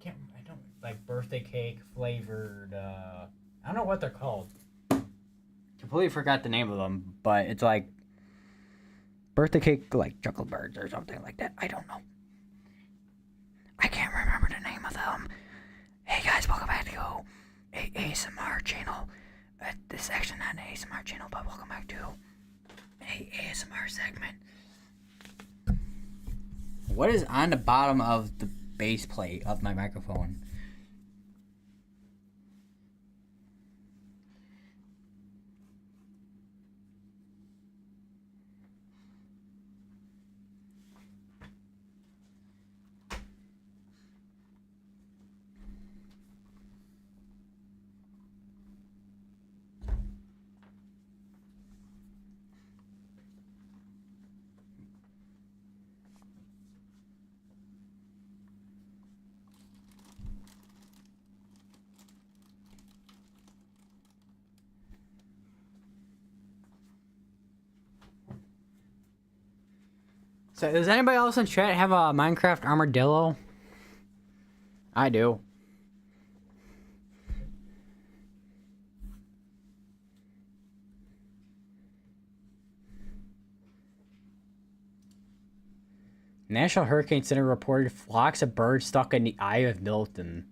don't, like birthday cake flavored, I don't know what they're called. Completely forgot the name of them, but it's like birthday cake, like chocolate birds or something like that. I don't know. I can't remember the name of them. Hey guys, welcome back to a ASMR channel. This is actually not an ASMR channel, but welcome back to a ASMR segment. What is on the bottom of the base plate of my microphone? So, does anybody else in chat have a Minecraft armadillo? I do. National Hurricane Center reported flocks of birds stuck in the eye of Milton.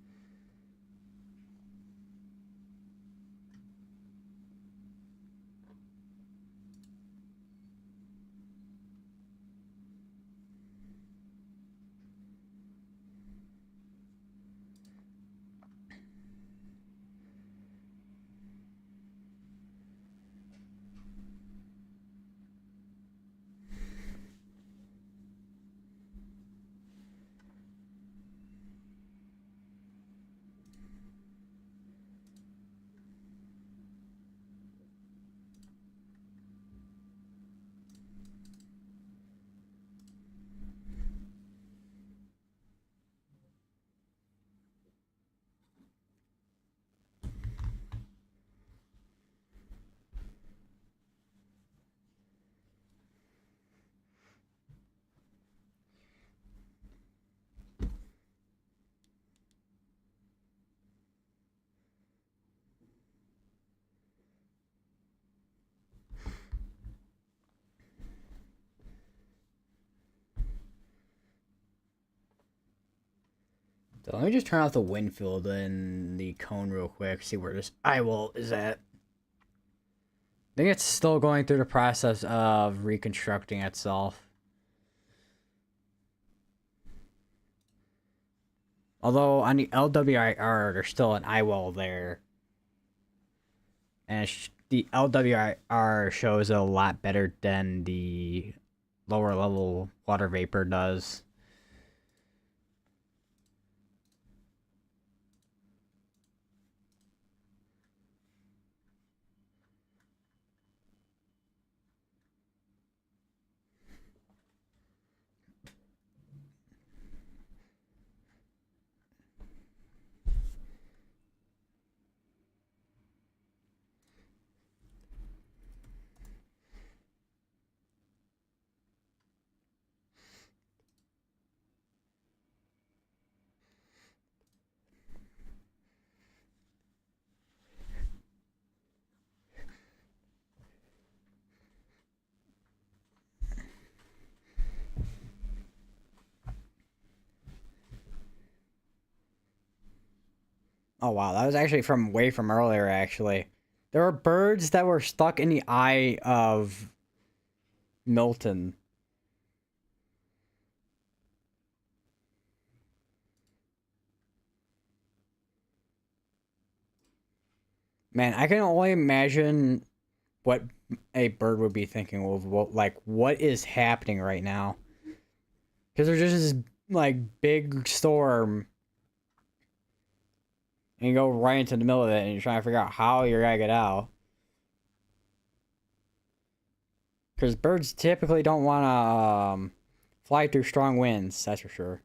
So let me just turn off the wind field and the cone real quick, see where this eye wall is at. I think it's still going through the process of reconstructing itself. Although on the LWIR, there's still an eye wall there. And the LWIR shows a lot better than the lower level water vapor does. Oh wow, that was actually from way from earlier actually. There were birds that were stuck in the eye of Milton. Man, I can only imagine what a bird would be thinking of what is happening right now. Because there's just this like big storm and you go right into the middle of it and you're trying to figure out how you're gonna get out. Because birds typically don't want to fly through strong winds, that's for sure.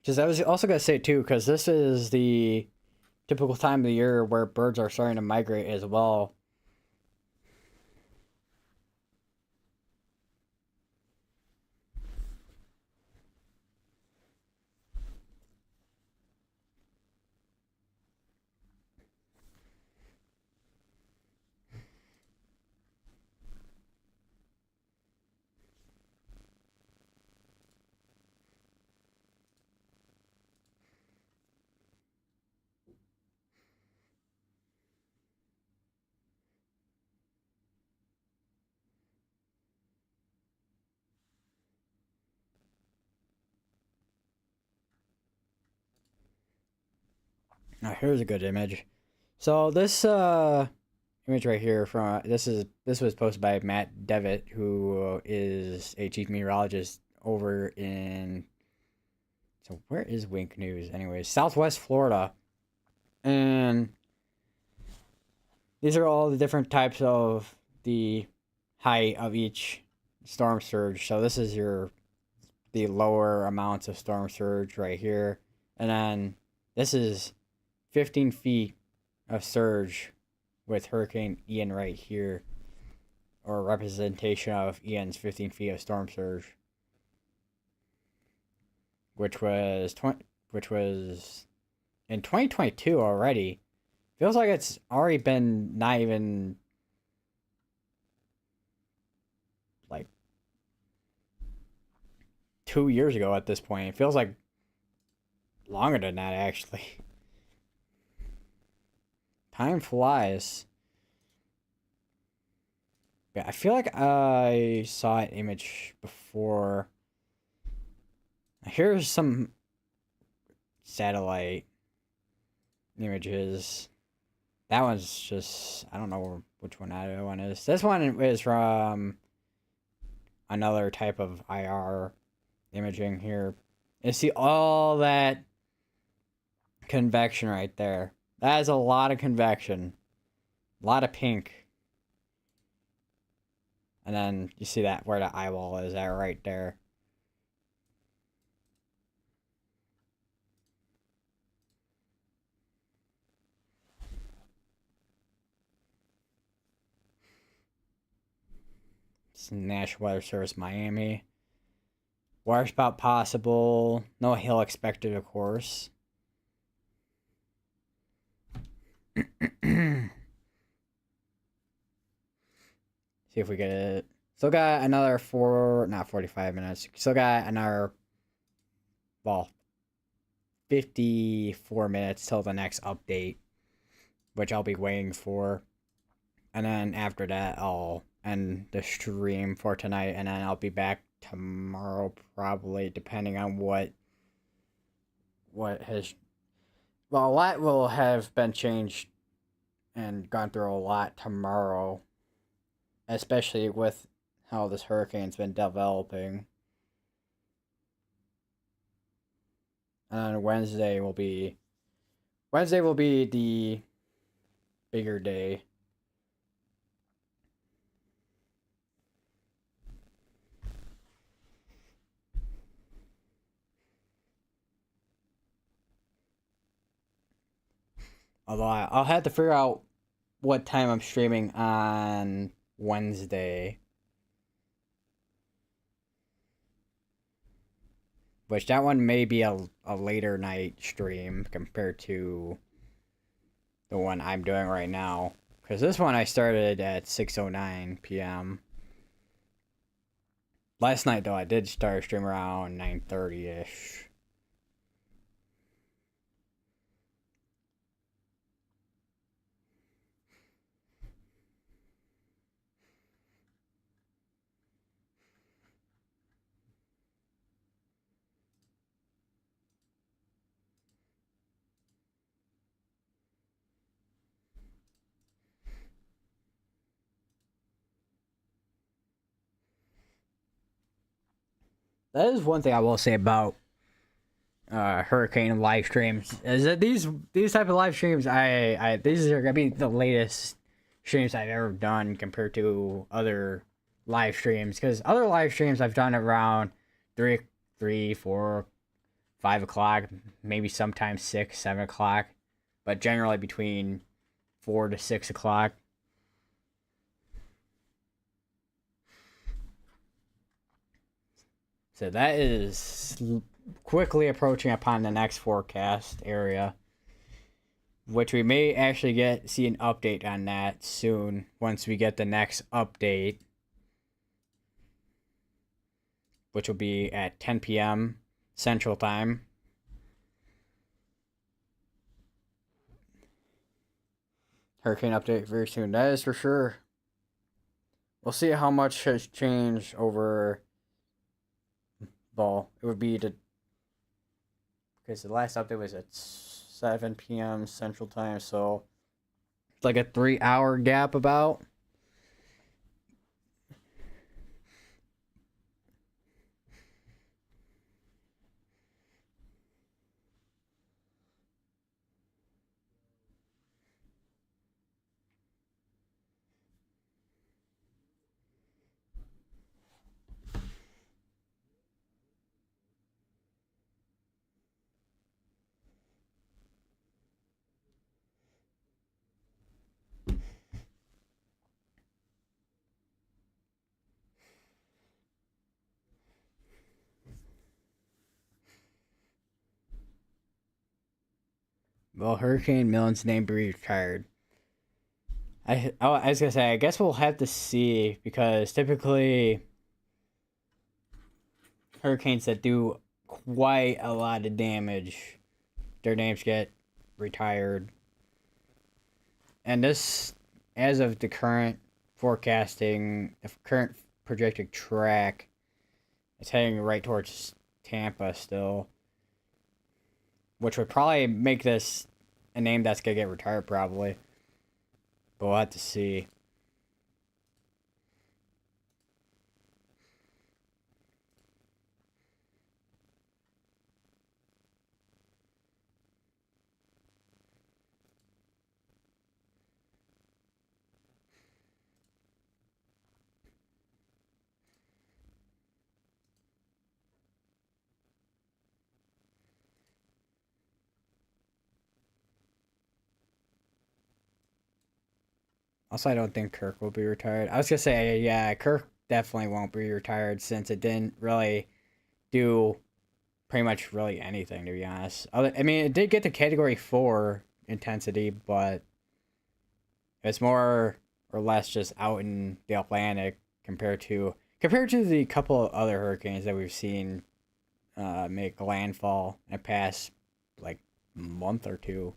Just I was also gonna say too, because this is the typical time of the year where birds are starting to migrate as well. Now here's a good image. So this image right here from this was posted by Matt Devitt, who is a chief meteorologist over in, so where is Wink News anyways? Southwest Florida. And these are all the different types of the height of each storm surge. So this is the lower amounts of storm surge right here. And then this is 15 feet of surge with Hurricane Ian right here, or a representation of Ian's 15 feet of storm surge, which was in 2022 already. Feels like it's already been not even like 2 years ago at this point. It feels like longer than that, actually. Time flies. Yeah, I feel like I saw an image before. Here's some satellite images. That one's just, I don't know which one that one is. This one is from another type of IR imaging here. You see all that convection right there. That is a lot of convection. A lot of pink. And then you see that where the eyeball is at right there. It's National Weather Service Miami. Water spout possible. No hail expected, of course. See if we get it. Still got another not 45 minutes. Still got another, well, 54 minutes till the next update, which I'll be waiting for. And then after that, I'll end the stream for tonight, and then I'll be back tomorrow, probably, depending on what has. Well, a lot will have been changed and gone through a lot tomorrow, especially with how this hurricane's been developing. And then Wednesday will be the bigger day. Although I'll have to figure out what time I'm streaming on Wednesday. Which that one may be a later night stream compared to the one I'm doing right now. Because this one I started at 6:09 p.m. Last night, though, I did start a stream around 9:30-ish. That is one thing I will say about hurricane live streams is that these type of live streams these are gonna be the latest streams I've ever done compared to other live streams, because other live streams I've done around 3, 4, 5 o'clock, maybe sometimes 6, 7 o'clock, but generally between 4 to 6 o'clock. So that is quickly approaching upon the next forecast area, which we may actually see an update on that soon once we get the next update, which will be at 10 p.m. Central Time. Hurricane update very soon. That is for sure. We'll see how much has changed over. Well, it would be because the last update was at 7 p.m. Central Time, so it's like a 3-hour gap about. Well, Hurricane Milton's name be retired? I was gonna say, I guess we'll have to see because typically hurricanes that do quite a lot of damage, their names get retired. And this, as of the current forecasting, the current projected track, it's heading right towards Tampa still, which would probably make this a name that's gonna get retired probably. But we'll have to see. Also, I don't think Kirk will be retired. I was gonna say, yeah, Kirk definitely won't be retired since it didn't really do pretty much really anything, to be honest. I mean, it did get to Category 4 intensity, but it's more or less just out in the Atlantic compared to the couple of other hurricanes that we've seen make landfall in the past like month or two.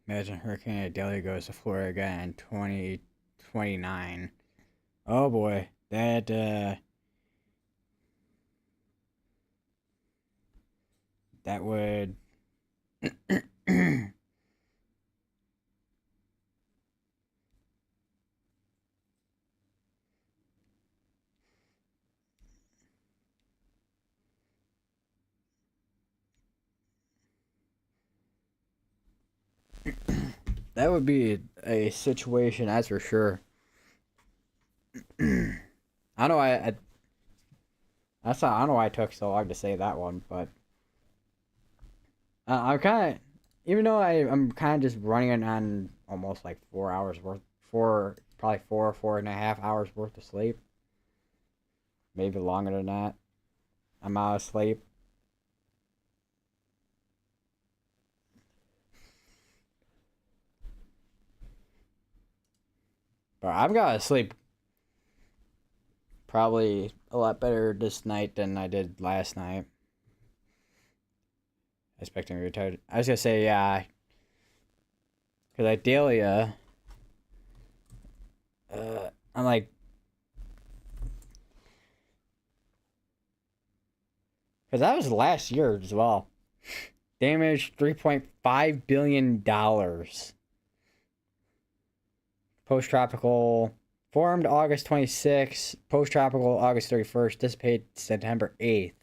Imagine Hurricane Idalia goes to Florida again in 2029. Oh boy, that would that would be a situation, that's for sure. I don't know why I don't know why it took so long to say that one, but I'm kind of, even though I'm kind of just running on almost like 4 hours worth, probably 4.5 hours worth of sleep, maybe longer than that. I'm out of sleep, but I've got to sleep probably a lot better this night than I did last night. Expecting to be retired. I was gonna say yeah, because Idalia, I'm like, because that was last year as well. Damaged $3.5 billion. Post tropical formed August 26th. Post tropical August 31st. Dissipated September 8th.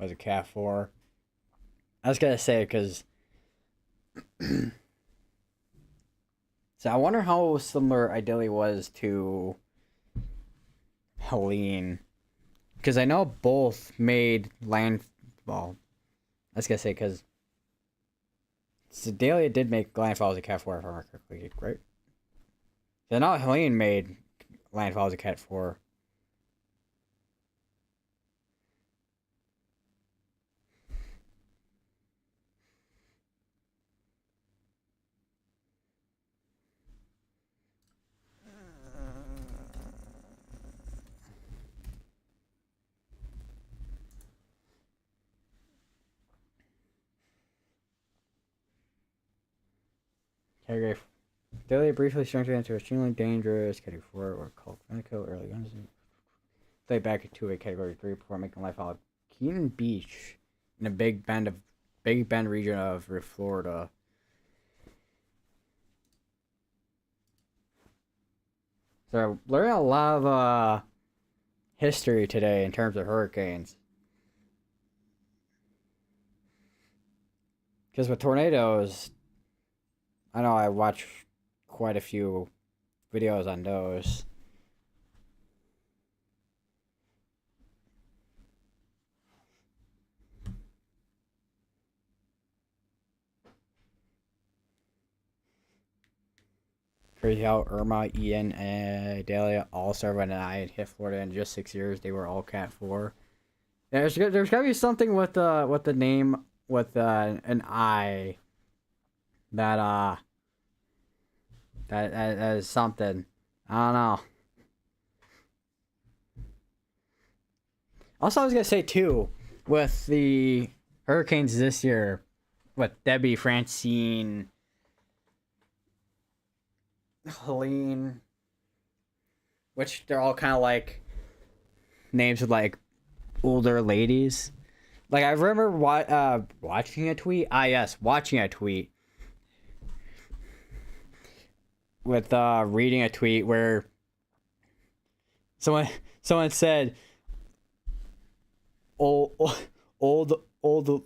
was a Cat 4. I was gonna say because. So I wonder how similar Idalia was to Helene. Because I know both made land. Well, I was gonna say because Sedalia did make Landfall as a Cat 4, if I remember correctly, right? So now Helene made Landfall as a Cat 4. Category Delia briefly strengthened into extremely dangerous Category 4 or called Medical early guns. Play back to a Category 3 before making life out of Keaton Beach in a Big Bend region of Florida. So learning a lot of history today in terms of hurricanes. Because with tornadoes, I know I watch quite a few videos on those. Crazy how Irma, Ian, and Idalia all started when an eye and hit Florida in just 6 years. They were all Cat 4. There's gotta be something with the name with an I that that is something. I don't know. Also, I was gonna say too, with the hurricanes this year, with Debbie, Francine, Helene, which they're all kind of like names of like older ladies. Like I remember watching a tweet. Watching a tweet with reading a tweet where someone said old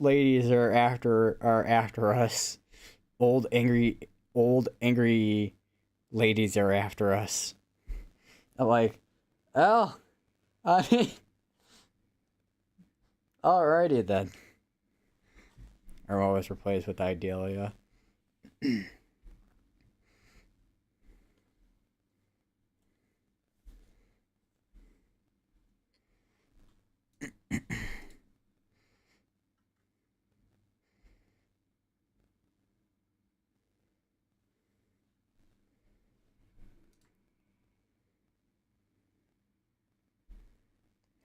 ladies are after us. Old angry ladies are after us. I'm like, oh, I mean, alrighty then. Irma was replaced with Idalia.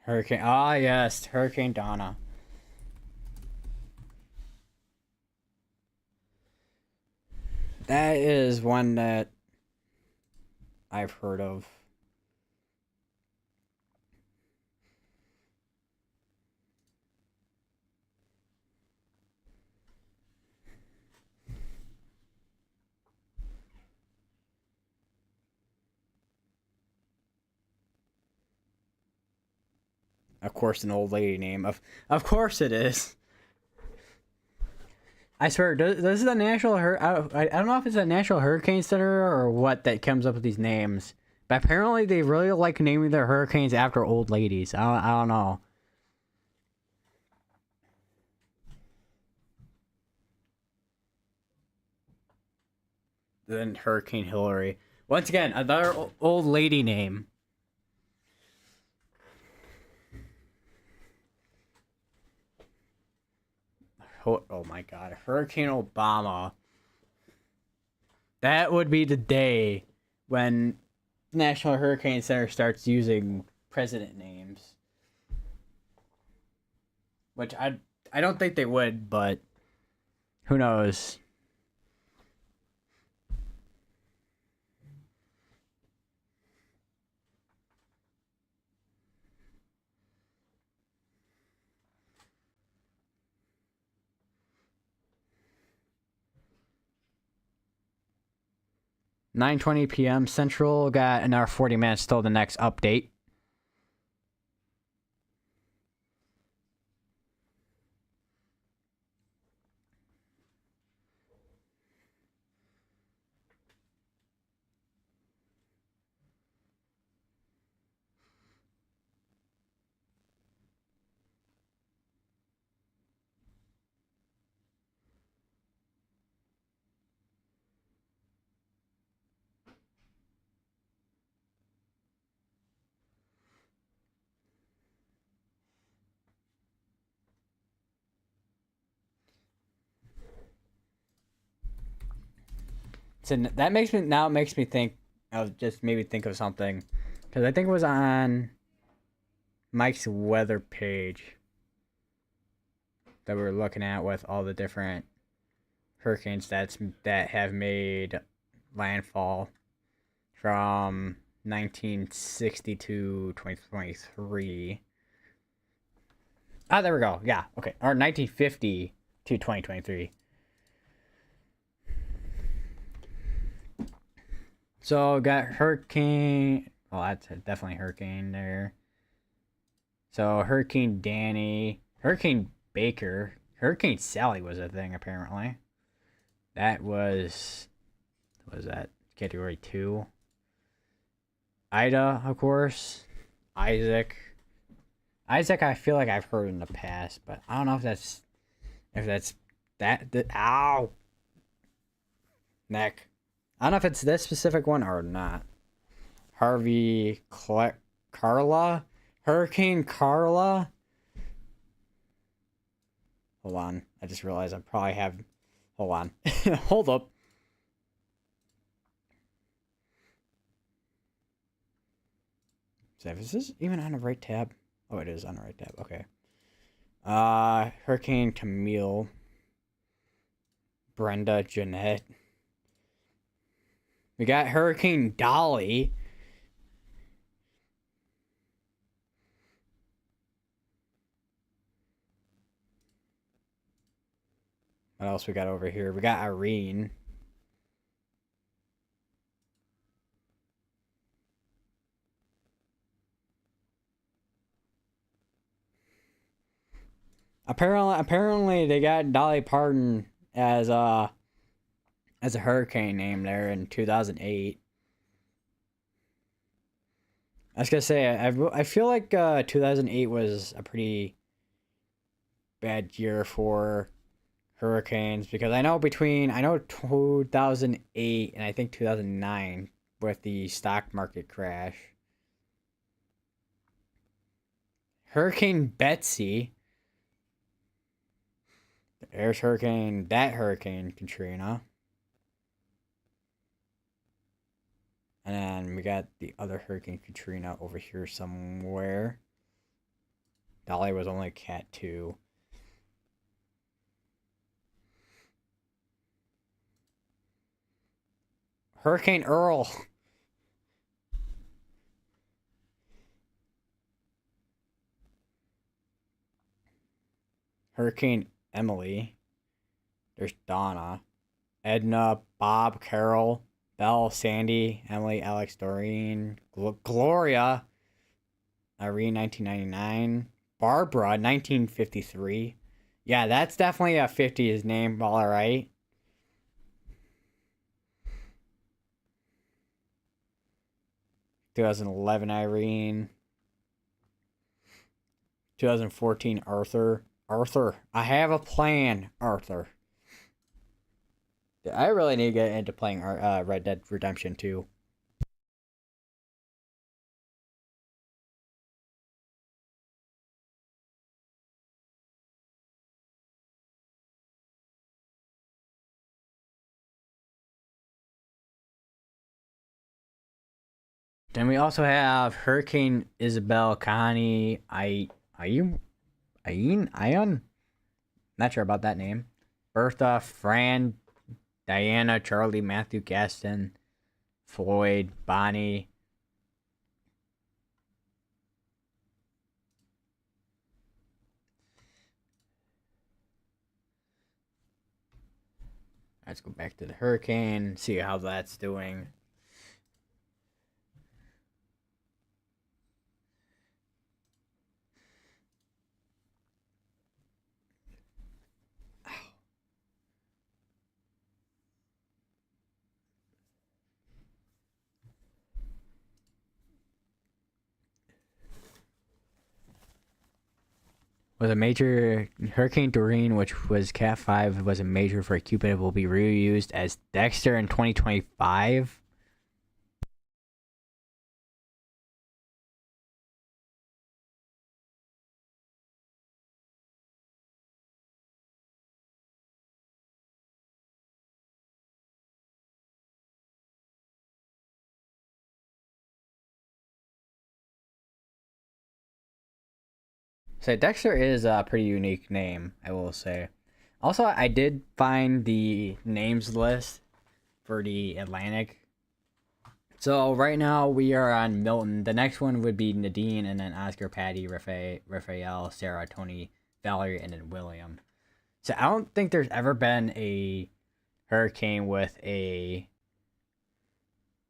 Hurricane. Ah, yes, Hurricane Donna. That is one that I've heard of. Of course, an old lady name. Of course it is. I swear, this is the national I don't know if it's a National Hurricane Center or what that comes up with these names, but apparently they really like naming their hurricanes after old ladies. I don't know. Then Hurricane Hillary. Once again, another old lady name. Oh my god, Hurricane Obama. That would be the day when the National Hurricane Center starts using president names. Which I don't think they would, but who knows? (9:20 p.m. Central). Got another 40 minutes till the next update. So that makes me think of just maybe think of something, because I think it was on Mike's weather page that we were looking at with all the different hurricanes that have made landfall from 1960 to 2023. Ah, there we go. Yeah, okay. Or 1950 to 2023. So got hurricane. Well, that's definitely hurricane there. So Hurricane Danny, Hurricane Baker, Hurricane Sally was a thing apparently. That was that Category 2. Ida, of course. Isaac. Isaac, I feel like I've heard in the past, but I don't know if that's ow neck. I don't know if it's this specific one or not. Harvey, Carla, Hurricane Carla. Hold on, I just realized I probably have. Hold on, hold up. So is this even on the right tab? Oh, it is on the right tab. Okay. Hurricane Camille, Brenda, Jeanette. We got Hurricane Dolly. What else we got over here? We got Irene. Apparently they got Dolly Parton as a hurricane name there in 2008. I was gonna say I feel like 2008 was a pretty bad year for hurricanes, because I know 2008 and I think 2009 with the stock market crash. Hurricane Betsy. There's Hurricane Katrina. And then we got the other Hurricane Katrina over here somewhere. Dolly was only Cat 2. Hurricane Earl. Hurricane Emily. There's Donna. Edna, Bob, Carol, Belle, Sandy, Emily, Alex, Doreen, Gloria, Irene, 1999, Barbara, 1953. Yeah, that's definitely a 50s name, all right. Two 2011 Irene. 2014 Arthur. Arthur, I have a plan, Arthur. I really need to get into playing Red Dead Redemption 2. Then we also have Hurricane Isabel, Connie, Ion? Not sure about that name. Bertha, Fran, Diana, Charlie, Matthew, Gaston, Floyd, Bonnie. Let's go back to the hurricane, see how that's doing. Was a major Hurricane Doreen, which was Cat 5, was a major for Cupid, will be reused as Dexter in 2025. So Dexter is a pretty unique name, I will say. Also, I did find the names list for the Atlantic. So right now we are on Milton. The next one would be Nadine, and then Oscar, Patty, Raphael, Sarah, Tony, Valerie, and then William. So I don't think there's ever been a hurricane with a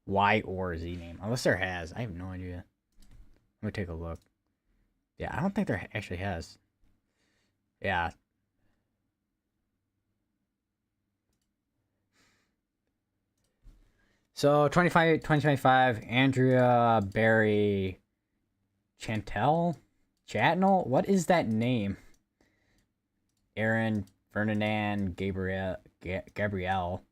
Y or Z name. Unless there has. I have no idea. Let me take a look. Yeah, I don't think there actually has. Yeah. So 2025, Andrea Barry Chatnell? What is that name? Aaron Ferdinand Gabrielle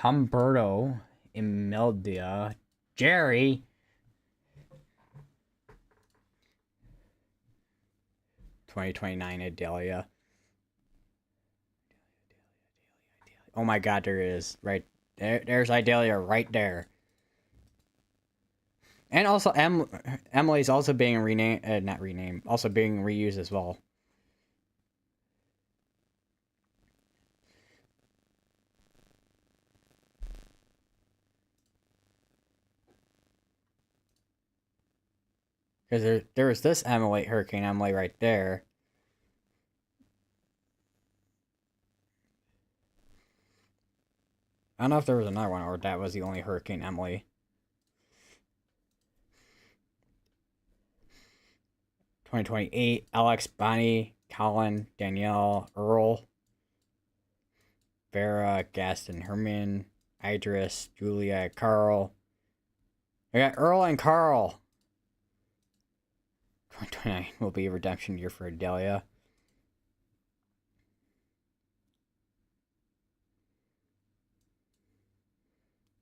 Humberto Imelda Jerry 2029 Adelia. Oh my god, there is. Right there, there's Idalia right there. And also Emily's also being renamed, not renamed, also being reused as well. Because there was this Emily, Hurricane Emily right there. I don't know if there was another one or that was the only Hurricane Emily. 2028, Alex, Bonnie, Colin, Danielle, Earl, Vera, Gaston, Herman, Idris, Julia, Carl. I got Earl and Carl. 2029 will be a redemption year for Adelia.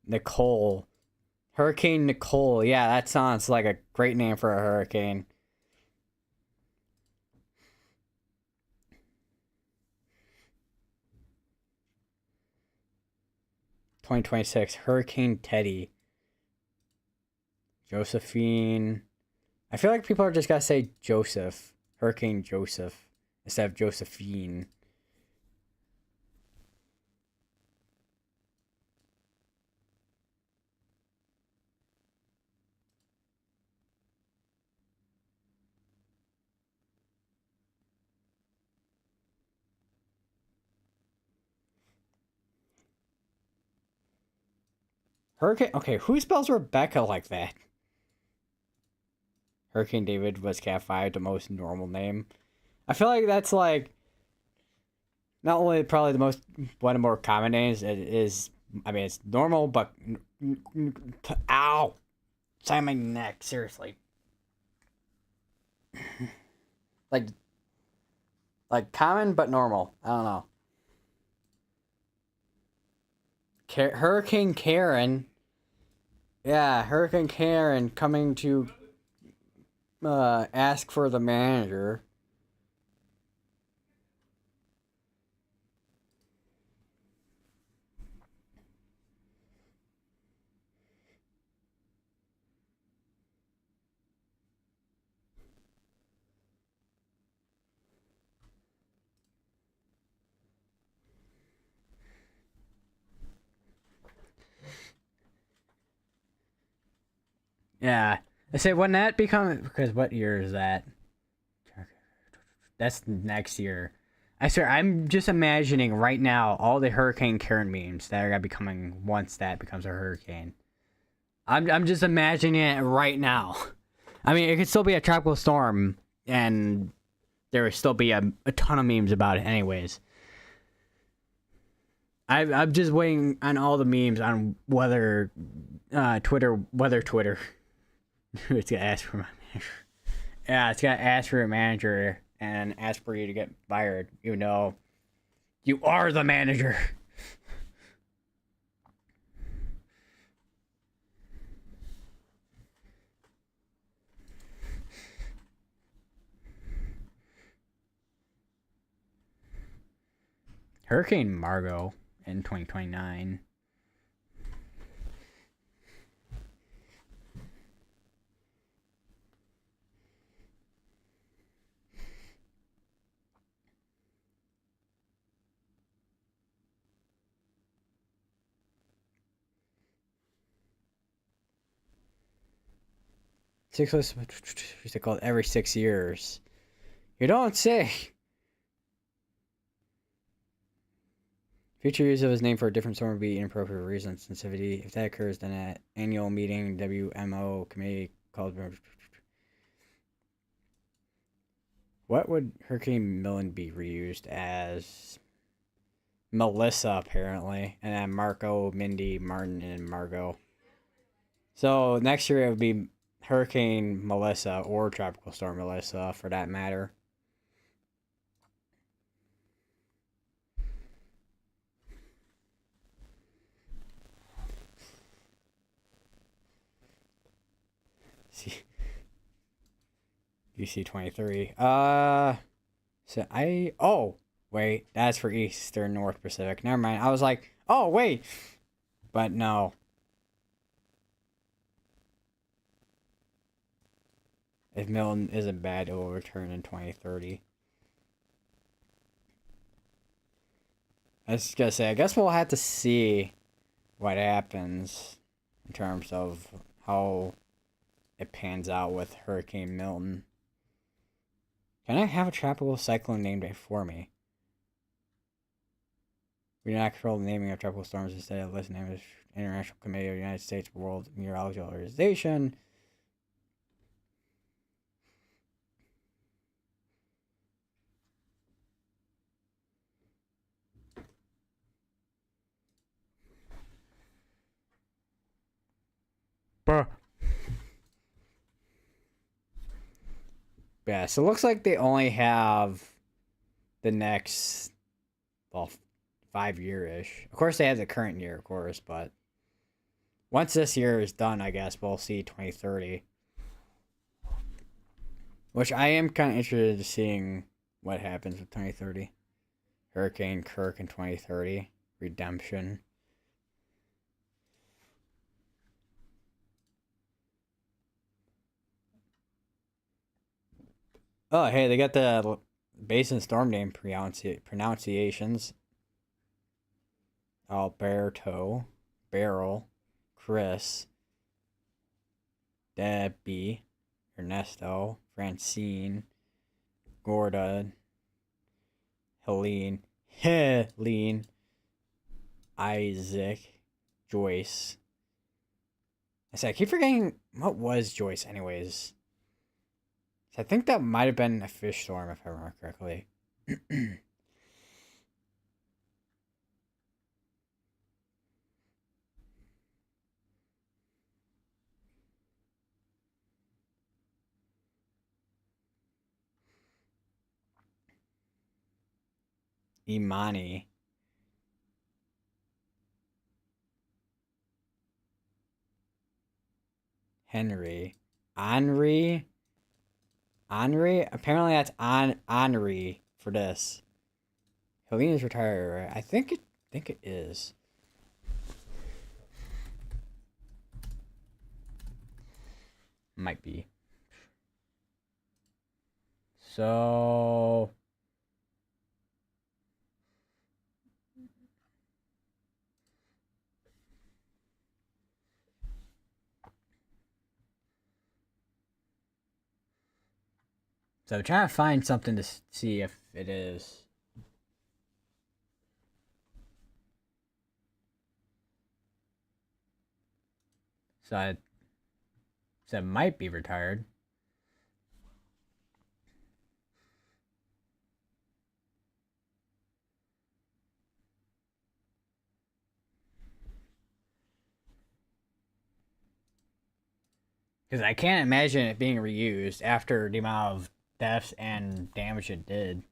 Nicole. Hurricane Nicole. Yeah, that sounds like a great name for a hurricane. (2026) Hurricane Teddy. Josephine. I feel like people are just gonna say Joseph. Hurricane Joseph instead of Josephine. Hurricane. Okay, who spells Rebecca like that? Hurricane David was Cat 5, the most normal name. I feel like that's like not only probably the most one of the more common names. It is. I mean, it's normal, but ow, side of my neck. Seriously, like common but normal. I don't know. Hurricane Karen. Yeah, Hurricane Karen coming to ask for the manager. Yeah. I say when that becomes, because what year is that? That's next year. I swear, I'm just imagining right now all the Hurricane Karen memes that are gonna be coming once that becomes a hurricane. I'm just imagining it right now. I mean, it could still be a tropical storm, and there would still be a ton of memes about it, anyways. I'm just waiting on all the memes on whether Twitter. It's gonna ask for my manager. Yeah, it's gonna ask for a manager and ask for you to get fired, even though you are the manager. Hurricane Margot in 2029. Used to call it every 6 years. You don't say. Future use of his name for a different storm would be inappropriate for reason sensitivity. If that occurs, then at annual meeting, WMO committee called. What would Hurricane Milton be reused as? Melissa, apparently. And then Marco, Mindy, Martin, and Margot. So next year it would be Hurricane Melissa or Tropical Storm Melissa, for that matter. See. UC 23. So wait, that's for Eastern North Pacific. Never mind. I was like, oh, wait. But no. If Milton isn't bad, it will return in 2030. I was gonna say, I guess we'll have to see what happens in terms of how it pans out with Hurricane Milton. Can I have a tropical cyclone named for me? We do not control the naming of tropical storms. Instead of listing name of the International Committee of the United States World Meteorology Organization. Yeah, so it looks like they only have the next, well, 5-year-ish. Of course, they have the current year, of course, but once this year is done, I guess we'll see 2030. Which I am kind of interested in seeing what happens with 2030. Hurricane Kirk in 2030. Redemption. Oh, hey, they got the basin storm name pronunciations. Alberto, Beryl, Chris, Debbie, Ernesto, Francine, Gordon, Helene, Isaac, Joyce. I keep forgetting what was Joyce, anyways. I think that might have been a fish storm, if I remember correctly. Imani. Henry. Henri. Apparently that's Henri for this. Helene is retired, right? I think it is. Might be. So I'm trying to find something to see if it is. So it might be retired. Because I can't imagine it being reused after the amount of deaths and damage it did.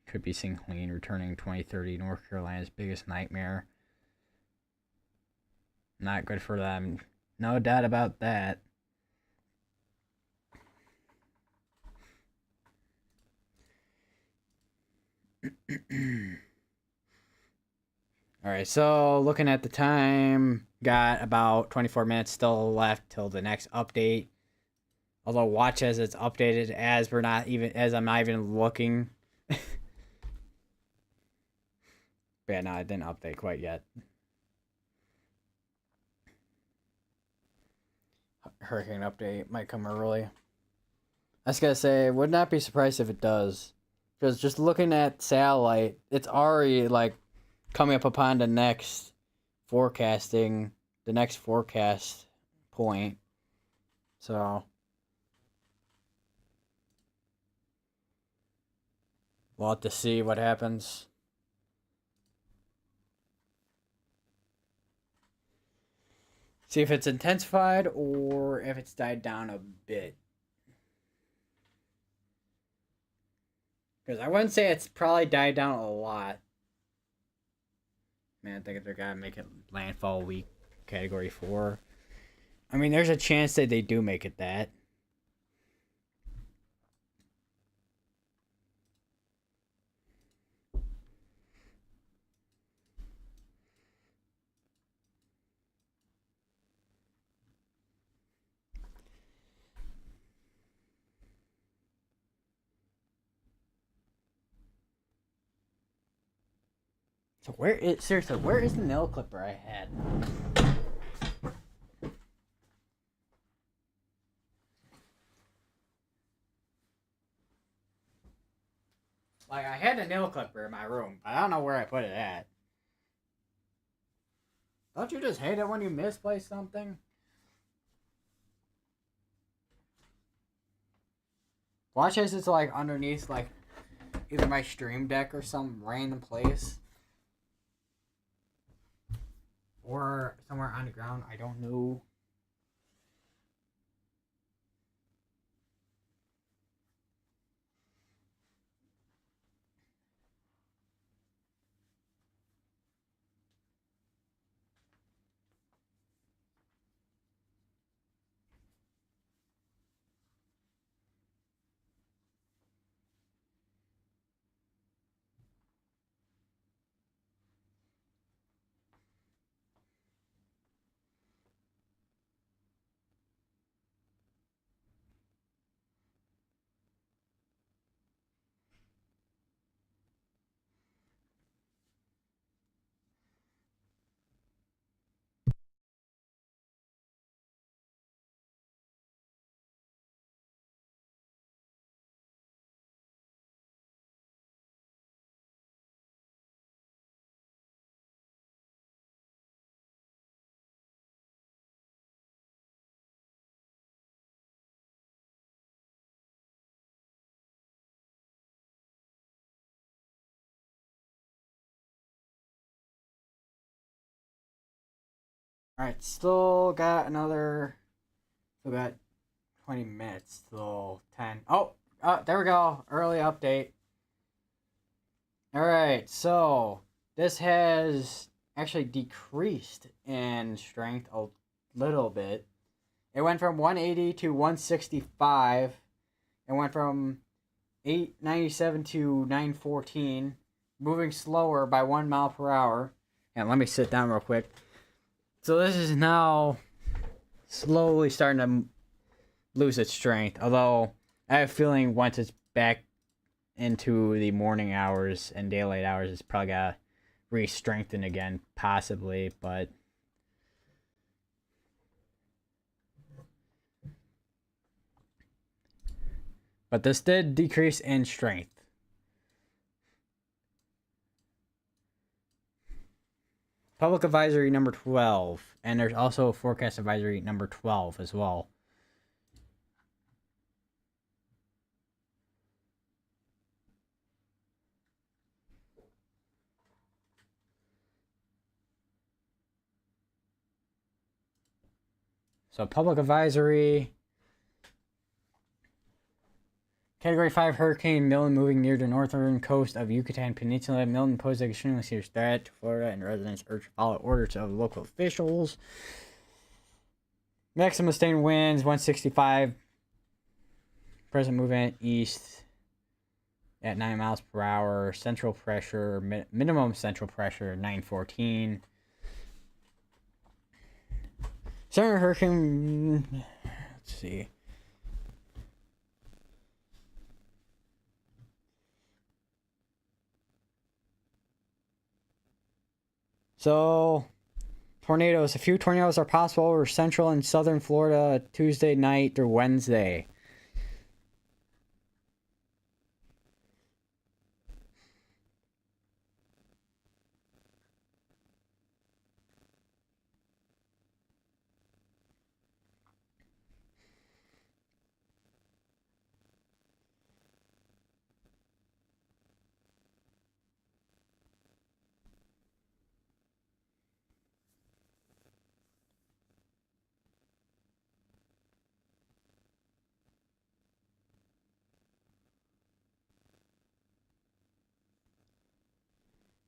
Could be seeing Helene returning 2030, North Carolina's biggest nightmare. Not good for them. No doubt about that. Alright, so looking at the time, got about 24 minutes still left till the next update. Although watch as it's updated as I'm not even looking. But yeah, no, it didn't update quite yet. Hurricane update might come early. I was gonna say, would not be surprised if it does. Because just looking at satellite, it's already like coming up upon the next forecast point. So we'll have to see what happens. See if it's intensified or if it's died down a bit. Because I wouldn't say it's probably died down a lot. Man, I think they're gonna make it landfall week category 4. I mean, there's a chance that they do make it that. So where is the nail clipper I had? Like, I had a nail clipper in my room, but I don't know where I put it at. Don't you just hate it when you misplace something? Watch as it's like underneath like either my stream deck or some random place. Or somewhere on the ground, I don't know. Alright, still got 20 minutes till 10. Oh, there we go. Early update. Alright, so this has actually decreased in strength a little bit. It went from 180 to 165. It went from 897 to 914, moving slower by 1 mile per hour. And let me sit down real quick. So this is now slowly starting to lose its strength. Although I have a feeling once it's back into the morning hours and daylight hours, it's probably got to re-strengthen again, possibly. But this did decrease in strength. Public advisory number 12. And there's also a forecast advisory number 12 as well. So public advisory. Category 5 Hurricane Milton moving near the northern coast of Yucatan Peninsula. Milton poses an extremely serious threat to Florida, and residents urge to follow orders of local officials. Maximum sustained winds 165. Present movement east. at 9 miles per hour. Central pressure, minimum central pressure 914. Center hurricane. Let's see. So, tornadoes. A few tornadoes are possible over central and southern Florida Tuesday night through Wednesday.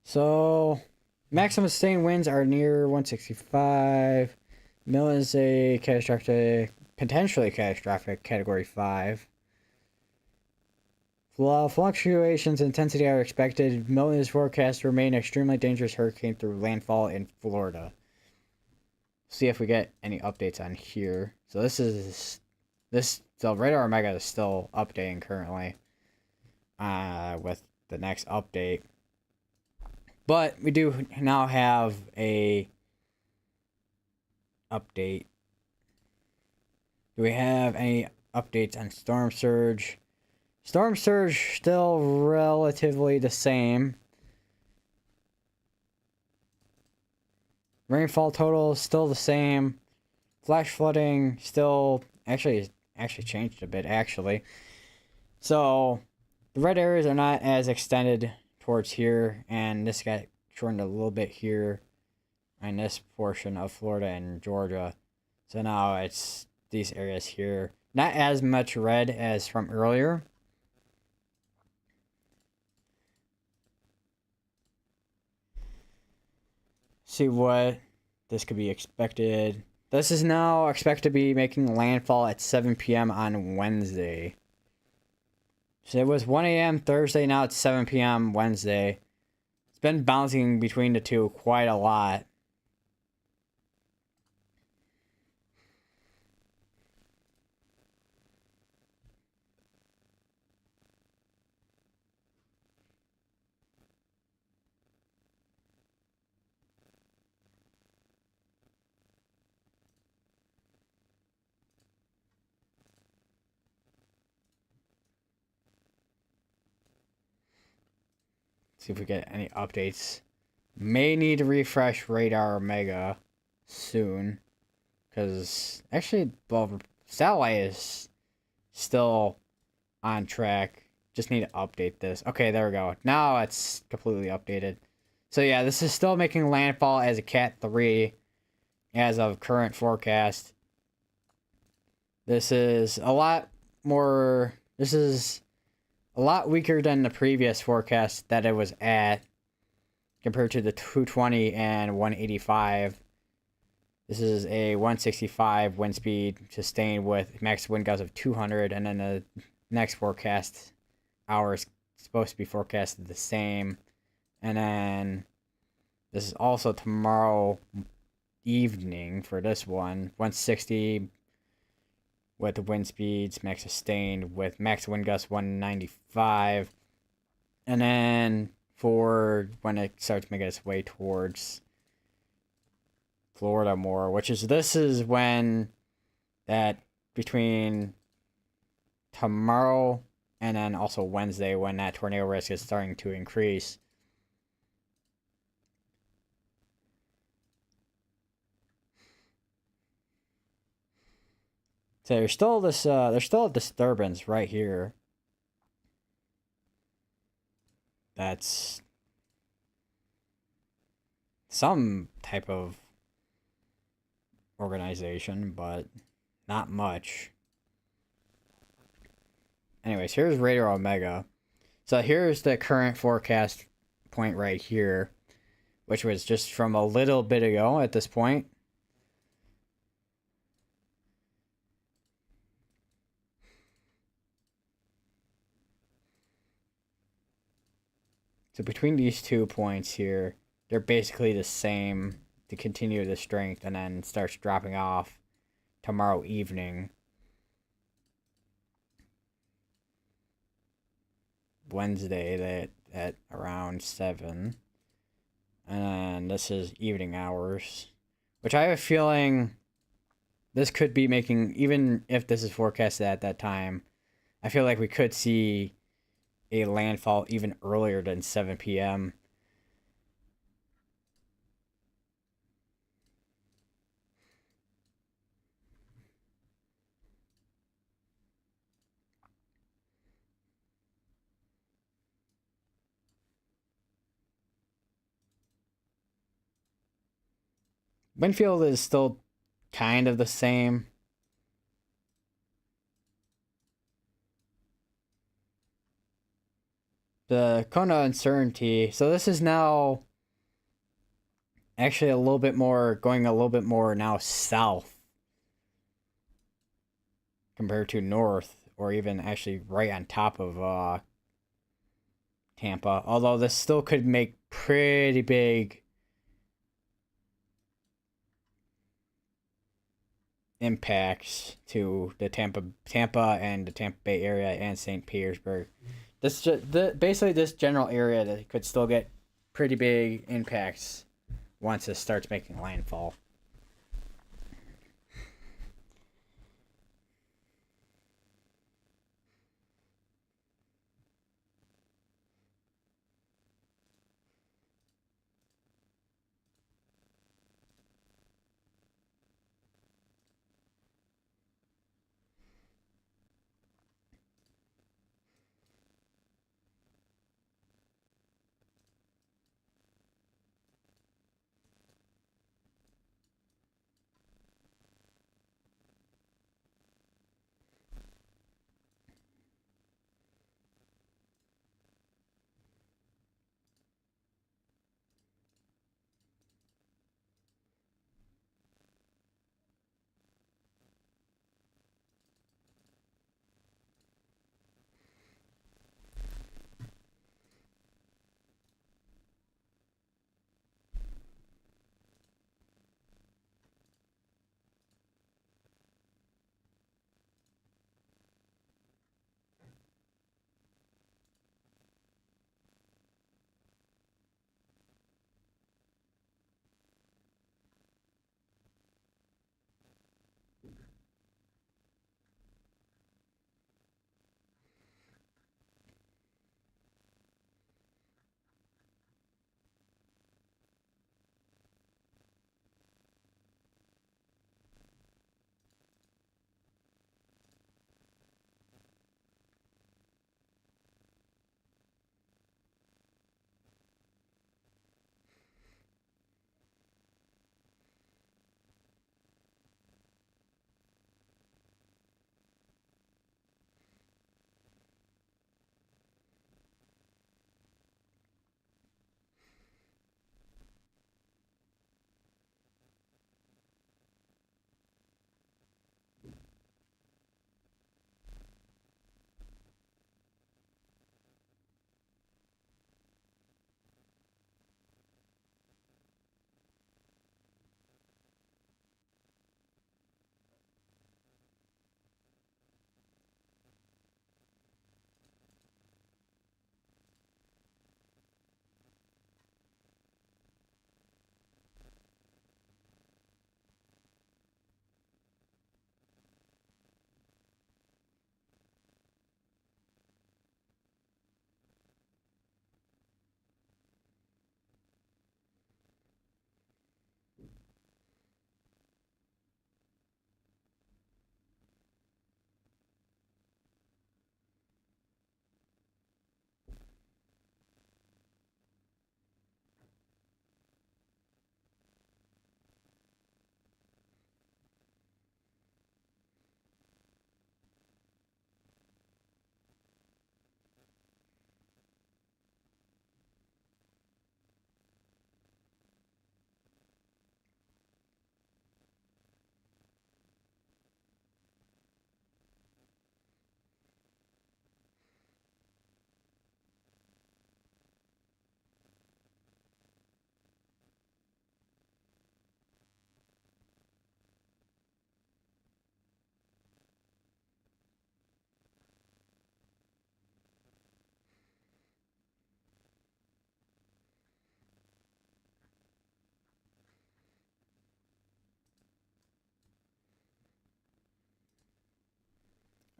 So, maximum sustained winds are near 165. Milton is a catastrophic, potentially catastrophic Category 5. Fluctuations in intensity are expected. Milton is forecast to remain an extremely dangerous hurricane through landfall in Florida. See if we get any updates on here. So so Radar Omega is still updating currently with the next update. But we do now have a update. Do we have any updates on Storm Surge? Storm Surge still relatively the same. Rainfall total still the same. Flash flooding still actually changed a bit actually. So the red areas are not as extended towards here, and this got shortened a little bit here in this portion of Florida and Georgia. So now it's these areas here. Not as much red as from earlier. See what this could be expected. This is now expected to be making landfall at 7 p.m. on Wednesday. So it was 1 a.m. Thursday, now it's 7 p.m. Wednesday. It's been bouncing between the two quite a lot. See if we get any updates. May need to refresh Radar Omega soon. Because actually, well, satellite is still on track. Just need to update this. Okay, there we go. Now it's completely updated. So yeah, this is still making landfall as a Cat 3 as of current forecast. This is a lot more... This is a lot weaker than the previous forecast that it was at compared to the 220 and 185. This is a 165 wind speed sustained with max wind gusts of 200, and then the next forecast hour is supposed to be forecasted the same. And then this is also tomorrow evening for this one, 160 with the wind speeds max sustained with max wind gusts 195. And then for when it starts making its way towards Florida more, this is when that between tomorrow and then also Wednesday when that tornado risk is starting to increase. So there's still a disturbance right here. That's some type of organization, but not much. Anyways, here's Radar Omega. So here's the current forecast point right here, which was just from a little bit ago at this point. So between these 2 points here, they're basically the same to continue the strength, and then starts dropping off tomorrow evening. Wednesday that at around 7. And this is evening hours, which I have a feeling this could be making, even if this is forecasted at that time, I feel like we could see a landfall even earlier than 7 p.m. Winfield is still kind of the same. The Kona uncertainty. So this is now actually a little bit more, going a little bit more now south compared to north, or even actually right on top of Tampa. Although this still could make pretty big impacts to the Tampa and the Tampa Bay area and St. Petersburg. Basically this general area that could still get pretty big impacts once it starts making landfall.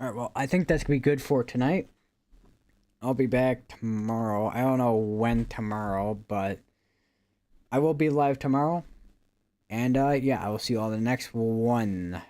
All right, well, I think that's gonna be good for tonight. I'll be back tomorrow. I don't know when tomorrow, but I will be live tomorrow. And yeah, I will see you all in the next one.